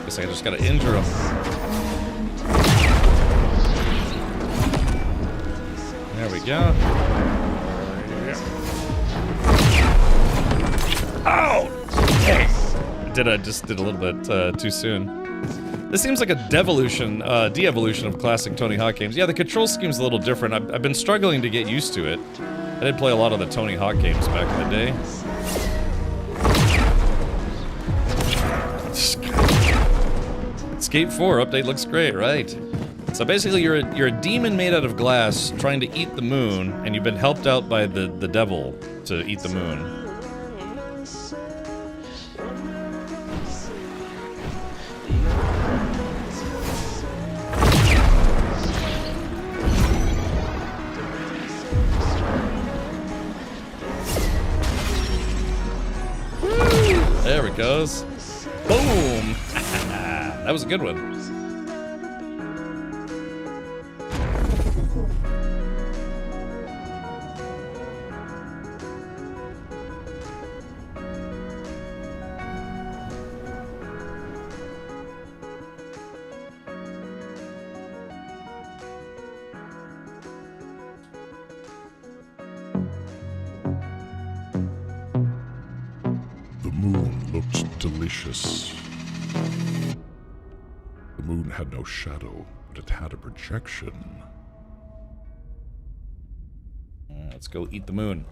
Guess I just gotta injure him. There we go. Ow! Hey! Just did a little bit too soon. This seems like a devolution, de-evolution of classic Tony Hawk games. Yeah, the control scheme's a little different. I've been struggling to get used to it. I did play a lot of the Tony Hawk games back in the day. Skate 4 update looks great, right? So basically, you're a demon made out of glass trying to eat the moon, and you've been helped out by the devil to eat the moon. There it goes. Boom! That was a good one. moon looked delicious. The moon had no shadow, but it had a projection. Let's go eat the moon.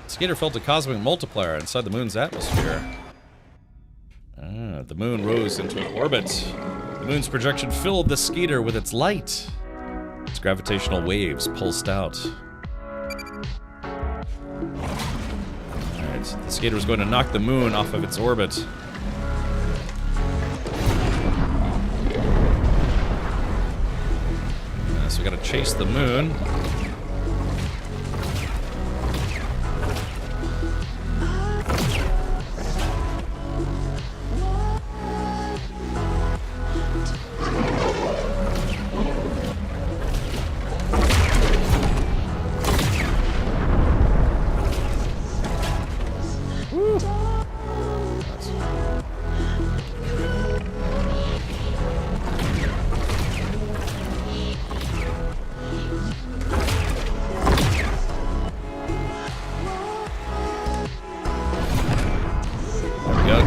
Skater felt a cosmic multiplier inside the moon's atmosphere. The moon rose into an orbit. The moon's projection filled the skater with its light. Its gravitational waves pulsed out. Alright, the skater was going to knock the moon off of its orbit. So we gotta chase the moon.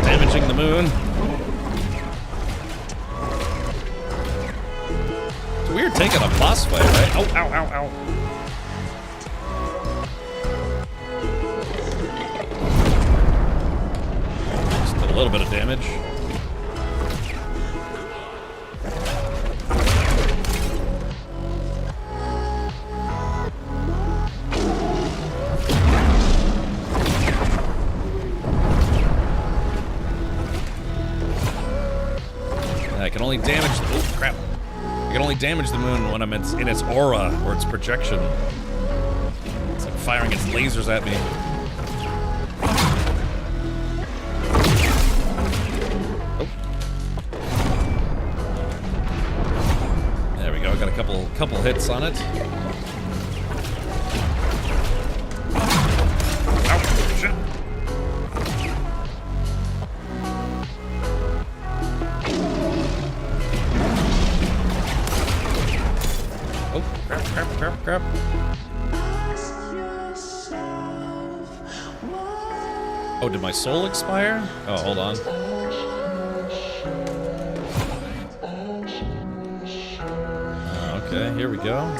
Damaging the moon. It's weird taking a boss fight, right? Oh, ow, ow, ow. Just a little bit of damage. I can only damage the, oh crap. I can only damage the moon when I'm in its aura or its projection. It's like firing its lasers at me. Oh. There we go. I got a couple hits on it. Ow, shit. Crap. Oh, did my soul expire? Oh, hold on. Okay, here we go.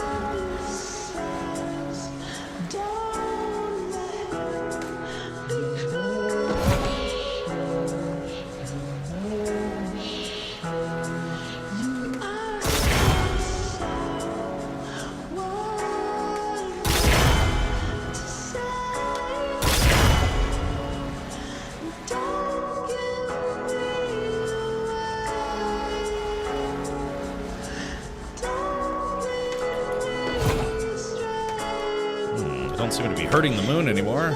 Don't seem to be hurting the moon anymore.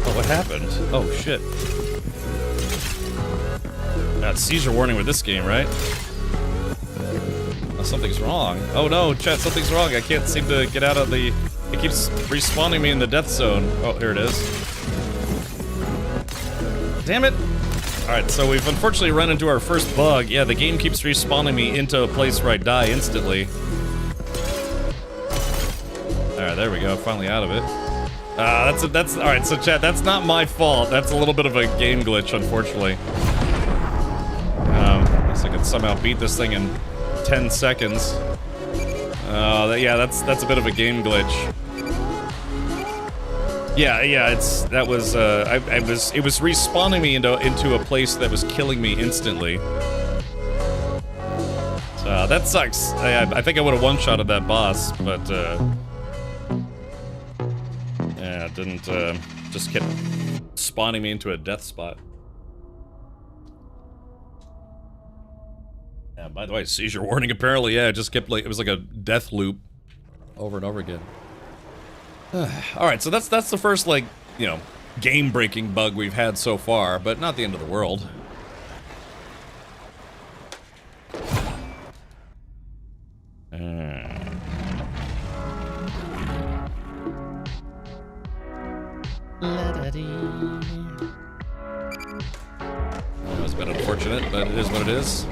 Oh, what happened? Oh, shit. Got seizure warning with this game, right? Oh, something's wrong. Oh no, chat, something's wrong. I can't seem to get out of the... It keeps respawning me in the death zone. Oh, here it is. Damn it! Alright, so we've unfortunately run into our first bug. Yeah, the game keeps respawning me into a place where I die instantly. Alright, there we go. Finally out of it. That's alright, so chat, that's not my fault. That's a little bit of a game glitch, unfortunately. Unless I could somehow beat this thing in 10 seconds. Yeah, that's a bit of a game glitch. Yeah, it was respawning me into a place that was killing me instantly. So that sucks. I think I would have one-shotted that boss, but yeah, it didn't. Just kept spawning me into a death spot. Yeah. By the way, seizure warning. Apparently, yeah, it just kept like it was like a death loop, over and over again. Alright, so that's the first, like, you know, game-breaking bug we've had so far, but not the end of the world. That was a bit unfortunate unfortunate, but it is what it is.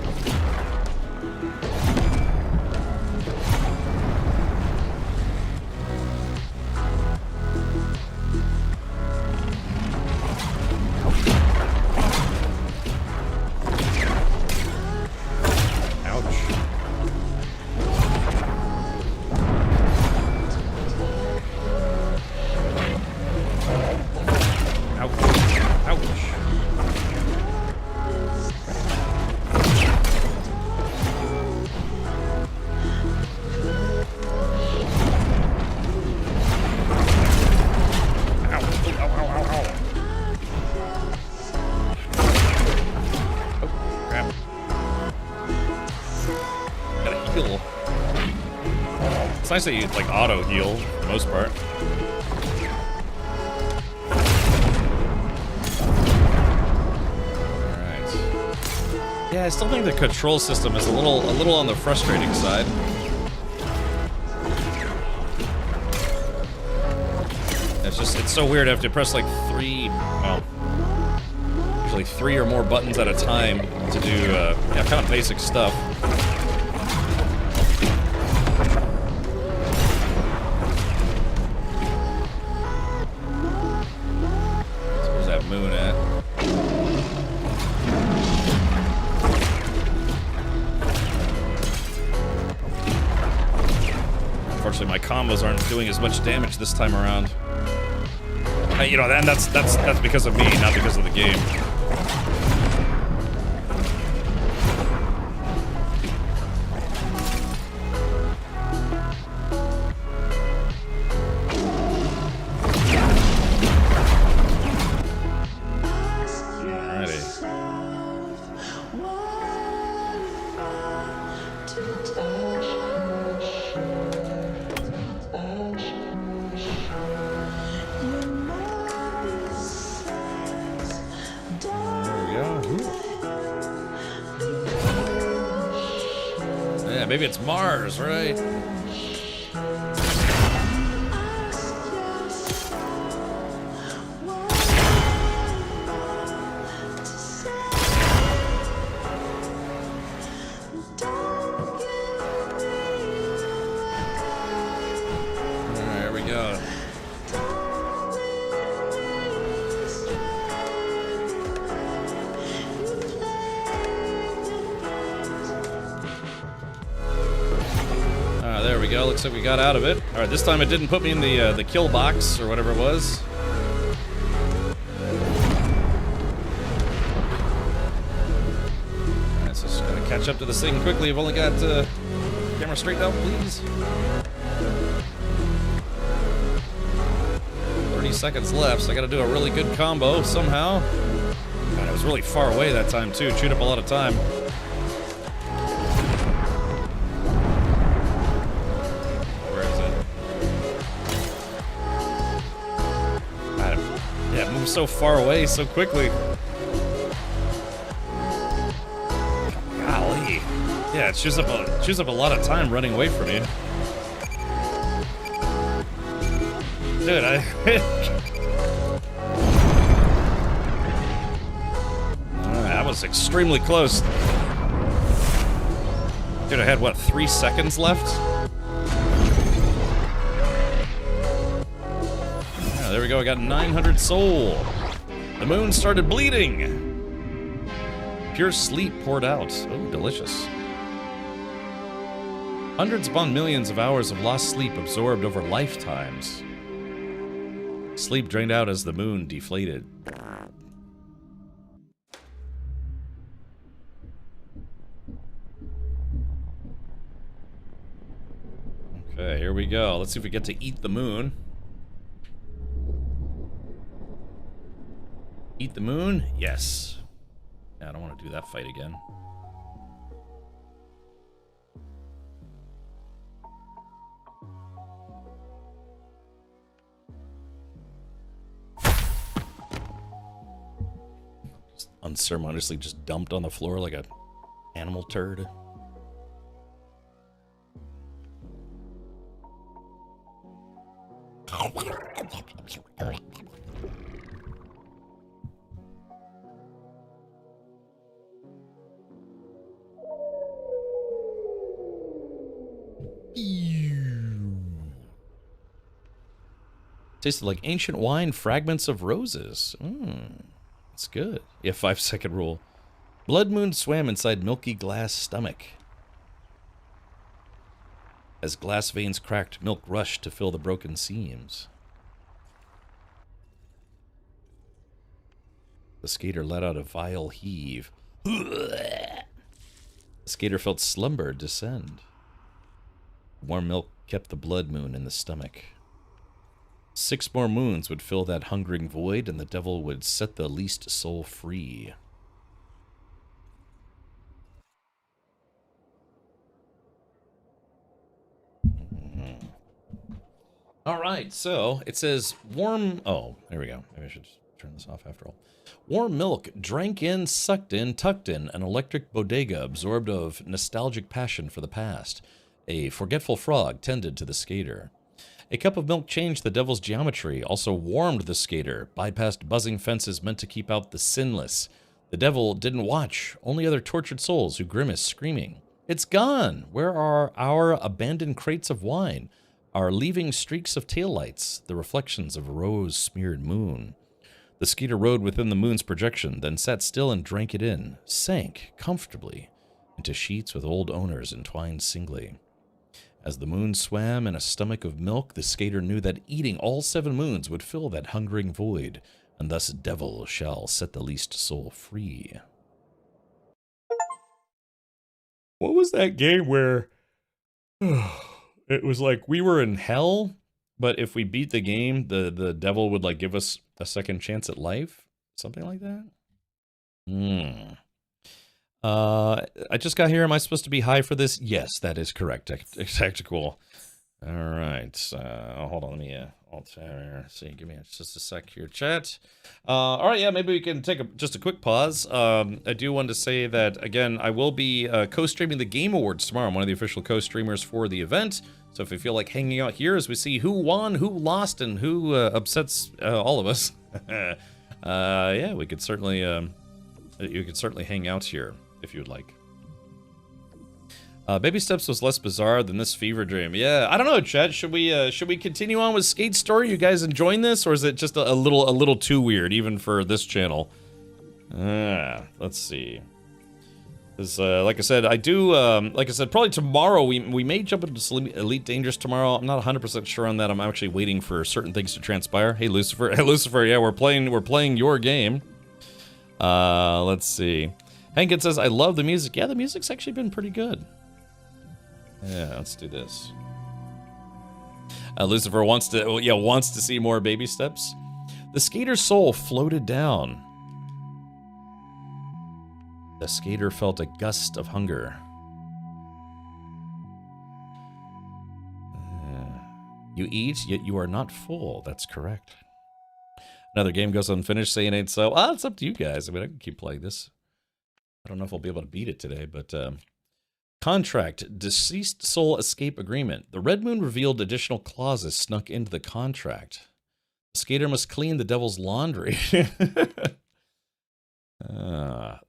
It's nice that you like auto heal for the most part. Alright. Yeah, I still think the control system is a little on the frustrating side. It's so weird. I have to press like usually 3 or more buttons at a time to do yeah, kind of basic stuff. Unfortunately, my combos aren't doing as much damage this time around. You know, and that's because of me, not because of the game. Maybe it's Mars, right? There we go. There we go. Looks like we got out of it. All right, this time it didn't put me in the kill box or whatever it was. All right, so just gotta catch up to this thing quickly. I've only got camera straight down, please. 30 seconds left, so I gotta do a really good combo somehow. God, I was really far away that time too. Chewed up a lot of time. So far away so quickly. Golly. Yeah, it chews up a lot of time running away from you. Dude, that was extremely close. Dude, I had what, 3 seconds left? There we go, I got 900 soul. The moon started bleeding. Pure sleep poured out. Oh, delicious. Hundreds upon millions of hours of lost sleep absorbed over lifetimes. Sleep drained out as the moon deflated. Okay, here we go. Let's see if we get to eat the moon. Eat the moon? Yes. Yeah, I don't want to do that fight again. Just unceremoniously just dumped on the floor like a animal turd. Tasted like ancient wine, fragments of roses. That's good. Yeah, 5-second rule. Blood moon swam inside milky glass stomach. As glass veins cracked, milk rushed to fill the broken seams. The skater let out a vile heave. The skater felt slumber descend. Warm milk kept the blood moon in the stomach. 6 more moons would fill that hungering void, and the devil would set the least soul free. All right, so it says warm... Oh, there we go. Maybe I should just turn this off after all. Warm milk, drank in, sucked in, tucked in, an electric bodega absorbed of nostalgic passion for the past. A forgetful frog tended to the skater. A cup of milk changed the devil's geometry, also warmed the skater, bypassed buzzing fences meant to keep out the sinless. The devil didn't watch, only other tortured souls who grimaced, screaming. It's gone! Where are our abandoned crates of wine? Our leaving streaks of taillights, the reflections of a rose-smeared moon. The skater rode within the moon's projection, then sat still and drank it in, sank comfortably into sheets with old owners entwined singly. As the moon swam in a stomach of milk, the skater knew that eating all 7 moons would fill that hungering void, and thus devil shall set the least soul free. What was that game where it was like we were in hell, but if we beat the game, the devil would like give us a second chance at life? Something like that? I just got here. Am I supposed to be high for this? Yes, that is correct. Tactical. All right. Hold on. Let me see. Give me just a sec here, chat. All right. Yeah, maybe we can take just a quick pause. I do want to say that again. I will be co-streaming the Game Awards tomorrow. I'm one of the official co-streamers for the event. So if you feel like hanging out here as we see who won, who lost, and who upsets all of us, yeah, we could certainly you could certainly hang out here if you would like. Baby Steps was less bizarre than this fever dream. Yeah, I don't know, Chad. Should we continue on with Skate's story? You guys enjoying this, or is it just a little too weird even for this channel? Let's see. Because like I said, probably tomorrow we may jump into Elite Dangerous tomorrow. I'm not 100% sure on that. I'm actually waiting for certain things to transpire. Hey Lucifer, hey Lucifer, yeah, we're playing your game. Let's see. Hankin says, I love the music. Yeah, the music's actually been pretty good. Yeah, let's do this. Lucifer wants to see more Baby Steps. The skater's soul floated down. The skater felt a gust of hunger. You eat, yet you are not full. That's correct. Another game goes unfinished, saying ain't so. Well, it's up to you guys. I mean, I can keep playing this. I don't know if I'll be able to beat it today, but contract, deceased soul escape agreement. The Red Moon revealed additional clauses snuck into the contract. The skater must clean the devil's laundry.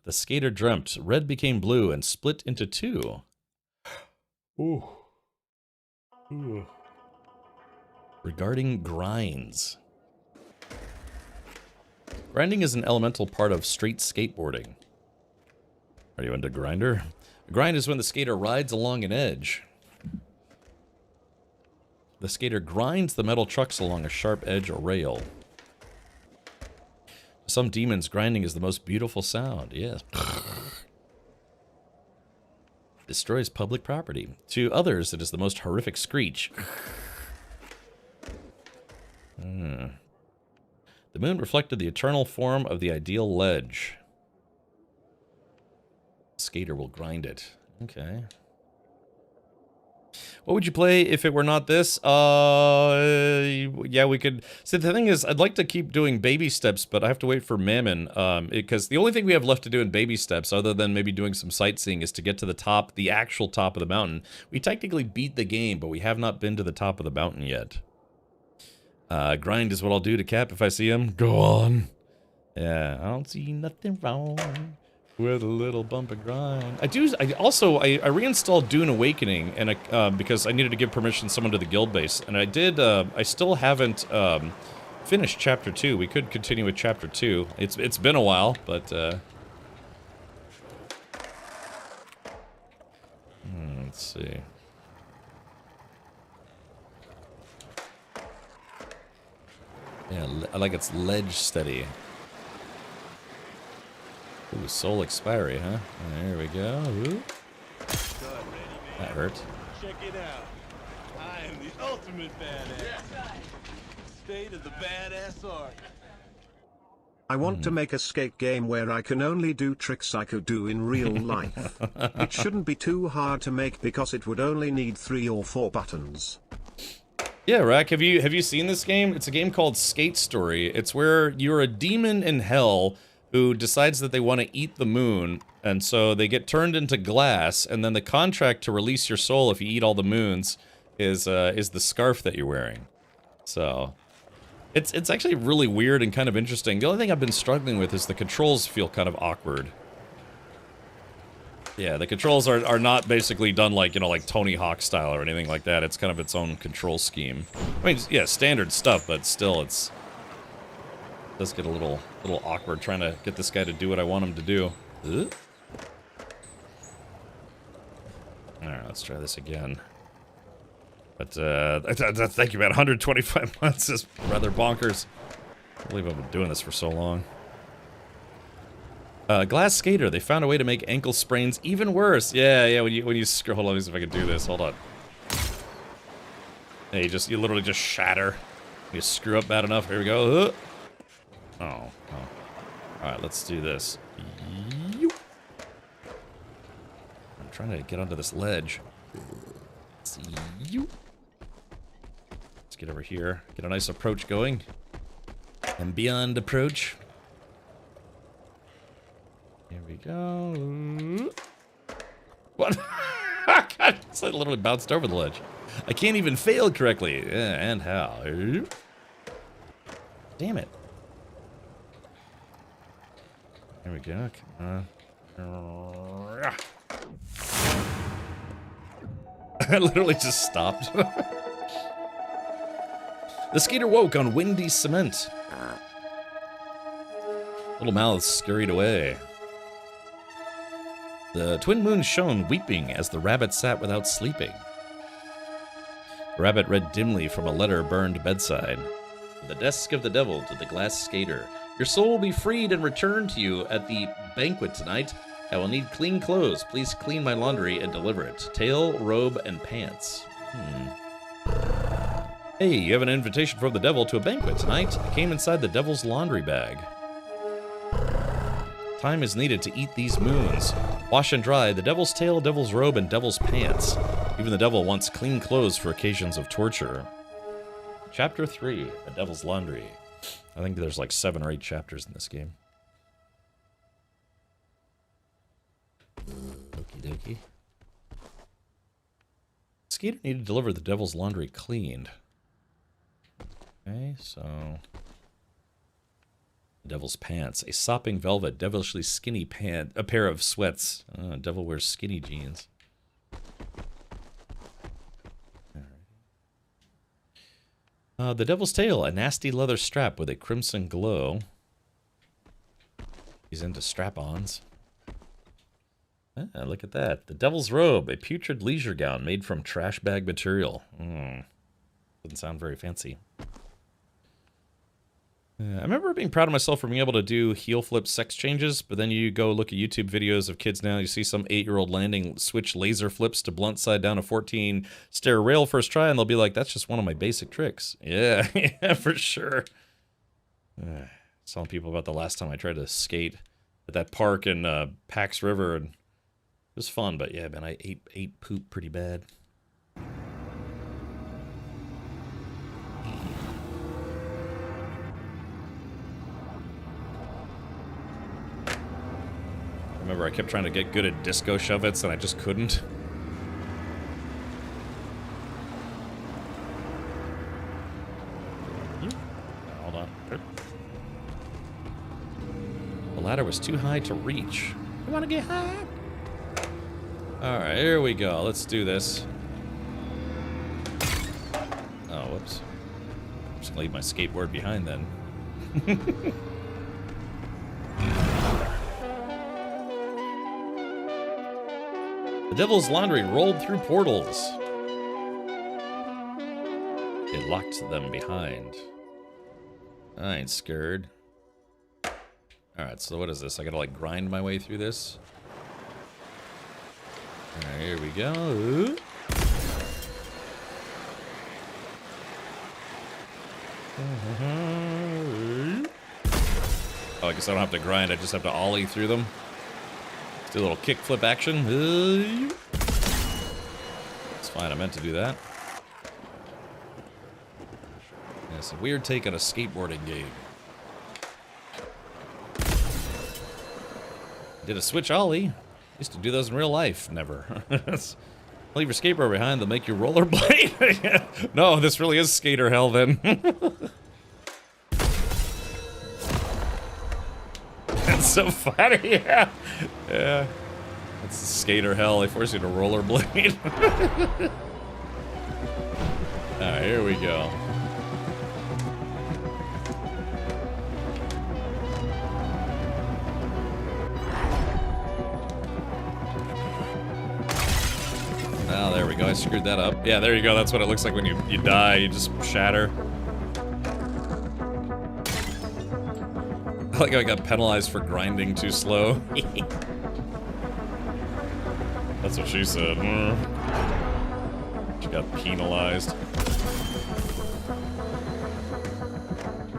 The skater dreamt. Red became blue and split into 2. Ooh. Ooh. Regarding grinds. Grinding is an elemental part of street skateboarding. Are you into grinder? A grind is when the skater rides along an edge. The skater grinds the metal trucks along a sharp edge or rail. To some demons, grinding is the most beautiful sound. Yes. Destroys public property. To others, it is the most horrific screech. The moon reflected the eternal form of the ideal ledge. Skater will grind it. Okay. What would you play if it were not this? Yeah, we could. See, the thing is, I'd like to keep doing Baby Steps, but I have to wait for Mammon. Because the only thing we have left to do in Baby Steps, other than maybe doing some sightseeing, is to get to the top, the actual top of the mountain. We technically beat the game, but we have not been to the top of the mountain yet. Grind is what I'll do to Cap if I see him. Go on. Yeah, I don't see nothing wrong With a little bump and grind. I reinstalled Dune Awakening and because I needed to give permission to someone to the guild base, and I did. I still haven't finished chapter 2. We could continue with chapter 2. It's been a while, but let's see. Yeah, I like its ledge steady. Ooh, soul expiry, huh? There we go. Ooh. That hurt. Check it out. I am the ultimate badass. State of the badass art. I want to make a skate game where I can only do tricks I could do in real life. It shouldn't be too hard to make because it would only need 3 or 4 buttons. Yeah, Rack, have you seen this game? It's a game called Skate Story. It's where you're a demon in hell who decides that they want to eat the moon, and so they get turned into glass, and then the contract to release your soul if you eat all the moons is the scarf that you're wearing. So, it's actually really weird and kind of interesting. The only thing I've been struggling with is the controls feel kind of awkward. Yeah, the controls are not basically done like, you know, like Tony Hawk style or anything like that. It's kind of its own control scheme. I mean, yeah, standard stuff, but still, it does get a little awkward trying to get this guy to do what I want him to do. Alright, let's try this again. But, thank you, man. 125 months is rather bonkers. I can't believe I've been doing this for so long. Glass Skater, they found a way to make ankle sprains even worse. Yeah, when you screw, hold on, let me see if I can do this. Hold on. Yeah, you literally just shatter. You screw up bad enough. Here we go. Oh. Alright, let's do this. I'm trying to get onto this ledge. Let's get over here. Get a nice approach going. And beyond approach. Here we go. What? God, I literally bounced over the ledge. I can't even fail correctly. Yeah, and how? Damn it. There we go. Come on. I literally just stopped. The skater woke on windy cement. Little mouths scurried away. The twin moons shone, weeping as the rabbit sat without sleeping. The rabbit read dimly from a letter burned bedside. The desk of the devil to the glass skater. Your soul will be freed and returned to you at the banquet tonight. I will need clean clothes. Please clean my laundry and deliver it. Tail, robe, and pants. Hey, you have an invitation from the devil to a banquet tonight. It came inside the devil's laundry bag. Time is needed to eat these moons. Wash and dry the devil's tail, devil's robe, and devil's pants. Even the devil wants clean clothes for occasions of torture. Chapter 3, The Devil's Laundry. I think there's like 7 or 8 chapters in this game. Okie dokie. Skater needed to deliver the devil's laundry cleaned. Okay, so... Devil's pants. A sopping velvet, devilishly skinny pant. A pair of sweats. Devil wears skinny jeans. The devil's tail. A nasty leather strap with a crimson glow. He's into strap-ons. Look at that. The devil's robe. A putrid leisure gown made from trash bag material. Doesn't sound very fancy. I remember being proud of myself for being able to do heel flip sex changes, but then you go look at YouTube videos of kids now, you see some 8-year-old landing switch laser flips to blunt side down a 14 stair rail first try, and they'll be like, that's just one of my basic tricks. Yeah, yeah, for sure. Telling people about the last time I tried to skate at that park in Pax River, and it was fun, but yeah, man, I ate poop pretty bad. Remember, I kept trying to get good at disco shove-its, and I just couldn't. Hold on. The ladder was too high to reach. I wanna get high. Alright, here we go. Let's do this. Oh, whoops. I'm just gonna leave my skateboard behind then. The Devil's Laundry rolled through portals. It locked them behind. I ain't scared. Alright, so what is this? I gotta like grind my way through this. Alright, here we go. Oh, I guess I don't have to grind, I just have to ollie through them. Let's do a little kickflip action. It's fine, I meant to do that. Yeah, it's a weird take on a skateboarding game. Did a switch ollie. Used to do those in real life. Never. Leave your skateboard behind, they'll make you rollerblade. No, this really is skater hell then. That's so funny, yeah. Yeah. That's skater hell. They force you to rollerblade. Alright, here we go. Oh, there we go. I screwed that up. Yeah, there you go. That's what it looks like when you die. You just shatter. I like how I got penalized for grinding too slow. That's what she said. She got penalized.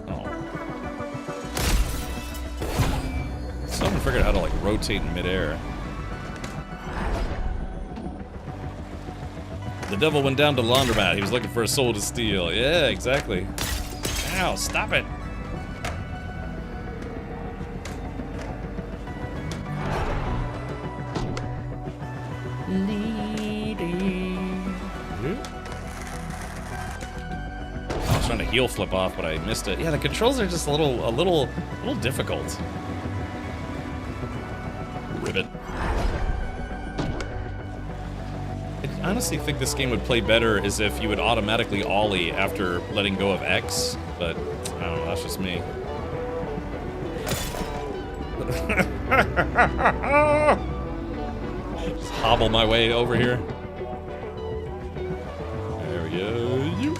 Oh. Someone figured out how to like rotate in midair. The devil went down to the laundromat. He was looking for a soul to steal. Yeah, exactly. Ow, stop it. I was trying to heel flip off, but I missed it. Yeah, the controls are just a little difficult. Ribbit. I honestly think this game would play better as if you would automatically ollie after letting go of X, but I don't know, that's just me. Just hobble my way over here. There we go.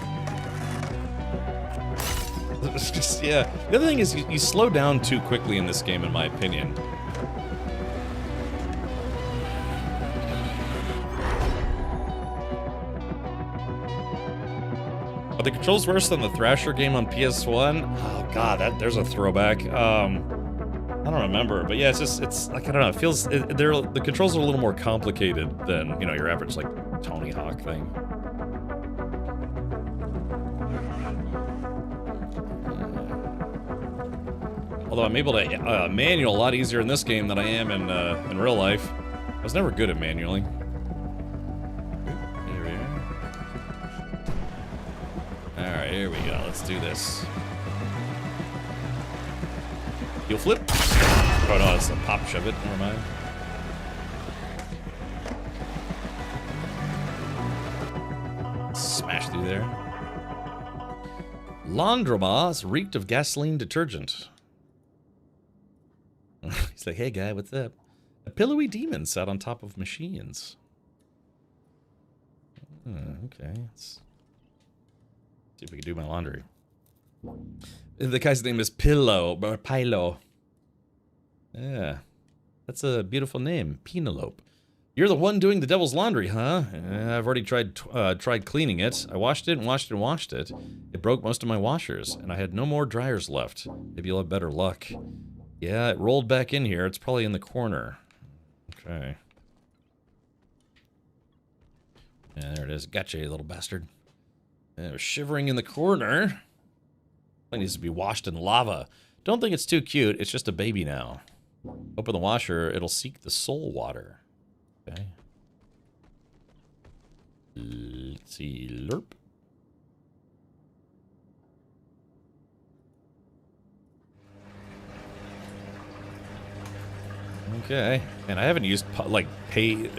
It's just, yeah. The other thing is you slow down too quickly in this game, in my opinion. Are the controls worse than the Thrasher game on PS1? Oh god, there's a throwback. I don't remember, but yeah, it's like, I don't know, it feels, the controls are a little more complicated than, you know, your average, like, Tony Hawk thing. Although I'm able to manual a lot easier in this game than I am in real life. I was never good at manualing. Here we are. Alright, here we go, let's do this. Heel flip. Oh no, it's a pop shove it. Never mind. Smash through there. Laundromat reeked of gasoline detergent. He's like, hey guy, what's up? A pillowy demon sat on top of machines. Okay, let's see if we can do my laundry. The guy's name is Pillow, or Pilo. Yeah, that's a beautiful name, Penelope. You're the one doing the devil's laundry, huh? I've already tried cleaning it. I washed it and washed it and washed it. It broke most of my washers, and I had no more dryers left. Maybe you'll have better luck. Yeah, it rolled back in here. It's probably in the corner. Okay. Yeah, there it is. Gotcha, you little bastard. Yeah, it was shivering in the corner. It needs to be washed in lava. Don't think it's too cute. It's just a baby now. Open the washer. It'll seek the soul water. Okay. Let's see. Lerp. Okay, and I haven't used like paid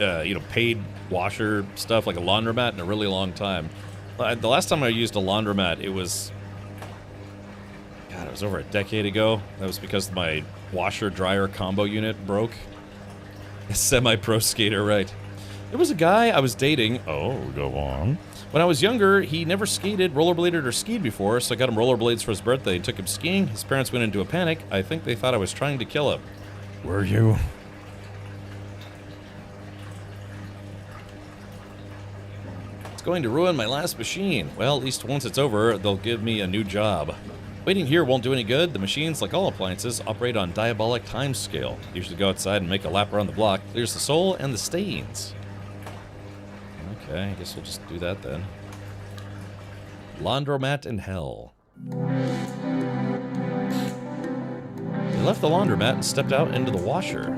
washer stuff like a laundromat in a really long time. The last time I used a laundromat, it was over a decade ago. That was because my washer dryer combo unit broke. Semi-pro skater, right? There was a guy I was dating. Oh, go on. When I was younger, he never skated, rollerbladed, or skied before, so I got him rollerblades for his birthday and took him skiing. His parents went into a panic. I think they thought I was trying to kill him. Were you? It's going to ruin my last machine. Well, at least once it's over, they'll give me a new job. Waiting here won't do any good. The machines, like all appliances, operate on diabolic time scale. Usually go outside and make a lap around the block. Clears the soul and the stains. Okay, I guess we'll just do that then. Laundromat in hell. They left the laundromat and stepped out into the washer.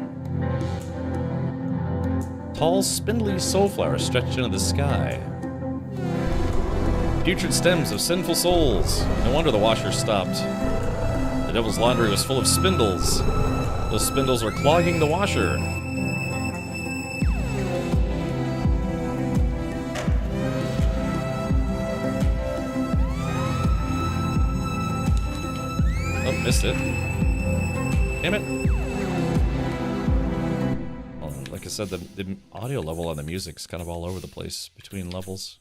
Tall, spindly soulflowers stretched into the sky. Putrid stems of sinful souls. No wonder the washer stopped. The devil's laundry was full of spindles. Those spindles were clogging the washer. Oh, missed it. Damn it. Well, like I said, the audio level on the music's kind of all over the place between levels.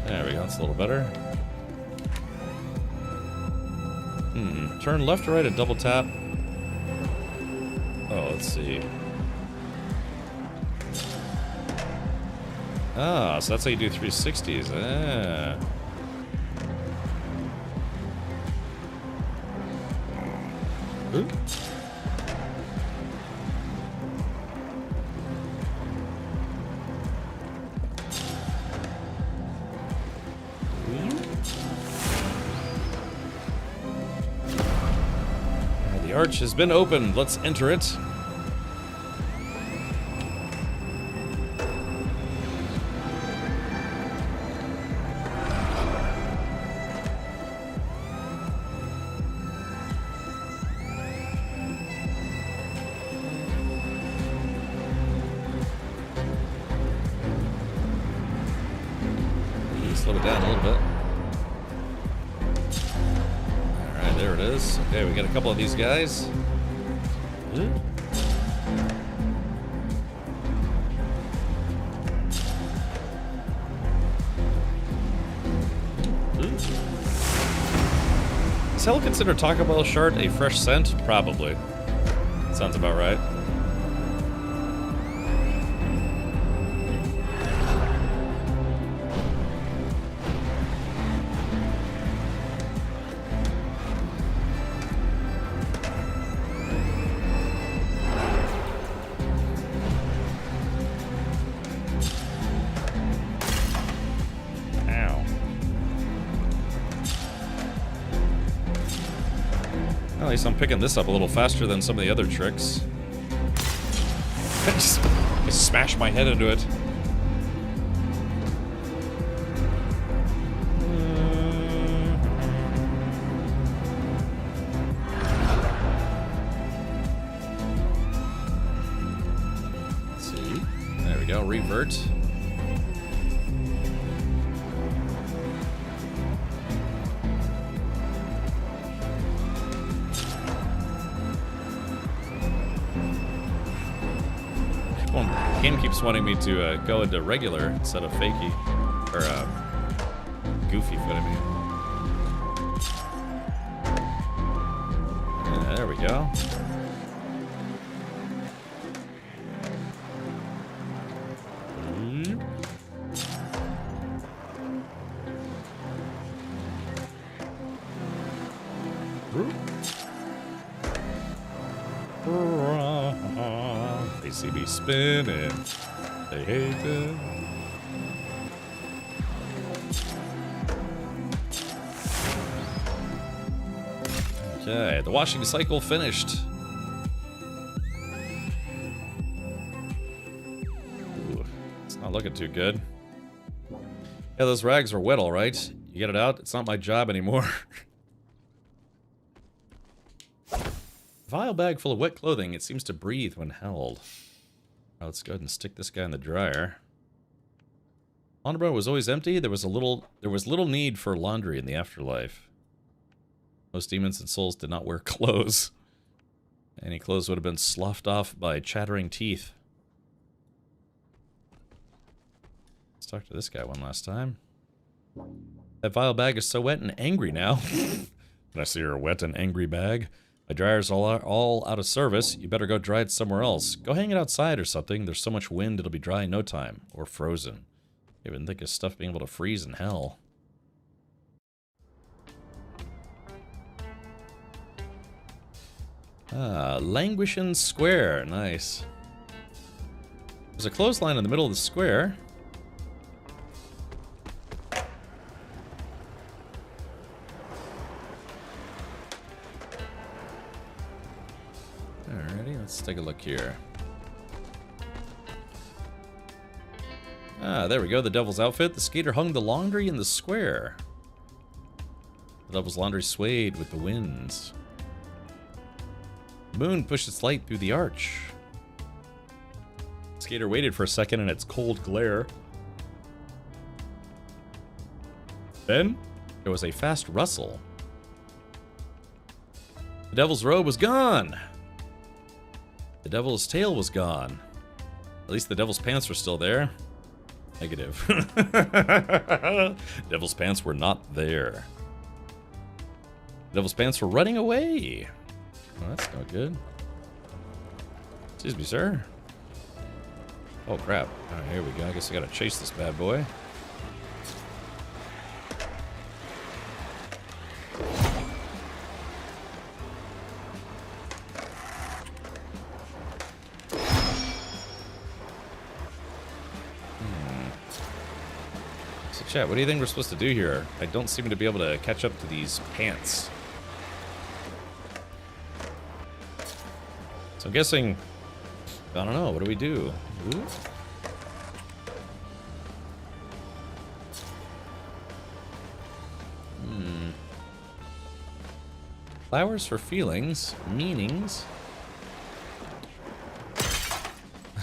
There we go, that's a little better. Turn left or right and double tap. Oh, let's see. Ah, so that's how you do 360s. Ah. Ooh. The arch has been opened. Let's enter it. Slow it down a little bit. Alright, there it is. Okay, we got a couple of these guys. Ooh. Is hell consider Taco Bell shard a fresh scent? Probably. Sounds about right. At least I'm picking this up a little faster than some of the other tricks. I just smash my head into it. Let's see. There we go. Revert. The game keeps wanting me to go into regular instead of fakey. Or, goofy foot, I mean. Yeah, there we go. They see me spinning. They hate it. Okay, the washing cycle finished. Ooh, it's not looking too good. Yeah, those rags are wet, all right. You get it out? It's not my job anymore. Vial bag full of wet clothing. It seems to breathe when held. Now let's go ahead and stick this guy in the dryer. Laundry was always empty. There was little need for laundry in the afterlife. Most demons and souls did not wear clothes. Any clothes would have been sloughed off by chattering teeth. Let's talk to this guy one last time. That vial bag is so wet and angry now. Can I see your wet and angry bag? My dryer's all out of service. You better go dry it somewhere else. Go hang it outside or something. There's so much wind it'll be dry in no time. Or frozen. I even think of stuff being able to freeze in hell. Ah, Languishing Square. Nice. There's a clothesline in the middle of the square. Alrighty, let's take a look here. Ah, there we go, the devil's outfit. The skater hung the laundry in the square. The devil's laundry swayed with the winds. The moon pushed its light through the arch. The skater waited for a second in its cold glare. Then, there was a fast rustle. The devil's robe was gone. The devil's tail was gone. At least the devil's pants were still there. Negative. Devil's pants were not there. Devil's pants were running away. Oh, that's no good. Excuse me, sir. Oh, crap. All right, here we go. I guess I gotta chase this bad boy. So, chat, what do you think we're supposed to do here? I don't seem to be able to catch up to these pants. So I'm guessing, I don't know, what do we do? Ooh. Flowers for feelings, meanings.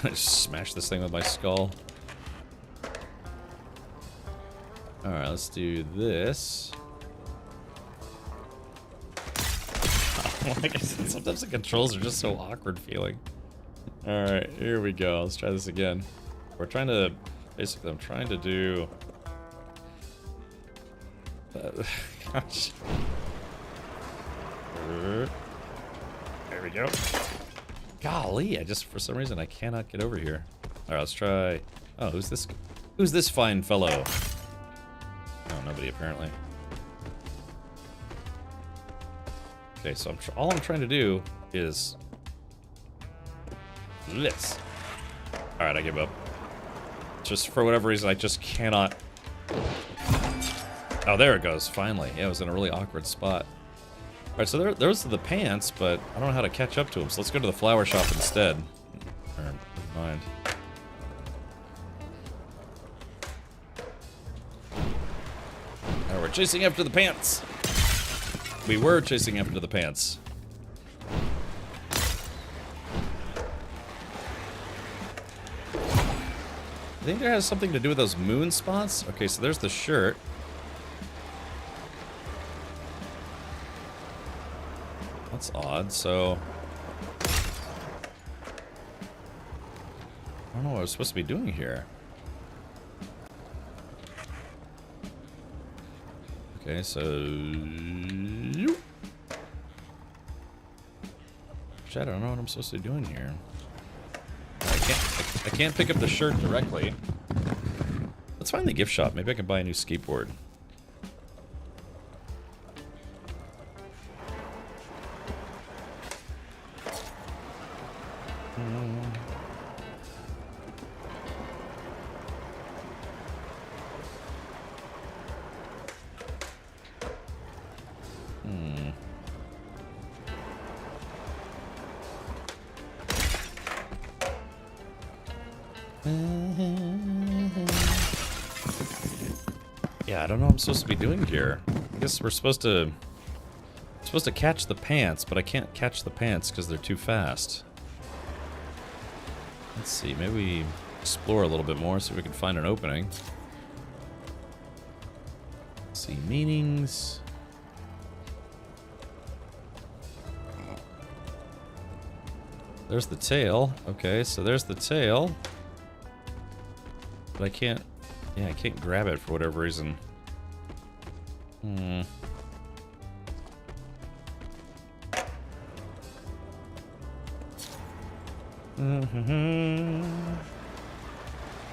I just smashed this thing with my skull. Alright, let's do this. Like I said, sometimes the controls are just so awkward feeling. Alright, here we go. Let's try this again. We're trying to... Basically, I'm trying to do... Gosh. There we go. Golly, for some reason, I cannot get over here. Alright, let's try... Oh, who's this? Who's this fine fellow? Oh, nobody, apparently. Okay, so all I'm trying to do is this. All right, I give up. Just for whatever reason, I just cannot. Oh, there it goes. Finally, yeah, it was in a really awkward spot. All right, so those are the pants, but I don't know how to catch up to them. So let's go to the flower shop instead. Or, never mind. Now we're chasing after the pants. We were chasing after the pants. I think there has something to do with those moon spots. Okay, so there's the shirt. That's odd, so... I don't know what I was supposed to be doing here. Okay, so... Shit, I don't know what I'm supposed to be doing here. I can't pick up the shirt directly. Let's find the gift shop. Maybe I can buy a new skateboard. Yeah, I don't know what I'm supposed to be doing here. I guess we're supposed to I'm supposed to catch the pants, but I can't catch the pants because they're too fast. Let's see, maybe we explore a little bit more, see if we can find an opening. Let's see, meanings. There's the tail. Okay, so there's the tail. But I can't... Yeah, I can't grab it for whatever reason.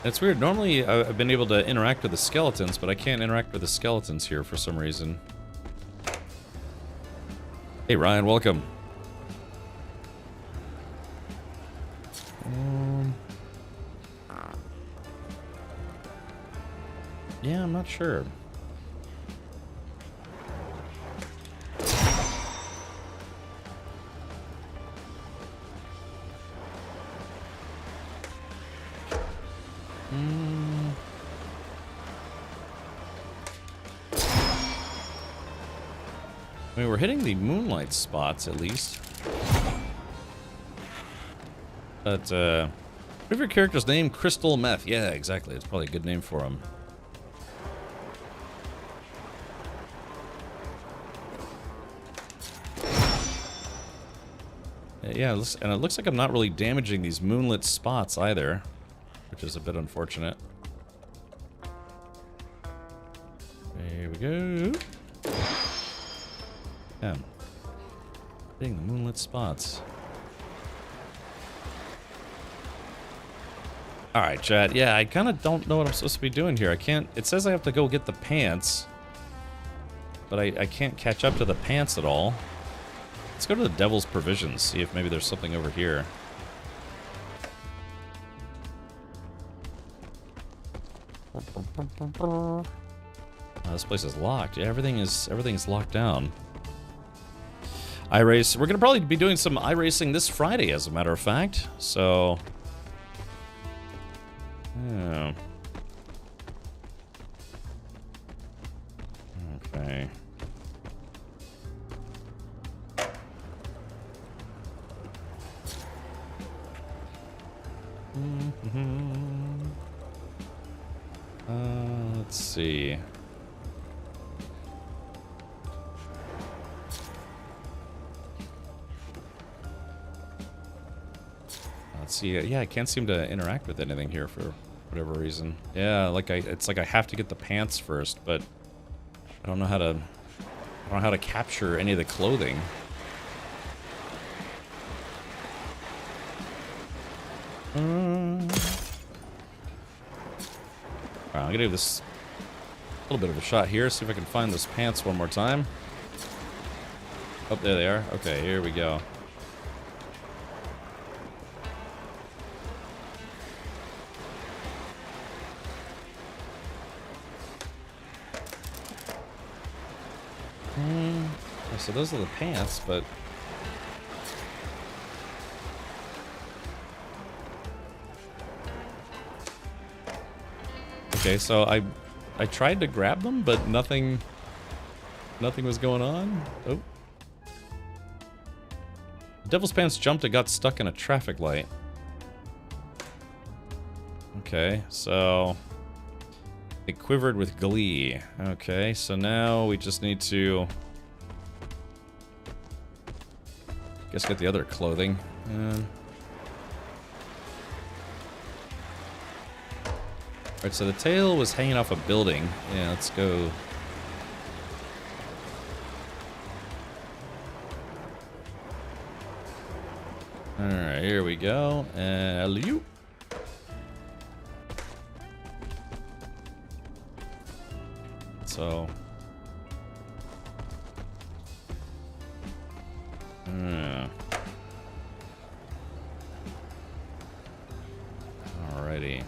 It's weird. Normally, I've been able to interact with the skeletons, but I can't interact with the skeletons here for some reason. Hey, Ryan, welcome. Yeah, I'm not sure. I mean, we're hitting the moonlight spots, at least. But, what if your character's name? Crystal Meth. Yeah, exactly. It's probably a good name for him. Yeah, and it looks like I'm not really damaging these moonlit spots either, which is a bit unfortunate. There we go. Yeah. Hitting the moonlit spots. Alright, chat. Yeah, I kind of don't know what I'm supposed to be doing here. I can't... It says I have to go get the pants. But I can't catch up to the pants at all. Let's go to the Devil's Provisions, see if maybe there's something over here. This place is locked. Yeah, everything is locked down. iRace. We're gonna probably be doing some iRacing this Friday, as a matter of fact. So, yeah. Okay. Let's see. Let's see. Yeah, I can't seem to interact with anything here for whatever reason. Yeah, it's like I have to get the pants first, but I don't know how to capture any of the clothing. Alright, I'm gonna give this a little bit of a shot here, see if I can find those pants one more time. Oh, there they are. Okay, here we go. So those are the pants, but... Okay, so I tried to grab them, but nothing was going on. Oh. Devil's Pants jumped and got stuck in a traffic light. Okay, so... It quivered with glee. Okay, so now we just need to... Guess get the other clothing. Alright, so the tail was hanging off a building. Yeah, let's go. Alright, here we go. Alley-oop. So... Alrighty.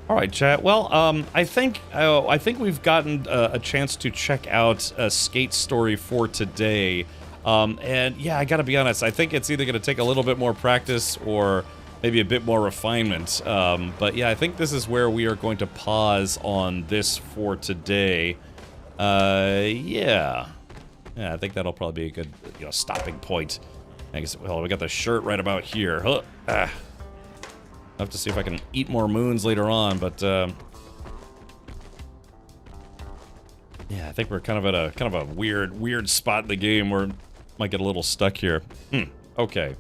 All right, chat. Well, I think we've gotten a chance to check out Skate's story for today, and yeah, I gotta be honest. I think it's either gonna take a little bit more practice, or maybe a bit more refinement. But yeah, I think this is where we are going to pause on this for today. Yeah, I think that'll probably be a good, stopping point. I guess. Well, we got the shirt right about here. Huh. I'll have to see if I can eat more moons later on, but yeah, I think we're kind of at a weird spot in the game where might get a little stuck here. Okay.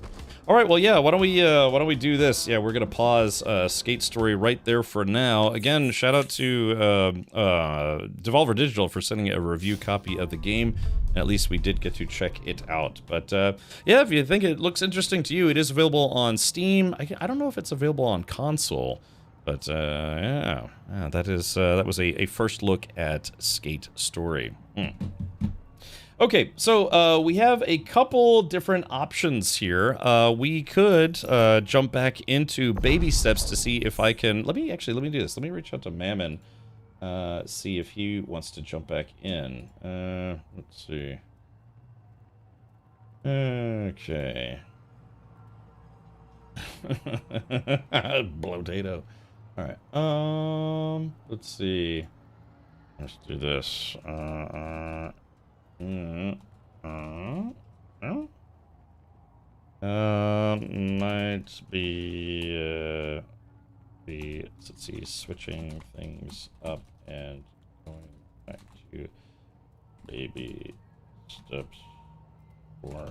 All right, well, yeah, why don't we do this? Yeah, we're going to pause Skate Story right there for now. Again, shout out to Devolver Digital for sending a review copy of the game. At least we did get to check it out. But yeah, if you think it looks interesting to you, it is available on Steam. I don't know if it's available on console, but yeah, that was a first look at Skate Story. Okay, so we have a couple different options here. We could jump back into Baby Steps to see if I can... Let me do this. Let me reach out to Mammon, see if he wants to jump back in. Let's see. Okay. Blotato. All right. Let's see. Let's do this. Might be, let's see, switching things up and going back to Baby Steps for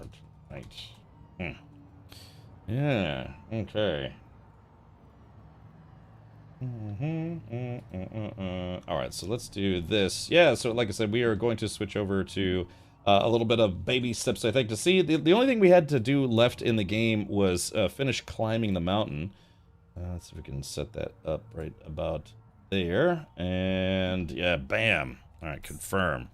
tonight. Yeah, okay. Alright, so let's do this. Yeah, so like I said, we are going to switch over to a little bit of Baby Steps, I think, to see. The only thing we had to do left in the game was finish climbing the mountain. Let's see if we can set that up right about there. And yeah, bam. Alright, confirm.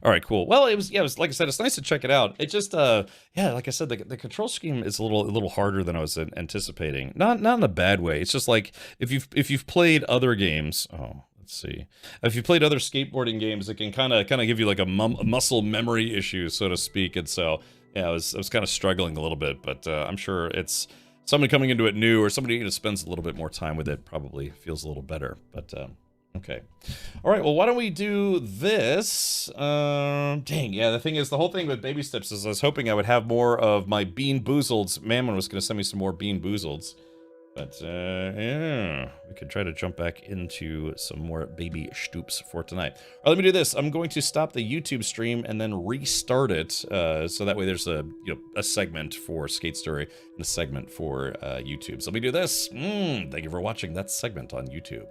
All right, cool. Well, it was like I said, it's nice to check it out. It just yeah, like I said, the control scheme is a little harder than I was anticipating. Not in a bad way. It's just like if you've played other games. Oh, let's see. If you've played other skateboarding games, it can kind of give you like a muscle memory issue, so to speak. And so yeah, I was kind of struggling a little bit, but I'm sure it's somebody coming into it new or somebody who spends a little bit more time with it probably feels a little better. But okay. All right, well, why don't we do this? Dang, yeah, the thing is, the whole thing with Baby Steps is I was hoping I would have more of my Bean Boozleds. Mammon was going to send me some more Bean Boozleds. But, yeah, we could try to jump back into some more Baby Stoops for tonight. All right, let me do this. I'm going to stop the YouTube stream and then restart it, so that way there's a segment for Skate Story and a segment for YouTube. So let me do this. Thank you for watching that segment on YouTube.